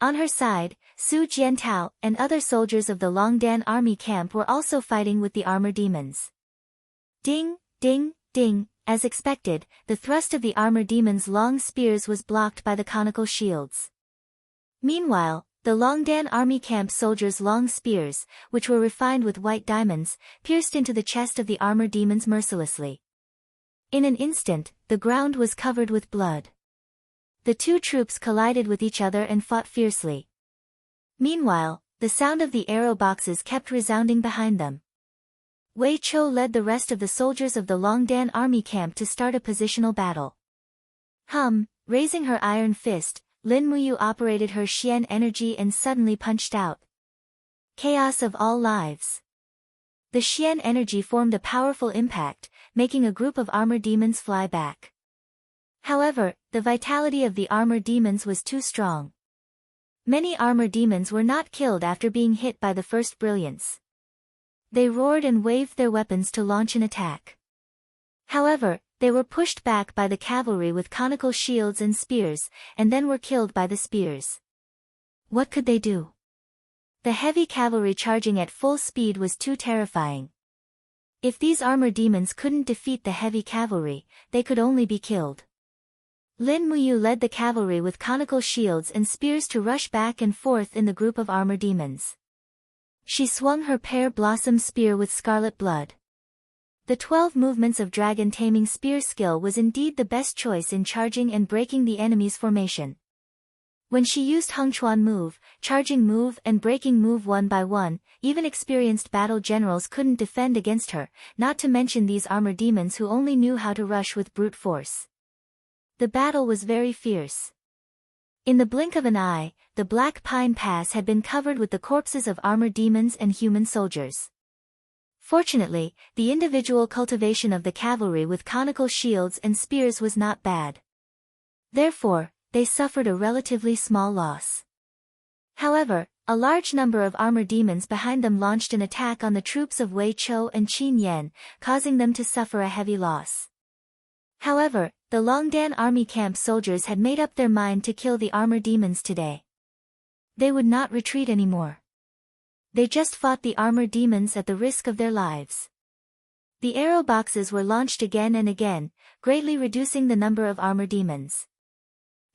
On her side, Su Jiantao and other soldiers of the Longdan army camp were also fighting with the armored demons. Ding, ding, ding, as expected, the thrust of the armored demons' long spears was blocked by the conical shields. Meanwhile, the Longdan army camp soldiers' long spears, which were refined with white diamonds, pierced into the chest of the armored demons mercilessly. In an instant, the ground was covered with blood. The two troops collided with each other and fought fiercely. Meanwhile, the sound of the arrow boxes kept resounding behind them. Wei Chou led the rest of the soldiers of the Longdan army camp to start a positional battle. Raising her iron fist, Lin Muyu operated her Xian energy and suddenly punched out. Chaos of all lives. The Xian energy formed a powerful impact, making a group of armored demons fly back. However, the vitality of the armored demons was too strong. Many armored demons were not killed after being hit by the first brilliance. They roared and waved their weapons to launch an attack. However, they were pushed back by the cavalry with conical shields and spears, and then were killed by the spears. What could they do? The heavy cavalry charging at full speed was too terrifying. If these armored demons couldn't defeat the heavy cavalry, they could only be killed. Lin Muyu led the cavalry with conical shields and spears to rush back and forth in the group of armored demons. She swung her pear blossom spear with scarlet blood. The 12 movements of dragon taming spear skill was indeed the best choice in charging and breaking the enemy's formation. When she used Hengchuan move, charging move and breaking move one by one, even experienced battle generals couldn't defend against her, not to mention these armored demons who only knew how to rush with brute force. The battle was very fierce. In the blink of an eye, the Black Pine Pass had been covered with the corpses of armored demons and human soldiers. Fortunately, the individual cultivation of the cavalry with conical shields and spears was not bad. Therefore, they suffered a relatively small loss. However, a large number of armored demons behind them launched an attack on the troops of Wei Chou and Qin Yan, causing them to suffer a heavy loss. However, the Longdan army camp soldiers had made up their mind to kill the armored demons today. They would not retreat anymore. They just fought the armored demons at the risk of their lives. The arrow boxes were launched again and again, greatly reducing the number of armored demons.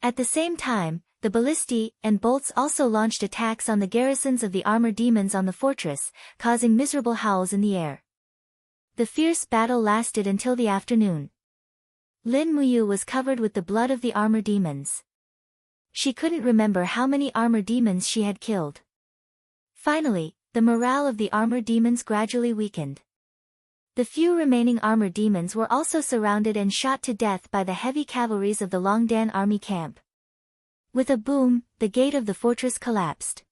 At the same time, the ballistae and bolts also launched attacks on the garrisons of the armored demons on the fortress, causing miserable howls in the air. The fierce battle lasted until the afternoon. Lin Muyu was covered with the blood of the armored demons. She couldn't remember how many armored demons she had killed. Finally, the morale of the armored demons gradually weakened. The few remaining armored demons were also surrounded and shot to death by the heavy cavalries of the Longdan army camp. With a boom, the gate of the fortress collapsed.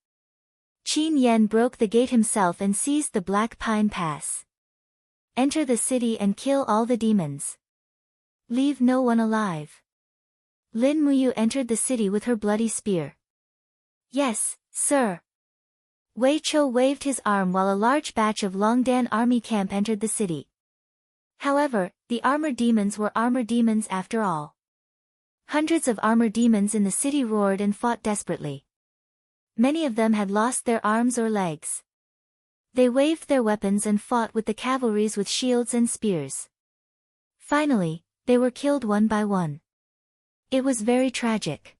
Qin Yan broke the gate himself and seized the Black Pine Pass. Enter the city and kill all the demons. Leave no one alive. Lin Muyu entered the city with her bloody spear. Yes, sir. Wei Chou waved his arm while a large batch of Longdan army camp entered the city. However, the armored demons were armored demons after all. Hundreds of armored demons in the city roared and fought desperately. Many of them had lost their arms or legs. They waved their weapons and fought with the cavalries with shields and spears. Finally, they were killed one by one. It was very tragic.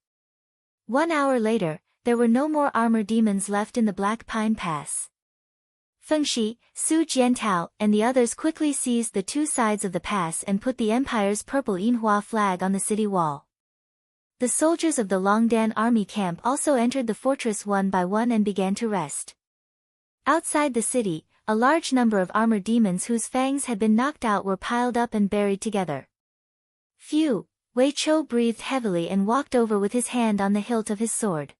1 hour later, there were no more armored demons left in the Black Pine Pass. Fengxi, Su Jiantao, and the others quickly seized the two sides of the pass and put the empire's purple Yinhua flag on the city wall. The soldiers of the Longdan army camp also entered the fortress one by one and began to rest. Outside the city, a large number of armored demons whose fangs had been knocked out were piled up and buried together. Phew! Wei Chou breathed heavily and walked over with his hand on the hilt of his sword.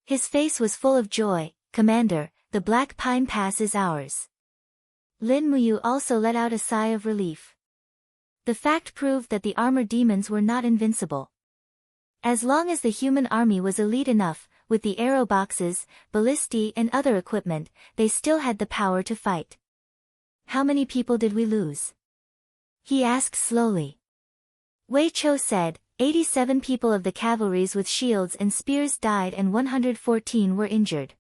His face was full of joy. "Commander, the Black Pine Pass is ours." Lin Muyu also let out a sigh of relief. The fact proved that the armored demons were not invincible. As long as the human army was elite enough, with the arrow boxes, ballistae and other equipment, they still had the power to fight. "How many people did we lose?" he asked slowly. Wei Chou said, 87 people of the cavalries with shields and spears died and 114 were injured.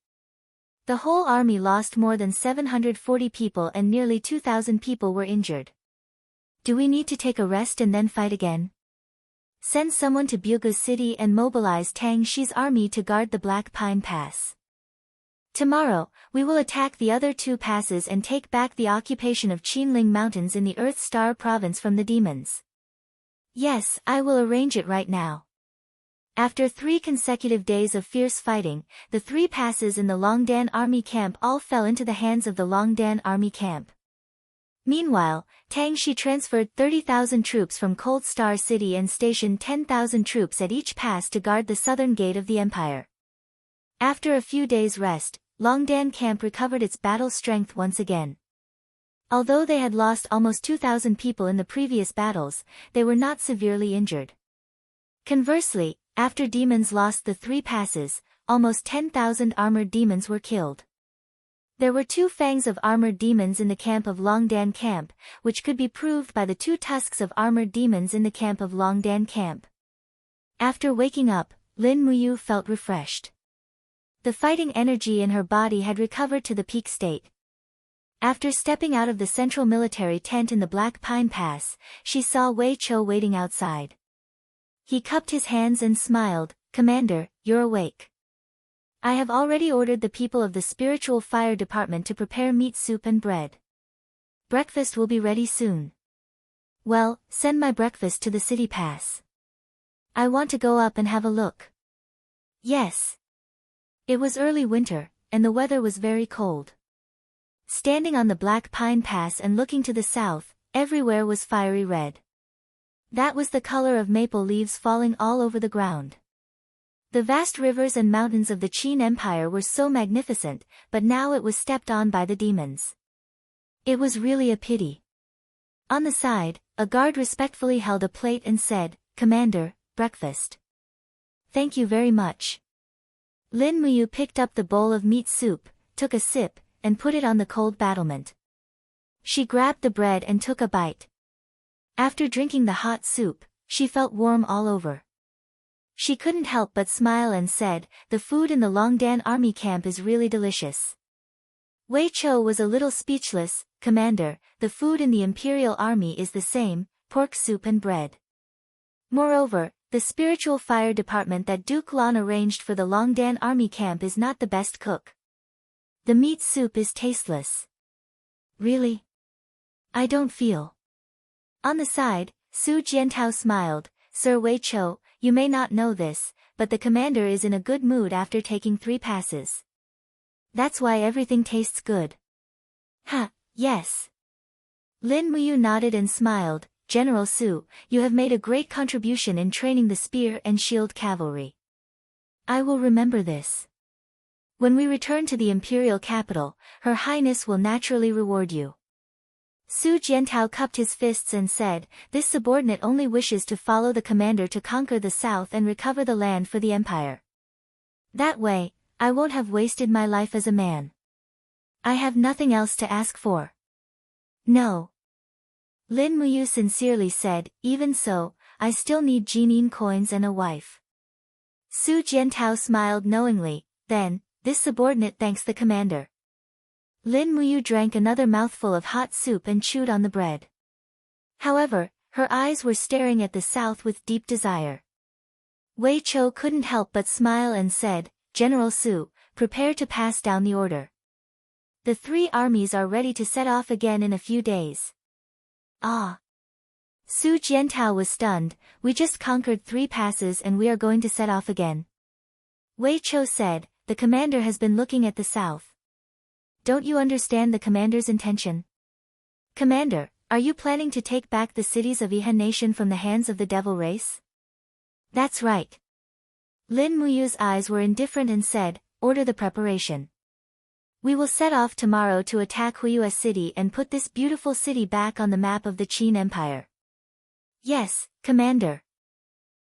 The whole army lost more than 740 people and nearly 2,000 people were injured. "Do we need to take a rest and then fight again?" "Send someone to Bugu City and mobilize Tang Shi's army to guard the Black Pine Pass. Tomorrow, we will attack the other two passes and take back the occupation of Qinling Mountains in the Earth Star province from the demons." "Yes, I will arrange it right now." After 3 consecutive days of fierce fighting, the 3 passes in the Longdan army camp all fell into the hands of the Longdan army camp. Meanwhile, Tang Shi transferred 30,000 troops from Cold Star City and stationed 10,000 troops at each pass to guard the southern gate of the empire. After a few days' rest, Longdan camp recovered its battle strength once again. Although they had lost almost 2,000 people in the previous battles, they were not severely injured. Conversely, after demons lost the 3 passes, almost 10,000 armored demons were killed. There were 2 fangs of armored demons in the camp of Longdan camp, which could be proved by the 2 tusks of armored demons in the camp of Longdan camp. After waking up, Lin Muyu felt refreshed. The fighting energy in her body had recovered to the peak state. After stepping out of the central military tent in the Black Pine Pass, she saw Wei Chou waiting outside. He cupped his hands and smiled, "Commander, you're awake. I have already ordered the people of the Spiritual Fire Department to prepare meat soup and bread. Breakfast will be ready soon." "Well, send my breakfast to the city pass. I want to go up and have a look." "Yes." It was early winter, and the weather was very cold. Standing on the Black Pine Pass and looking to the south, everywhere was fiery red. That was the color of maple leaves falling all over the ground. The vast rivers and mountains of the Qin Empire were so magnificent, but now it was stepped on by the demons. It was really a pity. On the side, a guard respectfully held a plate and said, "Commander, breakfast." "Thank you very much." Lin Muyu picked up the bowl of meat soup, took a sip, and put it on the cold battlement. She grabbed the bread and took a bite. After drinking the hot soup, she felt warm all over. She couldn't help but smile and said, "The food in the Longdan army camp is really delicious." Wei Chou was a little speechless. "Commander, the food in the Imperial Army is the same, pork soup and bread. Moreover, the Spiritual Fire Department that Duke Lan arranged for the Longdan army camp is not the best cook. The meat soup is tasteless." "Really? I don't feel." On the side, Su Jiantao smiled, "Sir Wei Chou, you may not know this, but the commander is in a good mood after taking 3 passes. That's why everything tastes good." "Ha, yes." Lin Muyu nodded and smiled, "General Su, you have made a great contribution in training the spear and shield cavalry. I will remember this. When we return to the imperial capital, Her Highness will naturally reward you." Su Jiantao cupped his fists and said, "This subordinate only wishes to follow the commander to conquer the south and recover the land for the empire. That way, I won't have wasted my life as a man. I have nothing else to ask for." "No." Lin Muyu sincerely said, "Even so, I still need Jinin coins and a wife." Su Jiantao smiled knowingly, then, "This subordinate thanks the commander." Lin Muyu drank another mouthful of hot soup and chewed on the bread. However, her eyes were staring at the south with deep desire. Wei Chou couldn't help but smile and said, "General Su, prepare to pass down the order." The three armies are ready to set off again in a few days. Ah! Su Jiantao was stunned. We just conquered 3 passes and we are going to set off again. Wei Chou said, the commander has been looking at the south. Don't you understand the commander's intention? Commander, are you planning to take back the cities of Yihan Nation from the hands of the devil race? That's right. Lin Muyu's eyes were indifferent and said, order the preparation. We will set off tomorrow to attack Huiyue City and put this beautiful city back on the map of the Qin Empire. Yes, Commander.